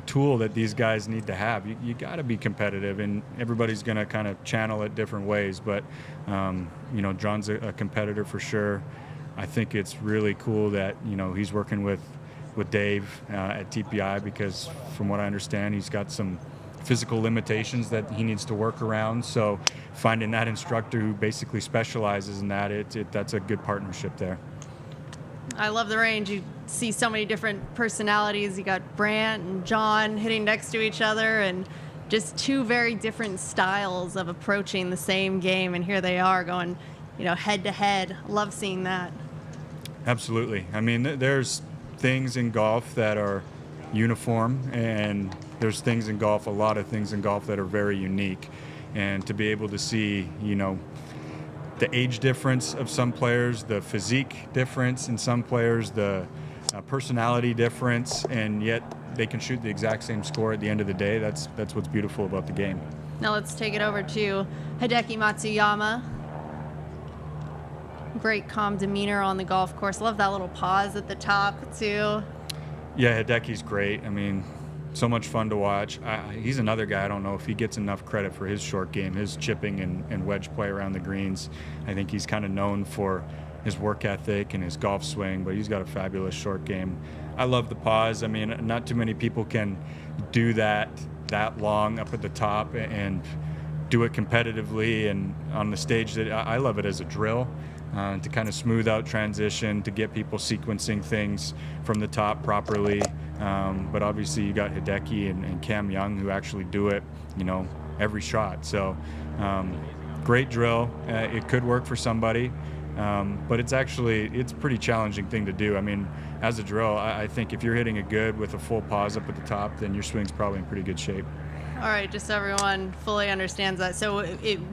tool that these guys need to have. You got to be competitive, and everybody's going to kind of channel it different ways. But, John's a competitor for sure. I think it's really cool that, he's working with Dave at TPI, because from what I understand, he's got some physical limitations that he needs to work around. So finding that instructor who basically specializes in that, that's a good partnership there. I love the range. You see so many different personalities. You got Brant and John hitting next to each other, and just two very different styles of approaching the same game. And here they are going, head to head. Love seeing that. Absolutely. I mean, there's things in golf that are uniform, and there's things in golf, a lot of things in golf that are very unique. And to be able to see, the age difference of some players, the physique difference in some players, the personality difference, and yet they can shoot the exact same score at the end of the day. That's what's beautiful about the game. Now let's take it over to Hideki Matsuyama. Great calm demeanor on the golf course. Love that little pause at the top too. Yeah, Hideki's great. I mean, so much fun to watch. He's another guy, I don't know if he gets enough credit for his short game, his chipping and wedge play around the greens. I think he's kind of known for his work ethic and his golf swing, but he's got a fabulous short game. I love the pause. I mean, not too many people can do that long up at the top and do it competitively and on the stage. That I love it as a drill. To kind of smooth out transition, to get people sequencing things from the top properly. But obviously you got Hideki and Cam Young who actually do it, every shot. So great drill. It could work for somebody, but it's a pretty challenging thing to do. I mean, as a drill, I think if you're hitting it good with a full pause up at the top, then your swing's probably in pretty good shape. All right, just so everyone fully understands that. So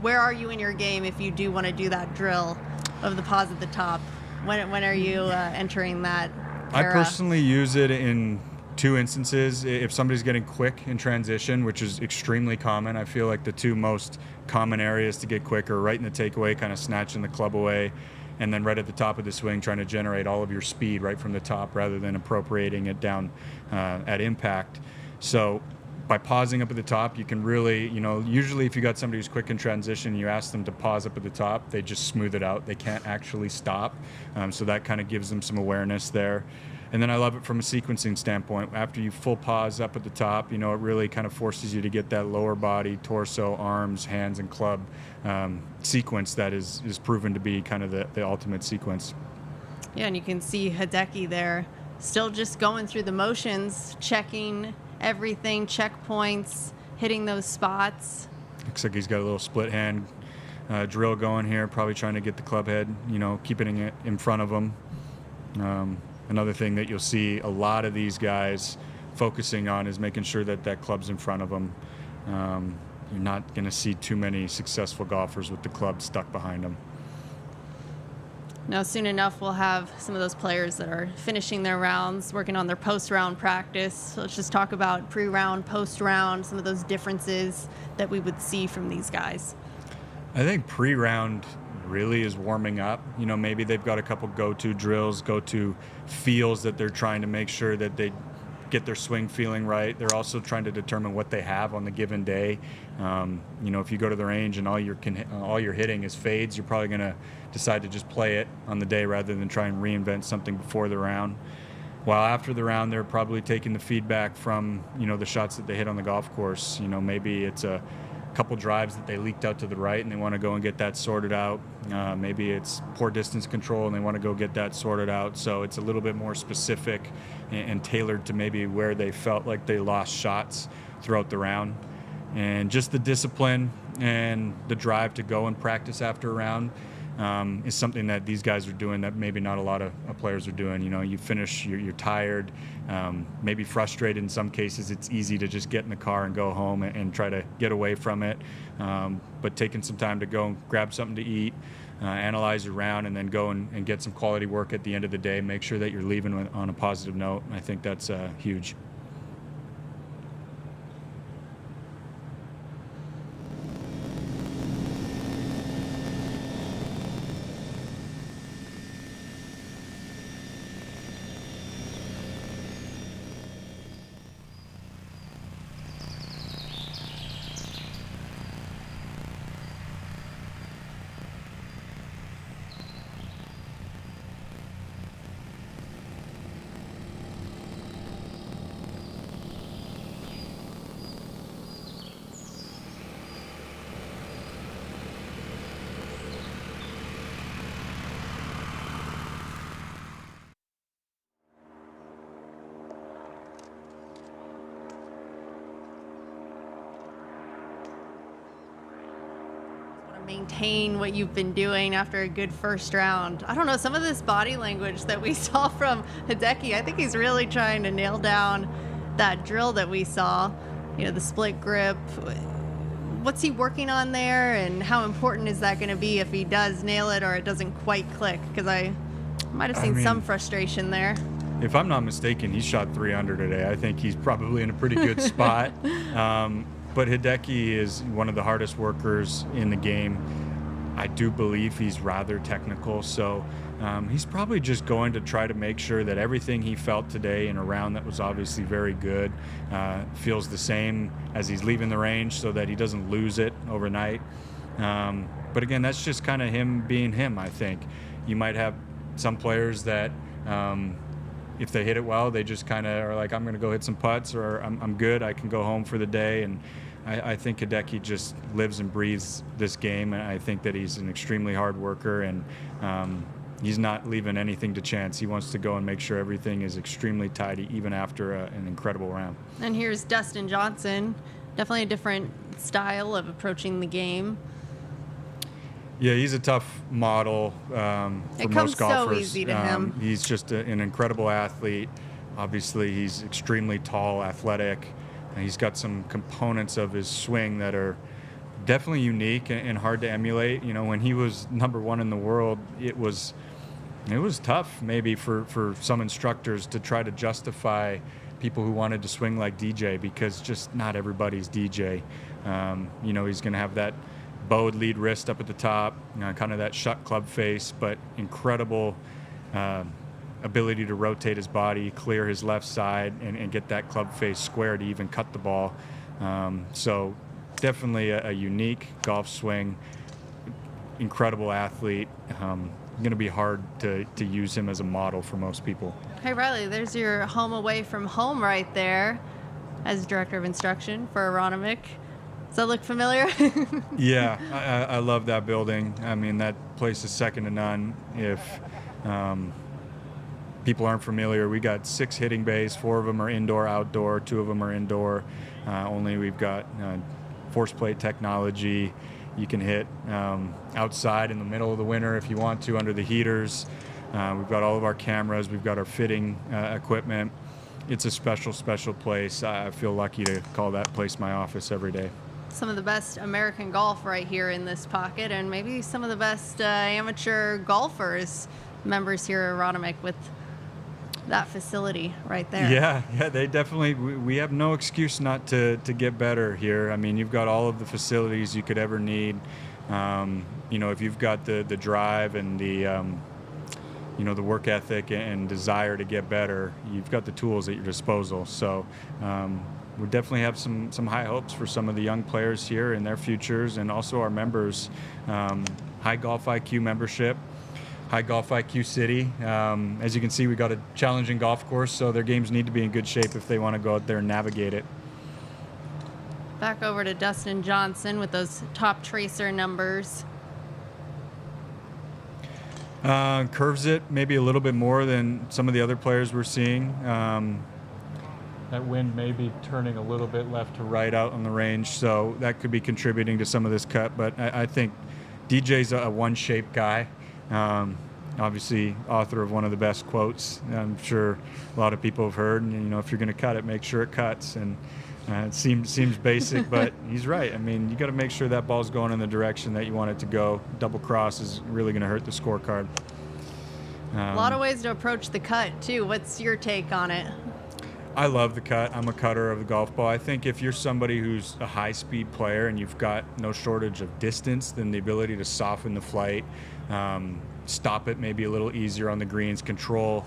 where are you in your game if you do want to do that drill of the pause at the top? When are you entering that era? I personally use it in two instances. If somebody's getting quick in transition, which is extremely common, I feel like the two most common areas to get quick are right in the takeaway, kind of snatching the club away, and then right at the top of the swing, trying to generate all of your speed right from the top rather than appropriating it down at impact. So by pausing up at the top, you can really, usually if you got somebody who's quick in transition, you ask them to pause up at the top, they just smooth it out. They can't actually stop. So that kind of gives them some awareness there. And then I love it from a sequencing standpoint. After you full pause up at the top, it really kind of forces you to get that lower body, torso, arms, hands, and club sequence that is proven to be kind of the ultimate sequence. Yeah, and you can see Hideki there, still just going through the motions, checking everything, checkpoints, hitting those spots. Looks like he's got a little split hand drill going here, probably trying to get the club head, keeping it in front of him. Another thing that you'll see a lot of these guys focusing on is making sure that club's in front of them. You're not going to see too many successful golfers with the club stuck behind them. Now, soon enough, we'll have some of those players that are finishing their rounds, working on their post-round practice. So let's just talk about pre-round, post-round, some of those differences that we would see from these guys. I think pre-round really is warming up. Maybe they've got a couple go-to drills, go-to feels that they're trying to make sure that they get their swing feeling right. They're also trying to determine what they have on the given day. If you go to the range and all you're hitting is fades, you're probably going to decide to just play it on the day rather than try and reinvent something before the round. While after the round, they're probably taking the feedback from, the shots that they hit on the golf course. Maybe it's a couple drives that they leaked out to the right and they want to go and get that sorted out. Maybe it's poor distance control and they want to go get that sorted out. So it's a little bit more specific and tailored to maybe where they felt like they lost shots throughout the round. And just the discipline and the drive to go and practice after a round is something that these guys are doing that maybe not a lot of players are doing. You know, you finish, you're tired, maybe frustrated in some cases. It's easy to just get in the car and go home and try to get away from it. But taking some time to go and grab something to eat, analyze your round, and then go and get some quality work at the end of the day. Make sure that you're leaving on a positive note. I think that's huge. Maintain what you've been doing after a good first round. I don't know, some of this body language that we saw from Hideki, I think he's really trying to nail down that drill that we saw, you know, the split grip. What's he working on there, and how important is that going to be if he does nail it or it doesn't quite click? Because I might have seen some frustration there. If I'm not mistaken, he shot 3 under today. I think he's probably in a pretty good spot. But Hideki is one of the hardest workers in the game. I do believe he's rather technical, so he's probably just going to try to make sure that everything he felt today in a round that was obviously very good feels the same as he's leaving the range, so that he doesn't lose it overnight. But again, that's just kind of him being him, I think. You might have some players that if they hit it well, they just kind of are like, I'm going to go hit some putts, or I'm good, I can go home for the day. And I think Hideki just lives and breathes this game, and I think that he's an extremely hard worker, and he's not leaving anything to chance. He wants to go and make sure everything is extremely tidy, even after an incredible round. And here's Dustin Johnson, definitely a different style of approaching the game. Yeah, he's a tough model for most golfers. It comes so easy to him. He's just an incredible athlete. Obviously, he's extremely tall, athletic. He's got some components of his swing that are definitely unique and hard to emulate. You know, when he was #1 in the world, it was tough maybe for some instructors to try to justify people who wanted to swing like DJ, because just not everybody's DJ. You know, he's going to have that bowed lead wrist up at the top, kind of that shut club face, but incredible ability to rotate his body, clear his left side, and get that club face square to even cut the ball. So definitely a unique golf swing, incredible athlete. Going to be hard to use him as a model for most people. Hey Riley, there's your home away from home right there as Director of Instruction for Aronimik. Does that look familiar? Yeah, I love that building. I mean, that place is second to none. If people aren't familiar, we got 6 hitting bays. 4 of them are indoor, outdoor. 2 of them are indoor. Only we've got force plate technology. You can hit outside in the middle of the winter if you want to, under the heaters. We've got all of our cameras. We've got our fitting equipment. It's a special, special place. I feel lucky to call that place my office every day. Some of the best American golf right here in this pocket, and maybe some of the best amateur golfers, members here at Aronimik, with that facility right there. Yeah, they definitely, we have no excuse not to get better here. I mean, you've got all of the facilities you could ever need. You know, if you've got the drive and the, you know, the work ethic and desire to get better, you've got the tools at your disposal. So we definitely have some high hopes for some of the young players here and their futures, and also our members. High Golf IQ membership, High Golf IQ City. As you can see, we got a challenging golf course, so their games need to be in good shape if they want to go out there and navigate it. Back over to Dustin Johnson with those top tracer numbers. Curves it maybe a little bit more than some of the other players we're seeing. That wind may be turning a little bit left to right out on the range, so that could be contributing to some of this cut. But I think DJ's a one-shape guy. Obviously, author of one of the best quotes I'm sure a lot of people have heard. And, you know, if you're going to cut it, make sure it cuts. And it seems basic, but he's right. I mean, you got to make sure that ball's going in the direction that you want it to go. Double cross is really going to hurt the scorecard. A lot of ways to approach the cut, too. What's your take on it? I love the cut. I'm a cutter of the golf ball. I think if you're somebody who's a high-speed player and you've got no shortage of distance, then the ability to soften the flight, stop it maybe a little easier on the greens, control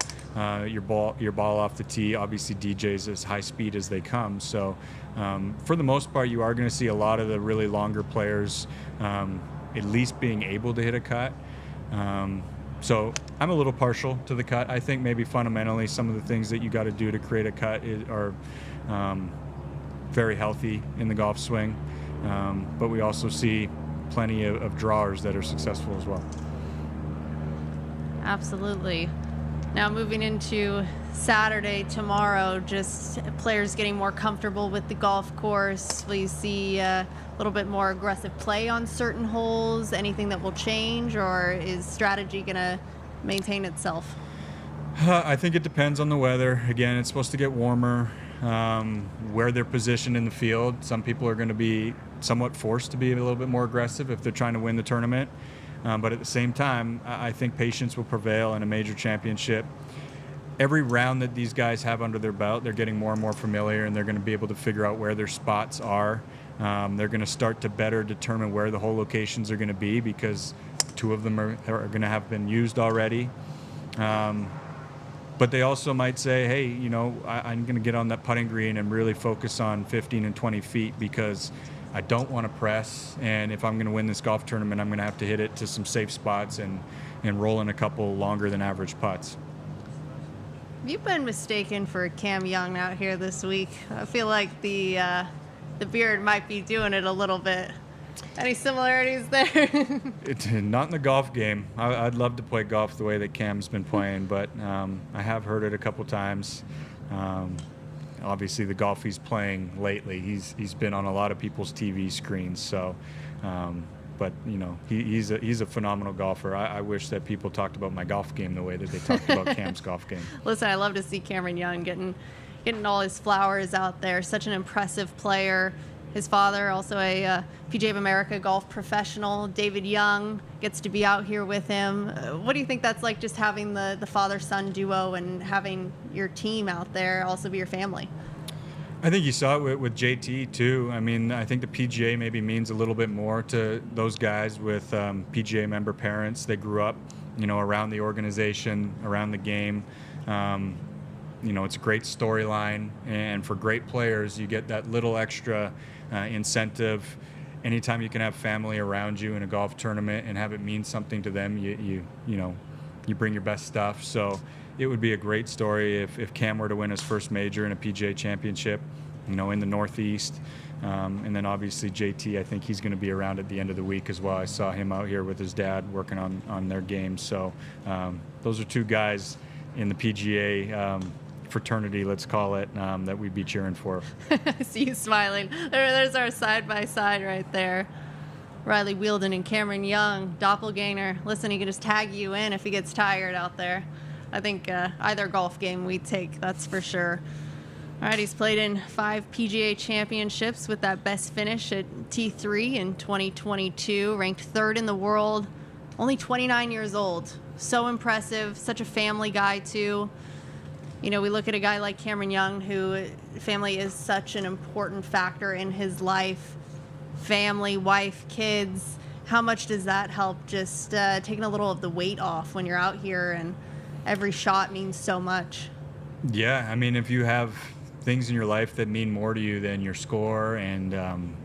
your ball off the tee. Obviously, DJ's as high speed as they come. So for the most part, you are going to see a lot of the really longer players at least being able to hit a cut. So I'm a little partial to the cut. I think maybe fundamentally some of the things that you got to do to create a cut are very healthy in the golf swing. But we also see plenty of drawers that are successful as well. Absolutely. Now moving into Saturday, tomorrow, just players getting more comfortable with the golf course. Will you see a little bit more aggressive play on certain holes? Anything that will change, or is strategy going to maintain itself? I think it depends on the weather. Again, it's supposed to get warmer. Where they're positioned in the field, some people are going to be somewhat forced to be a little bit more aggressive if they're trying to win the tournament. But at the same time, I think patience will prevail in a major championship. Every round that these guys have under their belt, they're getting more and more familiar, and they're going to be able to figure out where their spots are. They're going to start to better determine where the hole locations are going to be, because 2 of them are going to have been used already. But they also might say, hey, you know, I'm going to get on that putting green and really focus on 15 and 20 feet because I don't want to press, and if I'm going to win this golf tournament, I'm going to have to hit it to some safe spots and roll in a couple longer than average putts. You've been mistaken for Cam Young out here this week. I feel like the beard might be doing it a little bit. Any similarities there? Not in the golf game. I'd love to play golf the way that Cam's been playing, but I have heard it a couple times. Obviously, the golf he's playing lately, he's been on a lot of people's TV screens. So, but you know, he's a phenomenal golfer. I wish that people talked about my golf game the way that they talked about Cam's golf game. Listen, I love to see Cameron Young getting all his flowers out there. Such an impressive player. His father, also a PGA of America golf professional, David Young, gets to be out here with him. What do you think that's like, just having the father-son duo and having your team out there also be your family? I think you saw it with JT too. I mean, I think the PGA maybe means a little bit more to those guys with PGA member parents. They grew up, you know, around the organization, around the game. You know, it's a great storyline, and for great players, you get that little extra incentive. Anytime you can have family around you in a golf tournament and have it mean something to them, you know, you bring your best stuff. So it would be a great story if Cam were to win his first major in a PGA Championship, you know, in the Northeast. And then obviously JT, I think he's going to be around at the end of the week as well. I saw him out here with his dad working on their game. So those are 2 guys in the PGA fraternity, let's call it, that we'd be cheering for. I see you smiling. There's our side-by-side right there. Riley Wielden and Cameron Young, doppelganger. Listen, he can just tag you in if he gets tired out there. I think either golf game we take, that's for sure. All right, he's played in 5 PGA Championships with that best finish at T3 in 2022, ranked 3rd in the world, only 29 years old. So impressive, such a family guy too. You know, we look at a guy like Cameron Young, who family is such an important factor in his life. Family, wife, kids. How much does that help just taking a little of the weight off when you're out here and every shot means so much? Yeah, I mean, if you have things in your life that mean more to you than your score and,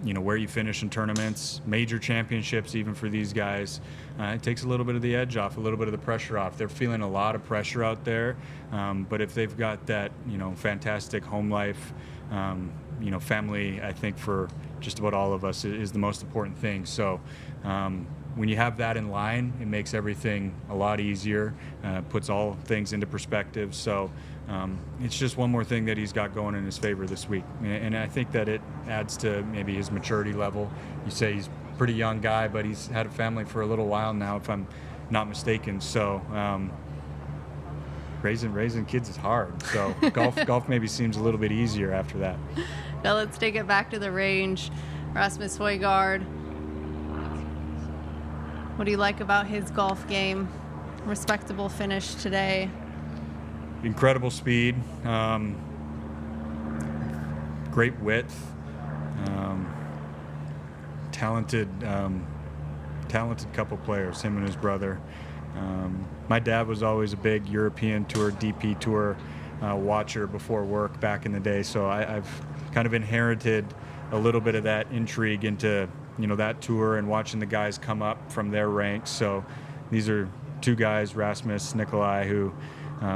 you know, where you finish in tournaments, major championships, even for these guys, it takes a little bit of the edge off, a little bit of the pressure off. They're feeling a lot of pressure out there, but if they've got that, you know, fantastic home life, you know, family, I think for just about all of us is the most important thing. So when you have that in line, it makes everything a lot easier, puts all things into perspective. So it's just one more thing that he's got going in his favor this week. And I think that it adds to maybe his maturity level. You say he's pretty young guy, but he's had a family for a little while now, if I'm not mistaken. So raising kids is hard. So golf maybe seems a little bit easier after that. Now let's take it back to the range. Rasmus Højgaard, what do you like about his golf game? Respectable finish today. Incredible speed, great width, talented couple players, him and his brother. My dad was always a big European Tour, DP Tour watcher before work back in the day, so I've kind of inherited a little bit of that intrigue into that tour and watching the guys come up from their ranks. So these are two guys, Rasmus, Nikolai, who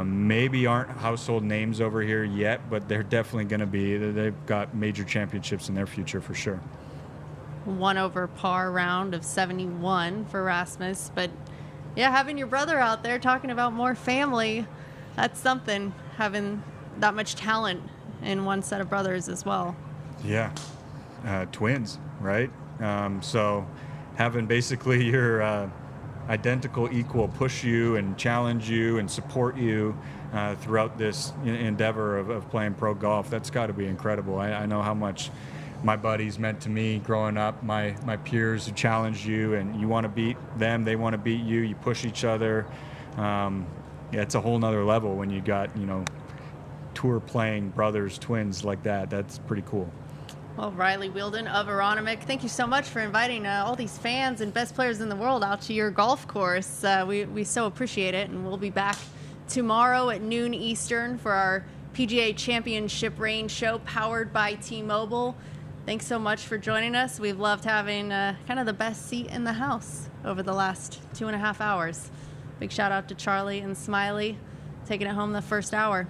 maybe aren't household names over here yet, but they're definitely going to be. They've got major championships in their future for sure. 1 over par round of 71 for Rasmus, but yeah, having your brother out there talking about more family, that's something, having that much talent in one set of brothers as well. Yeah, twins, right? So having basically your identical equal push you and challenge you and support you throughout this endeavor of playing pro golf, that's got to be incredible. I know how much my buddies meant to me growing up, my peers who challenged you, and you want to beat them, they want to beat you, you push each other. Yeah, it's a whole nother level when you got, tour playing brothers, twins like that. That's pretty cool. Well, Riley Wheeldon of Aronimink, thank you so much for inviting all these fans and best players in the world out to your golf course. We so appreciate it, and we'll be back tomorrow at noon Eastern for our PGA Championship Range Show powered by T-Mobile. Thanks so much for joining us. We've loved having kind of the best seat in the house over the last 2.5 hours. Big shout out to Charlie and Smiley taking it home the first hour.